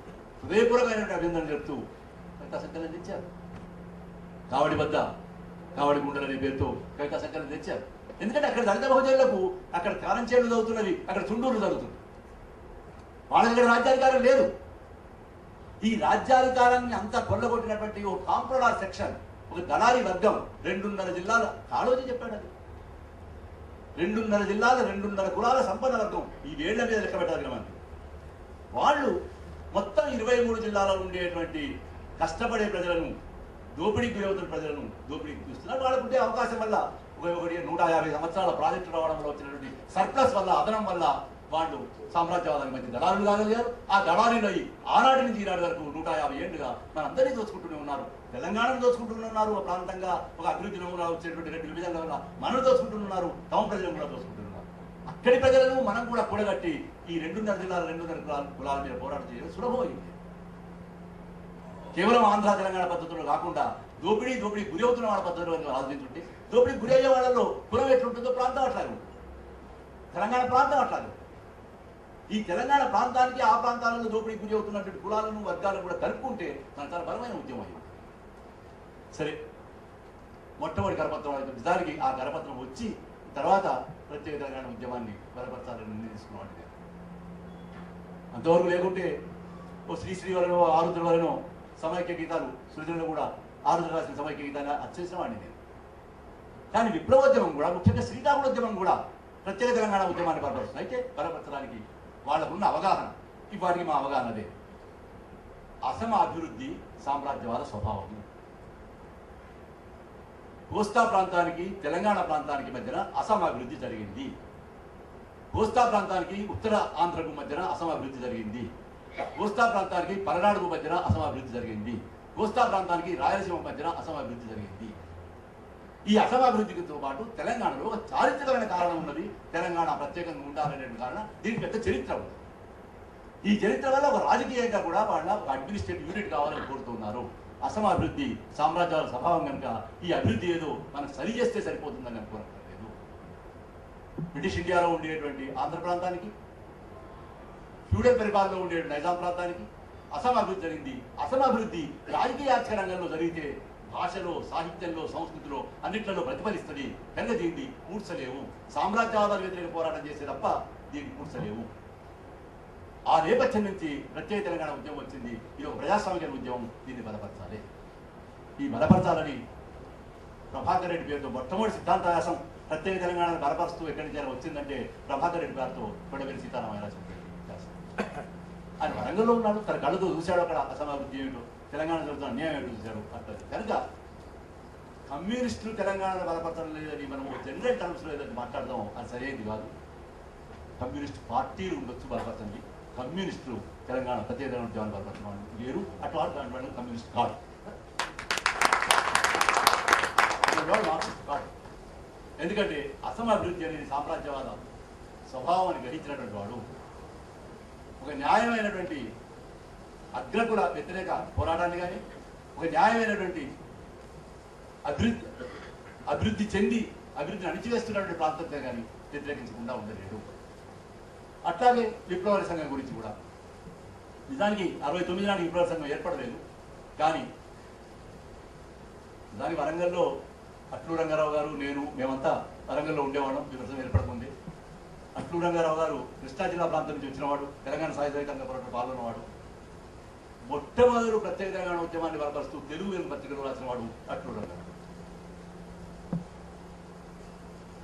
హృదయపూర్వకమైనటువంటి అభినందనలు చెప్తూ కవితా సంకలనం తెచ్చారు. కావడి గుండెలు అనే పేరుతో కవితా సంకలనం తెచ్చారు. ఎందుకంటే అక్కడ దళిత బహుజనులకు అక్కడ కారంచేళ్లు చదువుతున్నవి, అక్కడ చుండూరు జరుగుతుంది. వాళ్ళకి ఇక్కడ రాజ్యాధికారం లేదు. ఈ రాజ్యాధికారాన్ని అంతా కొల్లగొట్టినటువంటి ఒక కాంప్రడార్ సెక్షన్, ఒక దళారీ వర్గం 2.5 జిల్లాల కాళోజీ చెప్పాడు. అది 2.5 జిల్లాల 2.5 కులాల సంపన్న వర్గం ఈ వేళ్ల మీద లెక్క పెట్టాలి. వాళ్ళు మొత్తం 23 జిల్లాలో ఉండేటువంటి కష్టపడే ప్రజలను, దోపిడీకి గురి అవుతున్న ప్రజలను దోపిడీకి చూస్తున్నారు. వాళ్ళకు ఉండే అవకాశం వల్ల 150 సంవత్సరాల ప్రాజెక్టు రావడంలో వచ్చినటువంటి సర్ప్లస్ వల్ల, అదనం వల్ల వాళ్ళు సామ్రాజ్యవాదానికి మంచి దళారులు కాగలిగారు. ఆ దళారులు ఆనాటి నుంచి ఈనాటి వరకు 150 ఏళ్లుగా మనందరినీ దోచుకుంటూనే ఉన్నారు. తెలంగాణను దోచుకుంటూనే ఉన్నారు. ఒక ప్రాంతంగా ఒక అభివృద్ధి నమూనా వచ్చేటువంటి 2 విభజనల వల్ల మనం దోచుకుంటున్నారు, తమ ప్రజలను కూడా దోచుకుంటున్నారు. అక్కడి ప్రజలను మనం కూడా కూడగట్టి ఈ 2.5 జిల్లాల 2.5 కులాల మీద పోరాటం చేయడం సులభమైంది. కేవలం ఆంధ్ర తెలంగాణ పద్ధతుల్లో కాకుండా దోపిడీ గురి అవుతున్న వాళ్ళ పద్ధతిలో ఆలోచించుంటే, దోపిడీ గురి అయ్యే వాళ్ళలో కులం ఎట్లుంటుందో ప్రాంతం అట్లాగే ఉంటుంది. తెలంగాణ ప్రాంతం అట్లాగే. ఈ తెలంగాణ ప్రాంతానికి ఆ ప్రాంతాలలో దోపిడీ గురి అవుతున్నటువంటి కులాలను వర్గాలను కూడా కలుపుకుంటే మనకు చాలా బలమైన ఉద్యమం అయింది. సరే, మొట్టమొదటి కరపత్రం నిజానికి ఆ కరపత్రం వచ్చి తర్వాత ప్రత్యేక తెలంగాణ ఉద్యమాన్ని బలపరచాలని నిర్ణయం తీసుకున్నవాడిని. అంతవరకు లేకుంటే ఓ శ్రీశ్రీ వలనో ఆరుద్ర వలనో సమైక్య గీతాలు సృజనలో కూడా ఆరుద్ర రాసిన సమైక్య గీతాన్ని అచ్చేసిన వాడిని నేను. కానీ విప్లవోద్యమం కూడా, ముఖ్యంగా శ్రీకాకుళోద్యమం కూడా ప్రత్యేక తెలంగాణ ఉద్యమాన్ని బలపరుస్తుంది. అయితే బలపరచడానికి వాళ్ళకున్న అవగాహన, ఇవాటికి మా అవగాహన అదే. అసమ అభివృద్ధి సామ్రాజ్యవాద స్వభావం. కోస్తా ప్రాంతానికి తెలంగాణ ప్రాంతానికి మధ్యన అసమాభివృద్ధి జరిగింది. కోస్తా ప్రాంతానికి ఉత్తర ఆంధ్రకు మధ్యన అసమాభివృద్ధి జరిగింది. కోస్తా ప్రాంతానికి పలనాడుకు మధ్యన అసమాభివృద్ధి జరిగింది. కోస్తా ప్రాంతానికి రాయలసీమ మధ్యన అసమాభివృద్ధి జరిగింది. ఈ అసమాభివృద్ధితో పాటు తెలంగాణలో ఒక చారిత్రకమైన కారణం ఉన్నది. తెలంగాణ ప్రత్యేకంగా ఉండాలనే కారణం, దీనికి పెద్ద చరిత్ర ఉంది. ఈ చరిత్ర వల్ల ఒక రాజకీయంగా కూడా వాళ్ళ ఒక అడ్మినిస్ట్రేటివ్ యూనిట్ కావాలని కోరుతున్నారు. అసమ అభివృద్ధి సామ్రాజ్యాల స్వభావం కనుక ఈ అభివృద్ధి ఏదో మనం సరి చేస్తే సరిపోతుందని అనుకోనక్కర్లేదు. బ్రిటిష్ ఇండియాలో ఉండేటువంటి ఆంధ్ర ప్రాంతానికి, ఫ్యూడల్ పరిపాలనలో ఉండేటువంటి నైజాం ప్రాంతానికి అసమ అభివృద్ధి జరిగింది. అసమ అభివృద్ధి రాజకీయ ఆర్థిక రంగంలో జరిగితే భాషలో, సాహిత్యంలో, సంస్కృతిలో అన్నింటిలో ప్రతిఫలిస్తుంది. కనుక దీన్ని కూర్చలేవు. సామ్రాజ్యవాదాల వ్యతిరేక పోరాటం చేసే తప్ప దీన్ని కూర్చలేవు. ఆ నేపథ్యం నుంచి ప్రత్యేక తెలంగాణ ఉద్యమం వచ్చింది. ఇది ఒక ప్రజాస్వామిక ఉద్యమం. దీన్ని బలపరచాలి. ఈ బలపరచాలని ప్రభాకర్ రెడ్డి పేరుతో మొట్టమొదటి సిద్ధాంత వ్యాసం ప్రత్యేక తెలంగాణను బలపరుస్తూ ఎక్కడి నుంచి వచ్చిందంటే ప్రభాకర్ రెడ్డి గారితో కొండవేలి సీతారామయ్య రాసిన ఆయన వరంగల్లో ఉన్నాడు. తన కళ్ళతో చూశాడు అక్కడ అసమాభివృద్ధి ఏమిటో, తెలంగాణ జరుగుతున్న అన్యాయం ఏమిటో చూశాడు. అట్లా కనుక కమ్యూనిస్టులు తెలంగాణను బలపరచడం లేదని మనం జనరల్ టర్మ్స్లో ఏదైతే మాట్లాడదాం అది సరైనది కాదు. కమ్యూనిస్ట్ పార్టీలు ఉండొచ్చు బలపరచండి. కమ్యూనిస్టులు తెలంగాణ ప్రత్యేక తెలంగాణ ఉద్యమాన్ని బలపరచడం లేరు. అట్లా దాంట్లో కమ్యూనిస్ట్ కాదు, మార్క్సిస్ట్ కాదు. ఎందుకంటే అసమ అభివృద్ధి అనేది సామ్రాజ్యవాద స్వభావాన్ని గ్రహించినటువంటి వాడు. ఒక న్యాయమైనటువంటి అగ్రకుల వ్యతిరేక పోరాటాన్ని కానీ, ఒక న్యాయమైనటువంటి అభివృద్ధి చెంది అభివృద్ధిని అణిచివేస్తున్నటువంటి ప్రాంతంతో కానీ వ్యతిరేకించకుండా ఉండలేడు. అట్లాగే విప్లవ సంఘం గురించి కూడా నిజానికి 69 నాటికి విప్లవ సంఘం ఏర్పడలేదు. కానీ నిజానికి వరంగల్లో అట్లూరు రంగారావు గారు, నేను, మేమంతా వరంగల్లో ఉండేవాళ్ళం. విప్లవం ఏర్పడుతుంది. అట్లూరు రంగారావు గారు కృష్ణా జిల్లా ప్రాంతం నుంచి వచ్చినవాడు, తెలంగాణ సాయుధంగా పాల్గొన్నవాడు. మొట్టమొదటి ప్రత్యేక తెలంగాణ ఉద్యమాన్ని బలపరుస్తూ తెలుగు వెలుగు పత్రికలు రాసినవాడు అట్లూరు రంగారావు.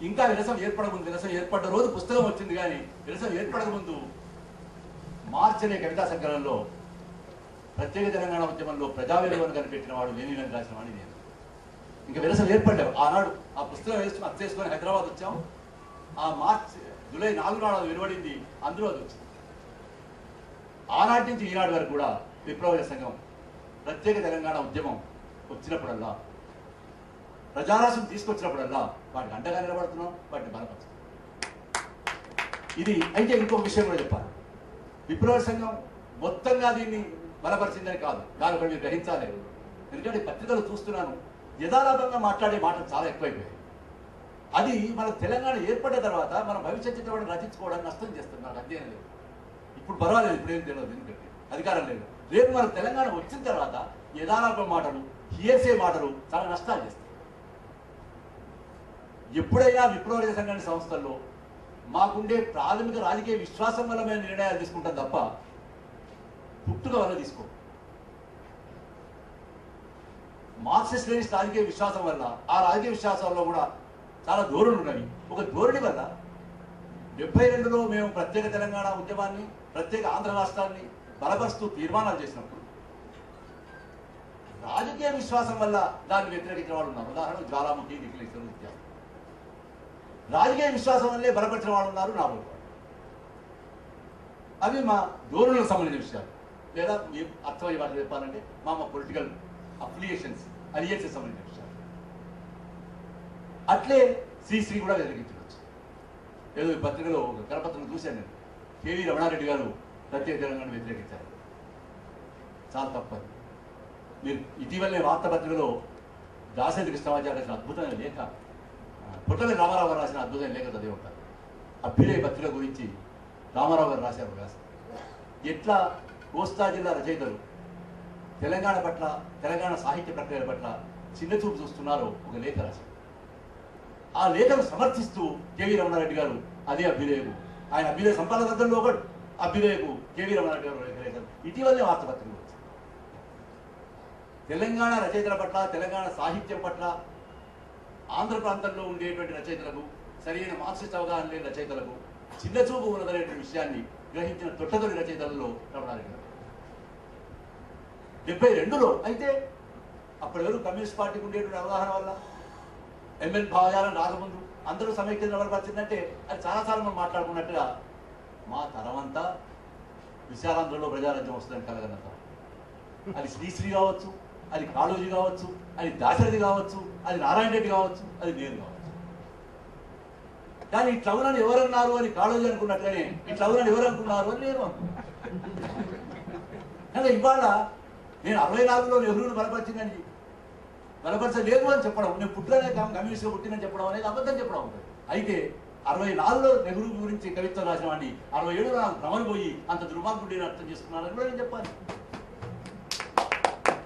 ఇంకా విరసం ఏర్పడముందు, విరసం ఏర్పడ్డ రోజు పుస్తకం వచ్చింది. కానీ విరసం ఏర్పడక ముందు మార్చ్ అనే కవితా సంకలనంలో ప్రత్యేక తెలంగాణ ఉద్యమంలో ప్రజావిలువను కనిపెట్టిన వాడు లేనిలని రాసిన వాడిని నేను. ఇంకా విరసం ఏర్పడ్డావు ఆనాడు ఆ పుస్తకం అచ్చేసుకొని హైదరాబాద్ వచ్చాం. ఆ మార్చ్ జూలై 4 నాడు వెలువడింది. అందులో అది వచ్చింది. ఆనాటి నుంచి ఈనాడు వరకు కూడా విప్లవ సంఘం ప్రత్యేక తెలంగాణ ఉద్యమం వచ్చినప్పుడల్లా, ప్రజారాశం తీసుకొచ్చినప్పుడల్లా వాటికి అండగా నిలబడుతున్నాం, వాటిని బలపరుస్తున్నాం. ఇది అయితే ఇంకొక విషయం కూడా చెప్పాలి. విప్లవ సంఘం మొత్తంగా దీన్ని బలపరిచిందని కాదు, దాని ఒకటి మీరు గ్రహించాలి. ఎందుకంటే పత్రికలు చూస్తున్నాను, యథాలాపంగా మాట్లాడే మాటలు చాలా ఎక్కువైపోయాయి. అది మన తెలంగాణ ఏర్పడిన తర్వాత మనం భవిష్యత్ చిత్రాన్ని రచించుకోవడానికి నష్టం చేస్తుంది. నాకు అధ్యయనం లేదు. ఇప్పుడు పర్వాలేదు, ఇప్పుడేం తెలియదు, ఎందుకంటే అధికారం లేదు. రేపు మన తెలంగాణ వచ్చిన తర్వాత యథాలాపం మాటలు, హియర్సే మాటలు చాలా నష్టాలు చేస్తాయి. ఎప్పుడైనా విప్లవ సంఘాన్ని సంస్థల్లో మాకుండే ప్రాథమిక రాజకీయ విశ్వాసం వల్ల మేము నిర్ణయాలు తీసుకుంటాం తప్ప పుట్టుక వల్ల తీసుకో. మార్క్సిస్ట్ లెనినిస్ట్ రాజకీయ విశ్వాసం వల్ల, ఆ రాజకీయ విశ్వాసంలో కూడా చాలా ధోరణులు ఉన్నాయి. ఒక ధోరణి వల్ల 72లో మేము ప్రత్యేక తెలంగాణ ఉద్యమాన్ని, ప్రత్యేక ఆంధ్ర రాష్ట్రాన్ని బలపరుస్తూ తీర్మానాలు చేసినప్పుడు రాజకీయ విశ్వాసం వల్ల దాన్ని వ్యతిరేకించిన వాళ్ళు ఉన్నారు. ఉదాహరణ జ్వాలాముఖి, నిఖిలేశ్వరం ఇత్యాది. రాజకీయ విశ్వాసం వల్లే బలపరిచిన వాళ్ళు ఉన్నారు. నాలుగు అవి మా ధోరణులకు సంబంధించిన విషయాలు. లేదా అర్థమయ్యే వాళ్ళు చెప్పాలంటే మా పొలిటికల్ అఫిలియేషన్స్, అలియన్సెస్ సంబంధించిన విషయాలు. అట్లే శ్రీశ్రీ కూడా వ్యతిరేకించవచ్చు. ఏదో ఈ పత్రికలో ఒక కరపత్రం చూశాను నేను. కేవీ రమణారెడ్డి గారు ప్రత్యేక తెలంగాణ వ్యతిరేకించారు. చాలా తప్పదు. మీరు ఇటీవలనే వార్తాపత్రికలో దాశరథి కృష్ణమాచార్య రాసిన అద్భుతమైన లేఖ, పుట్టవేలి రామారావు గారు రాసిన అద్భుతమైన లేఖ చదివి ఉంటారు. అభ్యుదయ పత్రిక గురించి రామారావు గారు రాశారు వ్యాసం. ఎట్లా కోస్తా జిల్లా రచయితలు తెలంగాణ పట్ల, తెలంగాణ సాహిత్య ప్రక్రియ పట్ల చిన్న చూపు చూస్తున్నారో ఒక లేఖ రాశారు. ఆ లేఖను సమర్థిస్తూ కేవీ రమణారెడ్డి గారు అదే అభ్యుదయకు, ఆయన అభ్యుదయ సంపాదకర్తల్లో ఒకటి అభ్యుదయకు కేవీ రమణారెడ్డి గారు లేఖ రాశారు. ఇటీవలనే వార్తాపత్రికలు వచ్చాయి. తెలంగాణ రచయితల పట్ల, తెలంగాణ సాహిత్యం పట్ల ఆంధ్ర ప్రాంతంలో ఉండేటువంటి రచయితలకు, సరైన మార్క్సిస్ట్ అవగాహన లేని రచయితలకు చిన్న చూపు ఉన్నదనేటువంటి విషయాన్ని గ్రహించిన తొట్టతొలి రచయితలలో రమణారెడ్డి గారు. 72లో అయితే అప్పటి వరకు కమ్యూనిస్ట్ పార్టీకి ఉండేటువంటి అవగాహన వల్ల, ఎంఎన్ భావజాలం రాకముందు అందరూ సమైక్యత బలపరిచిందంటే అది చాలాసార్లు మనం మాట్లాడుకున్నట్టుగా మా తరమంతా విశాలాంధ్రలో ప్రజారాజ్యం వస్తుందని కలగనంత. అది శ్రీశ్రీ కావచ్చు, అది కాళోజీ కావచ్చు, అది దాశరథి కావచ్చు, అది నారాయణ రెడ్డి కావచ్చు, అది నేను కావచ్చు. కానీ ఇట్లా అవునని ఎవరన్నారు అని కాళోజీ అనుకున్నట్టుగానే ఇట్లా అవునని ఎవరు అనుకున్నారు అని నేను అనుకున్నాను. కానీ ఇవాళ నేను 64లో నెహ్రూను బలపరిచిందని బలపరచలేదు అని చెప్పడం, నేను పుట్టలనే కమ్యూనిస్ట్గా పుట్టినని చెప్పడం అనేది అబద్ధం చెప్పడం ఉంటుంది. అయితే 64లో నెహ్రూ గురించి కవిత్వం రాసిన వాడిని 67లో నాకు భ్రమలు పోయి అంత దుర్మార్గుడిని అర్థం చేసుకున్నారని కూడా నేను చెప్పాలి.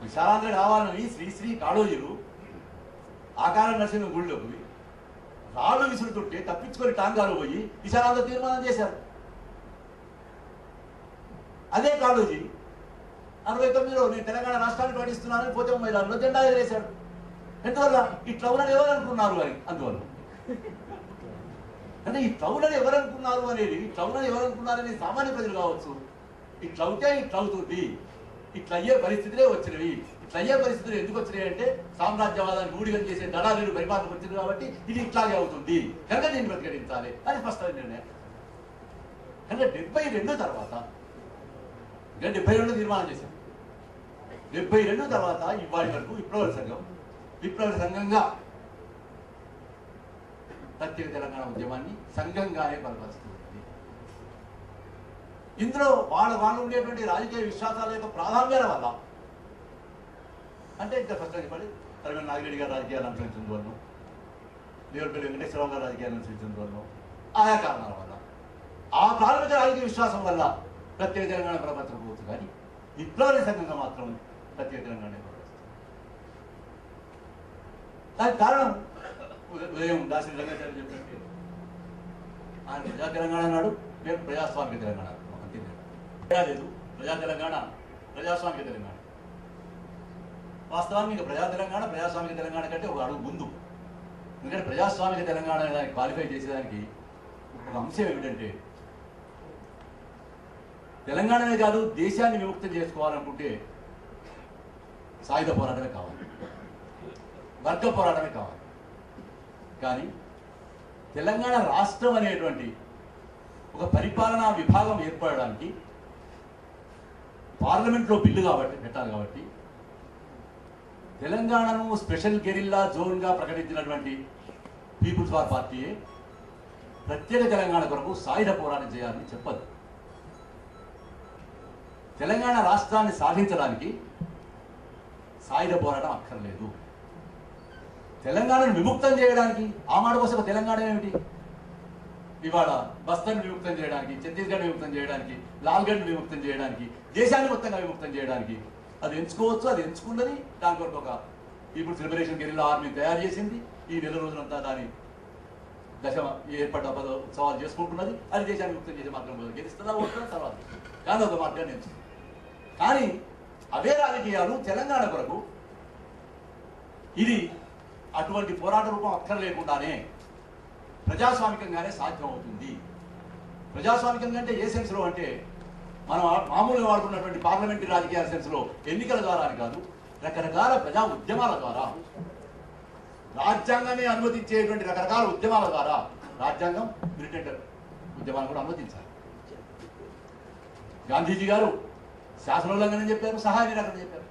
విశాలాంధ్ర కావాలని శ్రీ కాళోజీలు ఆకార నరసింహ గుళ్ళోకి రాళ్ళు విసురుతుంటే తప్పించుకొని టాంగాలు పోయి విశాలాంధ్ర తీర్మానం చేశారు. అదే కాళోజీ 69లో నేను తెలంగాణ రాష్ట్రాన్ని పాటిస్తున్నానని పోతే మైదానంలో జెండా ఎగరేశాడు. ఎందువల్ల ఈ ట్రౌలని ఎవరు అనుకున్నారు అని. అందువల్ల అంటే ఈ ట్రౌలని ఎవరు అనుకున్నారు అనేది, ఈ ట్రౌలని ఎవరు అనుకున్నారు అనేది సామాన్య ప్రజలు కావచ్చు. ఈ ట్రౌతే ఈ ట్రౌతుంది, ఇట్లా అయ్యే పరిస్థితులే వచ్చినవి. ఇట్లా అయ్యే పరిస్థితులు ఎందుకు వచ్చినాయి అంటే సామ్రాజ్యవాదాన్ని ఊడిగం చేసే దళాలు పరిపాలన వచ్చింది కాబట్టి ఇది ఇట్లాగే అవుతుంది కనుక దీన్ని ప్రతిఘటించాలి అని స్పష్టమైన నిర్ణయం. అంటే 72 తర్వాత ఇంకా 72 తీర్మానం చేశాం. 72 తర్వాత ఇవాళ వరకు విప్లవ సంఘంగా ప్రత్యేక తెలంగాణ ఉద్యమాన్ని సంఘంగానే బలపరుస్తుంది. ఇందులో వాళ్ళు ఉండేటువంటి రాజకీయ విశ్వాసాల యొక్క ప్రాధాన్యాల వల్ల అంటే ఇంకా ఫస్ట్ చెప్పండి తరగతి నాగిరెడ్డి గారు రాజకీయాలు అనుసరించిన వల్ల, దేవుడిపల్లి వెంకటేశ్వరరావు గారు రాజకీయాలు అనుసరించిన వల్ల, ఆయా కారణాల వల్ల ఆ ప్రాథమిక రాజకీయ విశ్వాసం వల్ల ప్రత్యేక తెలంగాణ బలపరచకపోవచ్చు. కానీ విప్లవ సంఘంగా మాత్రం ప్రత్యేక తెలంగాణ బలపరుస్తుంది. దానికి కారణం ఉదయం దాసి రంగాచార్య చెప్పినట్టు ఆయన ప్రజా తెలంగాణ అన్నాడు, మేము ప్రజాస్వామిక తెలంగాణ అంతే లేదు. ప్రజా తెలంగాణ ప్రజాస్వామిక తెలంగాణ వాస్తవానికి ప్రజా తెలంగాణ ప్రజాస్వామిక తెలంగాణ కంటే ఒక అడుగు ముందు. ఎందుకంటే ప్రజాస్వామిక తెలంగాణ దానికి క్వాలిఫై చేసేదానికి ఒక అంశం ఏమిటంటే తెలంగాణనే కాదు దేశాన్ని విముక్తం చేసుకోవాలనుకుంటే సాయుధ పోరాటమే కావాలి, వర్గ పోరాటమే కావాలి. కానీ తెలంగాణ రాష్ట్రం అనేటువంటి ఒక పరిపాలనా విభాగం ఏర్పడడానికి పార్లమెంట్లో బిల్లు పెట్టాలి కాబట్టి తెలంగాణను స్పెషల్ గెరిల్లా జోన్గా ప్రకటించినటువంటి పీపుల్స్ వార్ పార్టీయే ప్రత్యేక తెలంగాణ కొరకు సాయుధ పోరాటం చేయాలని చెప్పదు. తెలంగాణ రాష్ట్రాన్ని సాధించడానికి సాయుధ పోరాటం అక్కర్లేదు. తెలంగాణను విముక్తం చేయడానికి ఆ మాట కోసం తెలంగాణ ఏమిటి? ఇవాళ బస్తర్ను విముక్తం చేయడానికి, ఛత్తీస్గఢ్ విముక్తం చేయడానికి, లాల్గఢ్ విముక్తం చేయడానికి, దేశాన్ని మొత్తంగా విముక్తం చేయడానికి అది ఎంచుకోవచ్చు. అది ఎంచుకున్నది దాని కొరకు ఒక పీపుల్స్ లిబరేషన్ గెరిల్లా ఆర్మీ తయారు చేసింది. ఈ నెల రోజులంతా దాని ఏర్పడ్డ ఉత్సవాలు చేసుకుంటున్నది. అది దేశాన్ని విముక్తం చేసే మార్గం గెలుస్తుందా ఓటున్న తర్వాత కానీ ఒక మార్గాన్ని ఎంచుకుంది. కానీ అవే రాజకీయాలు తెలంగాణ కొరకు ఇది అటువంటి పోరాట రూపం అక్కర్లేకుండానే ప్రజాస్వామికంగానే సాధ్యం అవుతుంది. ప్రజాస్వామికంగా అంటే ఏ సెన్స్లో అంటే మనం మామూలుగా వాడుకున్నటువంటి పార్లమెంటరీ రాజకీయాల సెన్స్లో ఎన్నికల ద్వారా అని కాదు, రకరకాల ప్రజా ఉద్యమాల ద్వారా, రాజ్యాంగాన్ని అనుమతించేటువంటి రకరకాల ఉద్యమాల ద్వారా, రాజ్యాంగం మిలిటెంట్ ఉద్యమాన్ని కూడా అనుమతించాలి. గాంధీజీ గారు శాసనోల్లంఘన చెప్పారు, సహాయ నిరాకరణ చెప్పారు,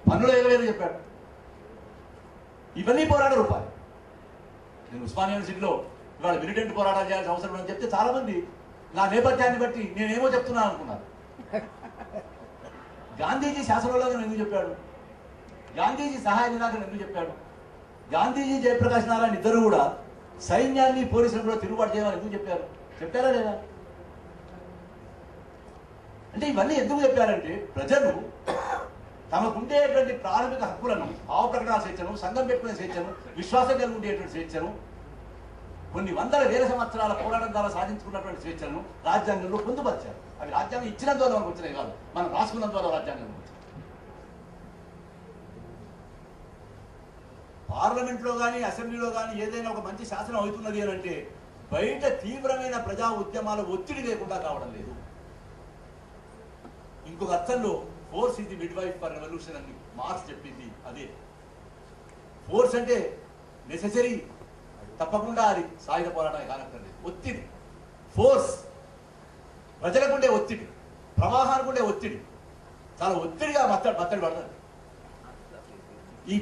పన్నుల ఎగవేత చెప్పాడు. ఇవన్నీ పోరాట రూపాలు. నేను ఉస్మానియా యూనివర్సిటీలో ఇవాళ మిలిటెంట్ పోరాటాలు చేయాల్సిన అవసరం అని చెప్తే చాలా మంది నా నేపథ్యాన్ని బట్టి నేనేమో చెప్తున్నాను అనుకున్నారు. గాంధీజీ శాసనోల్లంఘన ఎందుకు చెప్పాడు? గాంధీజీ సహాయ నిరాకరణ ఎందుకు చెప్పాడు? గాంధీజీ జయప్రకాష్ నారాయణ ఇద్దరు కూడా సైన్యాన్ని పోలీసులు కూడా తిరుగుబాటు చేయాలని ఎందుకు చెప్పారు? చెప్పారా లేదా? అంటే ఇవన్నీ ఎందుకు చెప్పారంటే ప్రజలు తమకుండేటువంటి ప్రాథమిక హక్కులను, భావ ప్రకటన స్వేచ్ఛను, సంఘం పెట్టుకునే స్వేచ్ఛను, విశ్వాసం కలిగి ఉండేటువంటి స్వేచ్ఛను, కొన్ని వందల వేల సంవత్సరాల పోరాటం ద్వారా సాధించుకున్నటువంటి స్వేచ్ఛను రాజ్యాంగంలో పొందుపరిచారు. అవి రాజ్యాంగం ఇచ్చినందువల్ల మనకు వచ్చినాయి కాదు, మనం రాసుకున్నందువల్ల రాజ్యాంగం వచ్చింది. పార్లమెంట్లో కానీ అసెంబ్లీలో కానీ ఏదైనా ఒక మంచి శాసనం అవుతున్నది అని అంటే బయట తీవ్రమైన ప్రజా ఉద్యమాల ఒత్తిడి లేకుండా కావడం లేదు. ఇంకొక అర్థంలో ఫోర్స్ ఇది మిడ్ వైఫ్ ఫర్ రెవల్యూషన్ అని మార్క్స్ చెప్పింది అదే. ఫోర్స్ అంటే నెసెసరీ, తప్పకుండా అది సాయుధ పోరాటానికి కానక్కర్లేదు. ఒత్తిడి, ఫోర్స్, ప్రజలకుండే ఒత్తిడి, ప్రవాహానికి ఉండే ఒత్తిడి, చాలా ఒత్తిడిగా మత్తడి పడతారు. ఈ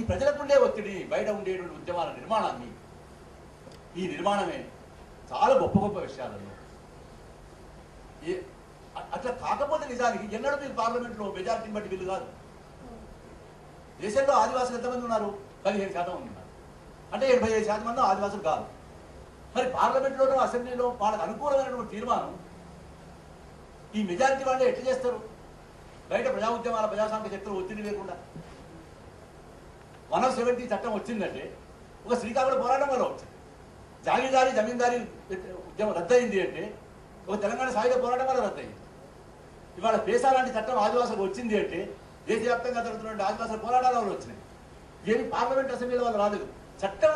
ప్రజలకుండే ఒత్తిడి బయట ఉండేటువంటి ఉద్యమాల నిర్మాణాన్ని, ఈ నిర్మాణమే చాలా గొప్ప గొప్ప విషయాలలో అట్లా కాకపోతే నిజానికి ఎన్నడూ మీకు పార్లమెంట్లో మెజారిటీని బట్టి బిల్లు కాదు. దేశంలో ఆదివాసులు ఎంతమంది ఉన్నారు? 15% ఉన్నారు. అంటే 75% మంది ఆదివాసులు కాదు. మరి పార్లమెంట్లోనూ అసెంబ్లీలో వాళ్ళకి అనుకూలమైనటువంటి తీర్మానం ఈ మెజారిటీ వాళ్ళే ఎట్లా చేస్తారు? బయట ప్రజా ఉద్యమాల ప్రజాస్వామిక శక్తులు ఒత్తిడి లేకుండా 170 చట్టం వచ్చిందంటే ఒక శ్రీకాకుళం పోరాటం వల్ల వచ్చింది. జాగీర్దారీ జమీందారీ ఉద్యమం రద్దయింది అంటే ఒక తెలంగాణ సాయుధ పోరాటం వల్ల రద్దయింది. ఇవాళ పేసా లాంటి చట్టం ఆదివాసులకు వచ్చింది అంటే దేశవ్యాప్తంగా జరుగుతున్న ఆదివాసుల పోరాటాల వల్ల వచ్చినాయి. ఏమి పార్లమెంట్ అసెంబ్లీల వల్ల రాలేదు. చట్టం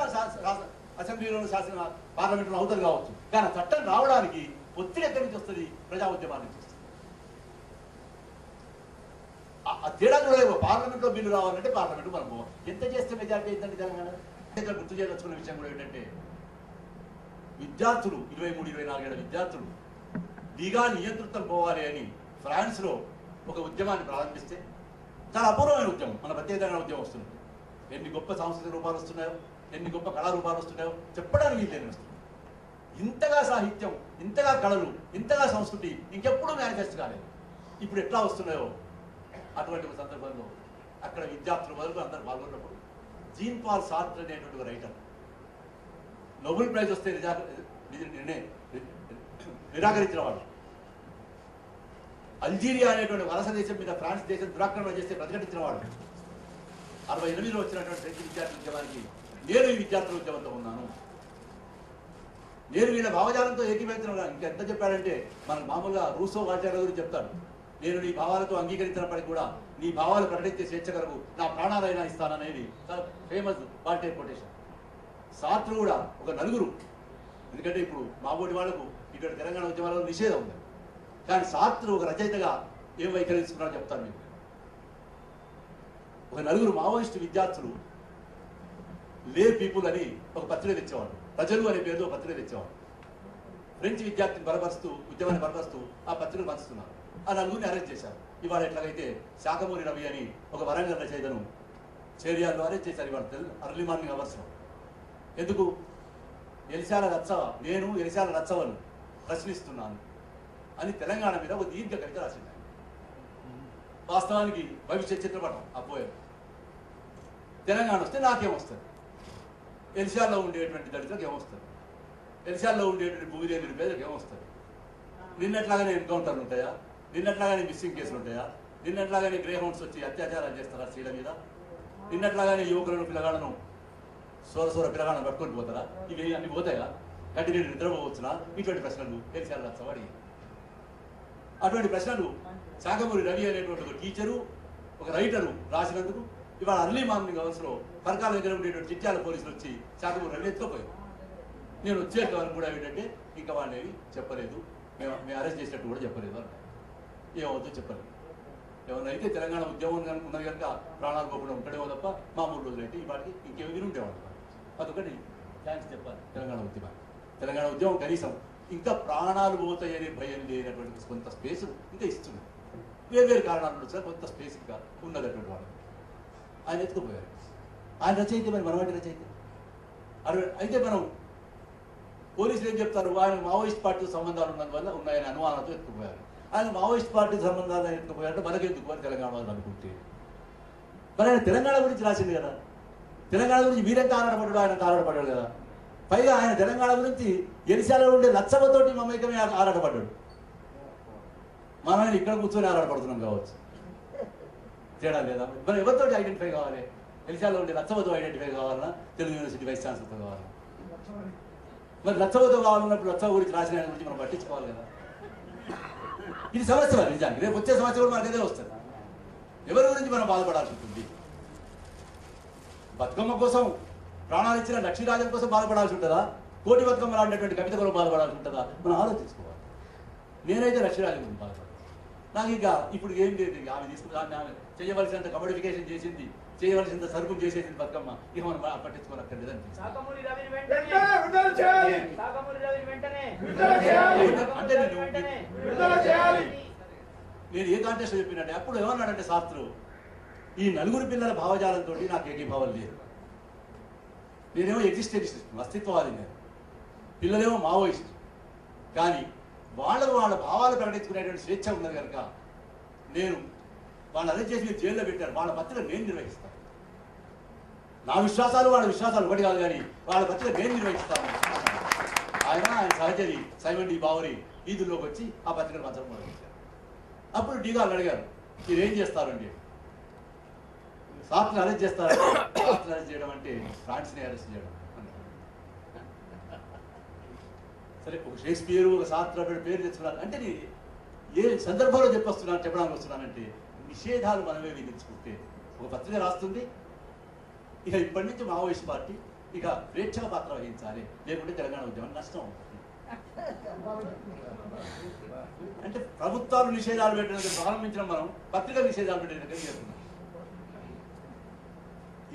అసెంబ్లీలో శాసన పార్లమెంట్లో అవుతుంది కావచ్చు, కానీ చట్టం రావడానికి ఒత్తిడి ఎక్కడి నుంచి వస్తుంది? ప్రజా ఉద్యమాల నుంచి వస్తుంది. ఆ తేడా చూడలేవు. పార్లమెంట్లో బిల్లు రావాలంటే పార్లమెంట్ మనం ఎంత చేస్తే మెజారిటీ అయిందండి తెలంగాణ. గుర్తు చేయదలుచుకున్న విషయం కూడా ఏంటంటే విద్యార్థులు 23-24 ఏళ్ల విద్యార్థులు లీగా నియంతృత్వం పోవాలి అని ఫ్రాన్స్లో ఒక ఉద్యమాన్ని ప్రారంభిస్తే చాలా అపూర్వమైన ఉద్యమం, మన ప్రత్యేక తెలంగాణ ఉద్యమం వస్తుంది. ఎన్ని గొప్ప సాంస్కృతిక రూపాలు వస్తున్నాయో, ఎన్ని గొప్ప కళారూపాలు వస్తున్నాయో చెప్పడానికి వీళ్ళేమి వస్తుంది. ఇంతగా సాహిత్యం, ఇంతగా కళలు, ఇంతగా సంస్కృతి ఇంకెప్పుడు మేనిఫెస్ట్ కాలేదు. ఇప్పుడు ఎట్లా వస్తున్నాయో అటువంటి ఒక సందర్భంలో అక్కడ విద్యార్థులు మొదలు అందరూ పాల్గొన్నప్పుడు జీన్ పాల్ సార్ట్ర్ అనేటువంటి రైటర్ నోబెల్ ప్రైజ్ వస్తే నిరాకరించిన వాడు, అల్జీరియా అనేటువంటి వలస దేశం మీద ఫ్రాన్స్ దేశం దురాక్రమణ చేస్తే ప్రతిఘటించిన వాడు, 68లో వచ్చినటువంటి ఫ్రెంచ్ విద్యార్థుల ఉద్యమానికి నేను ఈ విద్యార్థుల ఉద్యమంతో ఉన్నాను, నేను వీళ్ళ భావజాలంతో ఏకీభవించిన. ఇంకెంత చెప్పాడంటే మనకు మామూలుగా రూసో వాల్టేర్ గురించి చెప్తాడు, నేను నీ భావాలతో అంగీకరించినప్పటికీ కూడా నీ భావాలు ప్రకటించే స్వేచ్ఛ కొరకు నా ప్రాణాలైనా ఇస్తాననేది చాలా ఫేమస్ వాల్టేర్ కొటేషన్. సార్ట్ర్ కూడా ఒక నలుగురు, ఎందుకంటే ఇప్పుడు మాబోటి వాళ్లకు ఇక్కడ తెలంగాణ ఉద్యమాలలో నిషేధం ఉంది, కానీ సార్ట్ర్ ఒక రచయితగా ఏం వైఖరి తీసుకున్నారో చెప్తాను మీకు. ఒక నలుగురు మావోయిస్టు విద్యార్థులు లే పీపుల్ అని ఒక పత్రిక తెచ్చేవాడు, ప్రజలు అనే పేరుతో ఒక పత్రిక తెచ్చేవాడు. ఫ్రెంచ్ విద్యార్థిని బలపరుస్తూ, ఉద్యమాన్ని బలపరుస్తూ ఆ పత్రికలు పంచుతున్నారు. ఆ నలుగురిని అరెస్ట్ చేశారు. ఇవాళ ఎట్లాగైతే శాఖమూరి రవి అని ఒక వరంగల్ రచయితను చేరియాల్లో అరెస్ట్ చేశారు ఇవాళ అర్లీ మార్నింగ్ అవర్స్లో. ఎందుకు? ఎలిశాల రచ్చవ, నేను ఎలిశాల రచ్చవను ప్రశ్నిస్తున్నాను అని తెలంగాణ మీద ఒక దీర్ఘ కవిత రాసింది. వాస్తవానికి భవిష్యత్ చిత్రపటం ఆ పోయారు. తెలంగాణ వస్తే నాకేమొస్తుంది, ఎలిశాల్లో ఉండేటువంటి దళితులకు ఏమొస్తుంది, ఎలిశాల్లో ఉండేటువంటి భూమి లేని నిరుపేదలకు ఏమొస్తుంది, నిన్నట్లాగానే ఎన్కౌంటర్లు ఉంటాయా, నిన్నట్లాగానే మిస్సింగ్ కేసులు ఉంటాయా, నిన్నట్లాగానే గ్రే హౌండ్స్ వచ్చి అత్యాచారాలు చేస్తారా స్త్రీల మీద, నిన్నట్లాగానే యువకులను పిల్లగాళ్ళను సోర పిల్లగాళ్ళను పట్టుకొని పోతారా, ఇవి అన్ని పోతాయా, కంటి నేను నిద్రపోవచ్చునా, ఇటువంటి ప్రశ్నలు ఎలిశాల రచ్చవాడి. అటువంటి ప్రశ్నలు శాఖమూరి రవి అనేటువంటి ఒక టీచరు, ఒక రైటరు రాసినందుకు ఇవాళ అర్లీ మార్నింగ్ అవర్స్లో పరకాల దగ్గర ఉండేటువంటి చిట్యాల పోలీసులు వచ్చి శాఖమూరి రవి ఎత్తుకుపోయారు. నేను వచ్చేటవరకు కూడా ఏంటంటే ఇంకా వాళ్ళేవి చెప్పలేదు, మేము అరెస్ట్ చేసినట్టు కూడా చెప్పలేదు అన్న. ఏమవుతుందో చెప్పలేదు. ఏమన్నా అయితే తెలంగాణ ఉద్యమం కనుక ఉన్నది కనుక ప్రాణాలు పోకుండా ఉంటాడేమో తప్ప మామూలు రోజులు అయితే ఈ వాటికి ఇంకేమి విని ఉండేవాళ్ళు. అదొకటి థ్యాంక్స్ చెప్పాలి తెలంగాణ ఉద్యమం. తెలంగాణ ఉద్యమం కనీసం ఇంకా ప్రాణాలు పోతాయనే భయం లేనటువంటి కొంత స్పేస్ ఇంకా ఇస్తుంది. వేరు కారణాలు వచ్చినా కొంత స్పేస్ ఇంకా ఉన్నదటువంటి వాళ్ళు ఆయన ఎత్తుకుపోయారు. ఆయన రచయిత, మరి మనవాటి రచయిత. అయితే మనం పోలీసులు ఏం చెప్తారు, ఆయన మావోయిస్ట్ పార్టీ సంబంధాలు ఉన్నందువల్ల ఉన్నాయని అనుమానంతో ఎత్తుకుపోయారు. ఆయన మావోయిస్ట్ పార్టీ సంబంధాలు ఎత్తుకుపోయారంటే మనకెందుకు అని తెలంగాణ వాళ్ళు అనుకుంటే, మరి ఆయన తెలంగాణ గురించి రాసింది కదా, తెలంగాణ గురించి మీరెంత ఆరాటపడ్డాడు, ఆయన ఆరాటపడ్డాడు కదా. పైగా ఆయన తెలంగాణ గురించి ఎలిశాలలో ఉండే లచ్చవతోటి మమేకమే ఆరాటపడ్డాడు. మనం ఇక్కడ కూర్చొని ఆరాటపడుతున్నాం కావచ్చు, తేడా లేదా? మరి ఎవరితో ఐడెంటిఫై కావాలి? ఎలిశాలలో ఉండే లచ్చవతో ఐడెంటిఫై కావాలన్నా, తెలుగు యూనివర్సిటీ వైస్ ఛాన్సలర్తో కావాలన్నా? మరి లచ్చవతో కావాలన్నప్పుడు లచ్చవ గురించి రాసిన ఆయన గురించి మనం పట్టించుకోవాలి కదా. ఇది సమస్య మరి నిజానికి. రేపు వచ్చే సమస్య కూడా మనకైతే వస్తుంది. ఎవరి గురించి మనం బాధపడాల్సి ఉంటుంది? బతుకమ్మ కోసం ప్రాణాలు ఇచ్చిన లక్ష్మీరాజం కోసం బాధపడాల్సి ఉంటుందా? కోటి బతుకమ్మ లాంటిటువంటి కవిత కూడా బాధపడాల్సి ఉంటుందా? మనం ఆలోచించుకోవాలి. నేనైతే లక్ష్మీరాజం గురించి బాధపడాలి. నాకు ఇక ఇప్పుడు ఏం లేదు, ఆమె తీసుకుని ఆమె చేయవలసినంత కమోడిఫికేషన్ చేసింది, చేయవలసినంత సరుకు చేసేసింది బతుకమ్మ, ఇక మనం పట్టించుకోనక్కర్లేదు అనిపిస్తుంది. అంటే నేను ఏ కాంటెస్ట్ చెప్పినట్టే అప్పుడు ఏమన్నాడంటే శాస్త్రు, ఈ నలుగురు పిల్లల భావజాలంతో నాకు ఏకీభావం లేదు. నేనేమో ఎగ్జిస్టెన్షియలిస్ట్, అస్తిత్వవాది, నేను పిల్లలేమో మావోయిస్ట్. కానీ వాళ్ళకు వాళ్ళ భావాలు ప్రకటించుకునేటువంటి స్వేచ్ఛ ఉన్నది కనుక నేను వాళ్ళు అరెస్ట్ చేసి జైల్లో పెట్టారు, వాళ్ళ పత్రిక నేను నిర్వహిస్తాను. నా విశ్వాసాలు వాళ్ళ విశ్వాసాలు ఒకటి కాదు, కానీ వాళ్ళ పత్రిక నేను నిర్వహిస్తాను. ఆయన సహచరి సైమన్ డి బావరి వీధుల్లోకి వచ్చి ఆ పత్రికను పంచడం మొదలుపెట్టారు. అప్పుడు డి గారు అడిగారు, మీరు ఏం చేస్తారండి? సాత్ని అరెస్ట్ చేస్తారంటే సాత్ని అరెస్ట్ చేయడం అంటే ఫ్రాన్స్ని అరెస్ట్ చేయడం. సరే, ఒక షేక్స్పియర్ ఒక సాత్ర పేరు తెచ్చుకున్నారు అంటే ఏ సందర్భంలో చెప్పడానికి వస్తున్నానంటే నిషేధాలు మనమే విధించుకుంటే ఒక పత్రిక రాస్తుంది, ఇక ఇప్పటి నుంచి మావోయిస్ట్ పార్టీ ఇక ప్రేక్షక పాత్ర వహించాలి, లేకుంటే తెలంగాణ ఉద్యమం నష్టం అవుతుంది. అంటే ప్రభుత్వాలు నిషేధాలు పెట్టడానికి ప్రారంభించడం మనం పత్రిక నిషేధాలు పెట్టడానికి చేస్తున్నాం.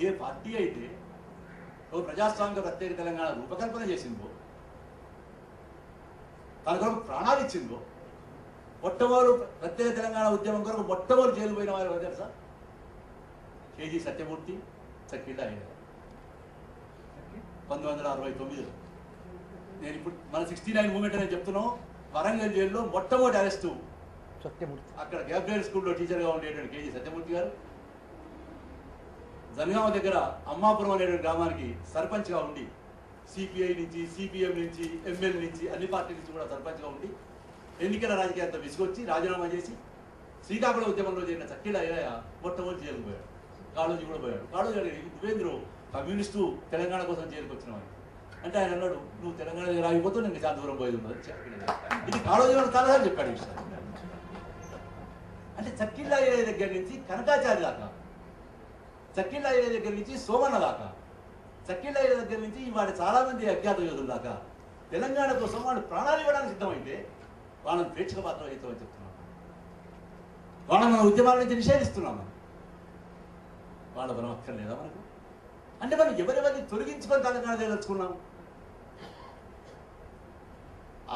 ఏ పార్టీ అయితే ఓ ప్రజాస్వామిక ప్రత్యేక తెలంగాణ రూపకల్పన చేసిందో, తన కొరకు ప్రాణాలు ఇచ్చిందో, మొట్టమొదలు ప్రత్యేక తెలంగాణ ఉద్యమం కొరకు మొట్టమొదలు జైలు పోయిన వారు ఎవరు సార్? కేజీ సత్యమూర్తి, చక్కిళ్ళ అయ్యారు 1969. నేను ఇప్పుడు మన 69 మూమెంట్ అని చెప్తున్నాం. వరంగల్ జైల్లో మొట్టమొదటి అరెస్టు సత్యమూర్తి, అక్కడ గ్యాబ్రియల్ స్కూల్లో టీచర్గా ఉండేటువంటి కేజీ సత్యమూర్తి గారు జనగామ దగ్గర అమ్మాపురం అనేటువంటి గ్రామానికి సర్పంచ్గా ఉండి సిపిఐ నుంచి, సిపిఎం నుంచి, ఎంఎల్ నుంచి, అన్ని పార్టీల నుంచి కూడా సర్పంచ్గా ఉండి ఎన్నికల రాజకీయాలతో విసుగొచ్చి రాజీనామా చేసి శ్రీకాకుళం ఉద్యమంలో చేరిన చక్కిళ్ళ అయ్యా మొట్టమొదటి జైలుకు పోయాడు. కాళోజీ కూడా పోయాడు. కాళోజీ నువ్వేంద్రు కమ్యూనిస్టు తెలంగాణ కోసం జైలుకు వచ్చినావు అంటే ఆయన అన్నాడు, నువ్వు తెలంగాణ దగ్గర ఆగిపోతే నేను చాలా దూరం పోయేది ఉన్నది. ఇది కాళోజీ వాళ్ళు చాలాసార్లు చెప్పాడు ఈ విషయం. అంటే చక్కిళ్ళ అయ్యే దగ్గర నుంచి కనకాచార్య దాకా, చక్కిళ్ళ అయ్యే దగ్గర నుంచి సోమన్న దాకా, చక్కిళ్ళ అయ్యే దగ్గర నుంచి వాడి చాలా మంది అజ్ఞాత యోధుల దాకా తెలంగాణ కోసం వాళ్ళు ప్రాణాలు ఇవ్వడానికి సిద్ధమైతే వాళ్ళని ప్రేక్షక పాత్ర వహిస్తామని చెప్తున్నాం. వాళ్ళని మన ఉద్యమాల నుంచి నిషేధిస్తున్నాం. వాళ్ళ బలం అక్కర్లేదా మనకు? అంటే మనం ఎవరెవరిని తొలగించుకొని తెలంగాణ తెలుసుకున్నాం.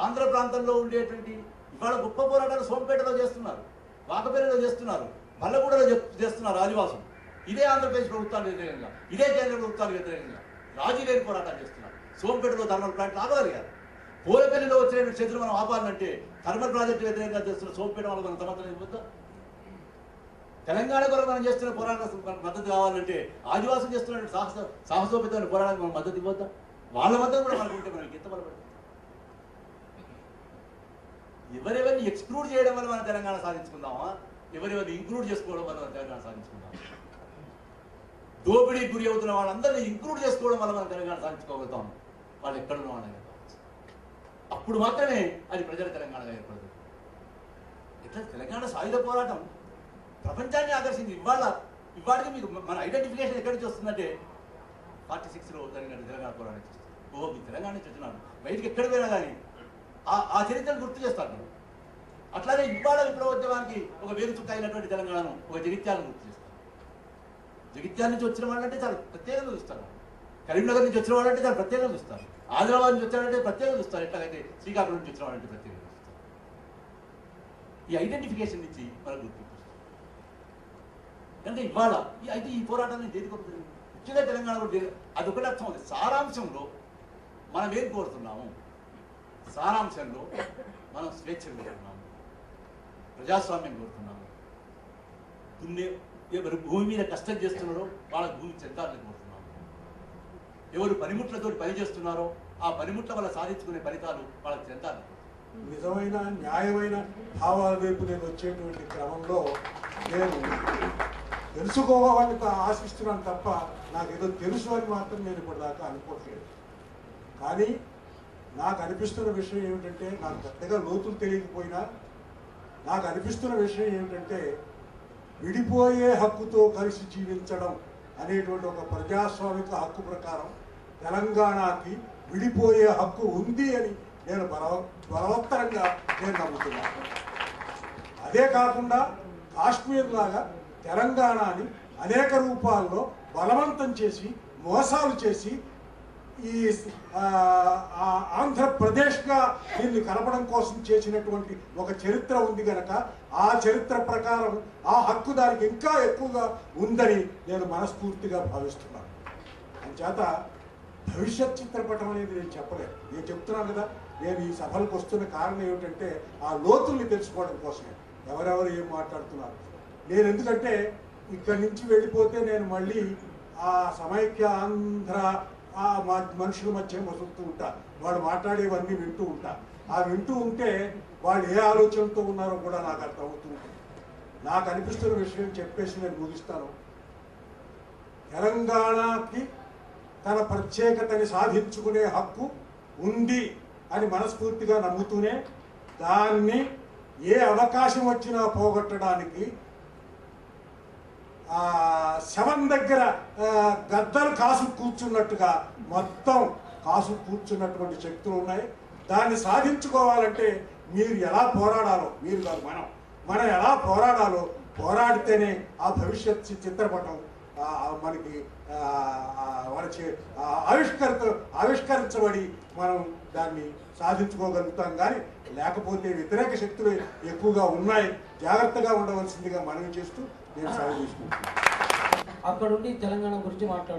ఆంధ్ర ప్రాంతంలో ఉండేటువంటి ఇవాళ గొప్ప పోరాటాలు సోంపేటలో చేస్తున్నారు, వాకపేటలో చేస్తున్నారు, మల్లగూడలో చేస్తున్నారు ఆదివాసులు. ఇదే ఆంధ్రప్రదేశ్ ప్రభుత్వానికి వ్యతిరేకంగా, ఇదే కేంద్ర ప్రభుత్వానికి వ్యతిరేకంగా రాజీ లేని పోరాటాలు చేస్తున్నారు. సోంపేటలో థర్మల్ ప్లాంట్లు ఆగలిగారు. పోలపల్లిలో వచ్చిన చేతులు మనం ఆపాలంటే థర్మల్ ప్రాజెక్టు వ్యతిరేకంగా చేస్తున్న సోంపేట వాళ్ళు మనం సమర్థన ఇవ్వద్దా? తెలంగాణ కొరకు మనం చేస్తున్న పోరాటానికి మద్దతు కావాలంటే ఆదివాసులు చేస్తున్న సాహసోపేతమైన పోరాటానికి మనం మద్దతు ఇవ్వద్దా? వాళ్ళ మద్దతు కూడా మనకు ఉంటే మనకి ఎంత బలపడుతుంది? ఎవరెవరిని ఎక్స్క్లూడ్ చేయడం వల్ల మనం తెలంగాణ సాధించుకుందామా, ఎవరెవరిని ఇంక్లూడ్ చేసుకోవడం వల్ల మనం తెలంగాణ సాధించుకుందాం? దోపిడీకి గురి అవుతున్న వాళ్ళందరినీ ఇంక్లూడ్ చేసుకోవడం వల్ల మనం తెలంగాణ సాధించుకోగలుగుతాం. వాళ్ళు ఎక్కడున్న వాళ్ళని కావచ్చు. అప్పుడు మాత్రమే అది ప్రజల తెలంగాణగా ఏర్పడుతుంది. ఇట్లా తెలంగాణ సాయుధ పోరాటం ప్రపంచాన్ని ఆకర్షించి ఇవాళకి మీకు మన ఐడెంటిఫికేషన్ ఎక్కడి నుంచి వస్తుందంటే 46లో జరిగిన తెలంగాణ పోరాటం చూస్తుంది. ఓ మీ తెలంగాణ నుంచి వచ్చినాను, బయటికి ఎక్కడ పోయినా కానీ ఆ చరిత్రను గుర్తు చేస్తారు. అట్లాగే ఇవాళ విప్లవోద్యమానికి ఒక వేరు చుక్క అయినటువంటి తెలంగాణను ఒక జగిత్యాలను గుర్తు చేస్తారు. జగిత్యాల నుంచి వచ్చిన వాళ్ళంటే చాలా ప్రత్యేకంగా చూస్తారు. కరీంనగర్ నుంచి వచ్చిన వాళ్ళంటే చాలా ప్రత్యేకంగా చూస్తారు. ఆదిలాబాద్ నుంచి వచ్చారంటే ప్రత్యేకంగా చూస్తారు. ఎట్లాగైతే శ్రీకాకుళం నుంచి వచ్చిన వాళ్ళంటే ప్రత్యేకంగా చూస్తారు. ఈ ఐడెంటిఫికేషన్ నుంచి మనకు గుర్తింపు అంటే ఇవాళ అయితే ఈ పోరాటాన్ని దేనికి వస్తుంది? ముఖ్యంగా తెలంగాణ కూడా అదొకటి అర్థం అవుతుంది. సారాంశంలో మనం ఏం కోరుతున్నాము? సారాంశంలో మనం స్వేచ్ఛను కోరుతున్నాము, ప్రజాస్వామ్యం కోరుతున్నాము. ఎవరు భూమి మీద కష్టం చేస్తున్నారో వాళ్ళ భూమి చెందాలని కోరుతున్నాము. ఎవరు పనిముట్లతో పని చేస్తున్నారో ఆ పనిముట్ల వల్ల సాధించుకునే ఫలితాలు వాళ్ళకి చెందాలి. నిజమైన న్యాయమైన భావాల వైపు నేను వచ్చేటువంటి క్రమంలో నేను తెలుసుకోవాలని ఆశిస్తున్నాను తప్ప నాకేదో తెలుసు అని మాత్రం నేను ఇప్పటిదాకా అనుకోవట్లేదు. కానీ నాకు అనిపిస్తున్న విషయం ఏమిటంటే, నాకు పెద్దగా లోతులు తెలియకపోయినా నాకు అనిపిస్తున్న విషయం ఏమిటంటే, విడిపోయే హక్కుతో కలిసి జీవించడం అనేటువంటి ఒక ప్రజాస్వామిక హక్కు ప్రకారం తెలంగాణకి విడిపోయే హక్కు ఉంది అని నేను బలవత్తరంగా నేను నమ్ముతున్నాను. అదే కాకుండా కాశ్మీర్ లాగా తెలంగాణని అనేక రూపాల్లో బలవంతం చేసి మోసాలు చేసి ఈ ఆంధ్రప్రదేశ్గా దీన్ని కలపడం కోసం చేసినటువంటి ఒక చరిత్ర ఉంది కనుక ఆ చరిత్ర ప్రకారం ఆ హక్కు దానికి ఇంకా ఎక్కువగా ఉందని నేను మనస్ఫూర్తిగా భావిస్తున్నాను. అంచేత భవిష్యత్ చిత్రపటం అనేది నేను చెప్పలేదు. నేను చెప్తున్నాను కదా, నేను ఈ సభలకు వస్తున్న కారణం ఏమిటంటే ఆ లోతుల్ని తెలుసుకోవడం కోసమే. ఎవరెవరు ఏం మాట్లాడుతున్నారు నేను, ఎందుకంటే ఇక్కడి నుంచి వెళ్ళిపోతే నేను మళ్ళీ ఆ సమైక్య ఆంధ్ర ఆ మనుషుల మధ్య మసులుతూ ఉంటా, వాళ్ళు మాట్లాడేవన్నీ వింటూ ఉంటా. ఆ వింటూ ఉంటే వాళ్ళు ఏ ఆలోచనతో ఉన్నారో కూడా నాకు అర్థమవుతూ ఉంటుంది. నాకు అనిపిస్తున్న విషయం చెప్పేసి నేను ముగిస్తాను. తెలంగాణకి తన ప్రత్యేకతని సాధించుకునే హక్కు ఉంది అని మనస్ఫూర్తిగా నమ్ముతూనే దాన్ని ఏ అవకాశం వచ్చినా పోగొట్టడానికి శవం దగ్గర గద్దలు కాసు కూర్చున్నట్టుగా మొత్తం కాసు కూర్చున్నటువంటి శక్తులు ఉన్నాయి. దాన్ని సాధించుకోవాలంటే మీరు ఎలా పోరాడాలో, మీరు కాదు మనం ఎలా పోరాడాలో పోరాడితేనే ఆ భవిష్యత్ చిత్రపటం మనకి ఆవిష్కరించబడి మనం దాన్ని సాధించుకోగలుగుతాం. కానీ లేకపోతే వ్యతిరేక శక్తులు ఎక్కువగా ఉన్నాయి, జాగ్రత్తగా ఉండవలసిందిగా మనవి చేస్తూ నేను సెలవు తీసుకుంటున్నాను. అక్కడుండి తెలంగాణ గురించి మాట్లాడు.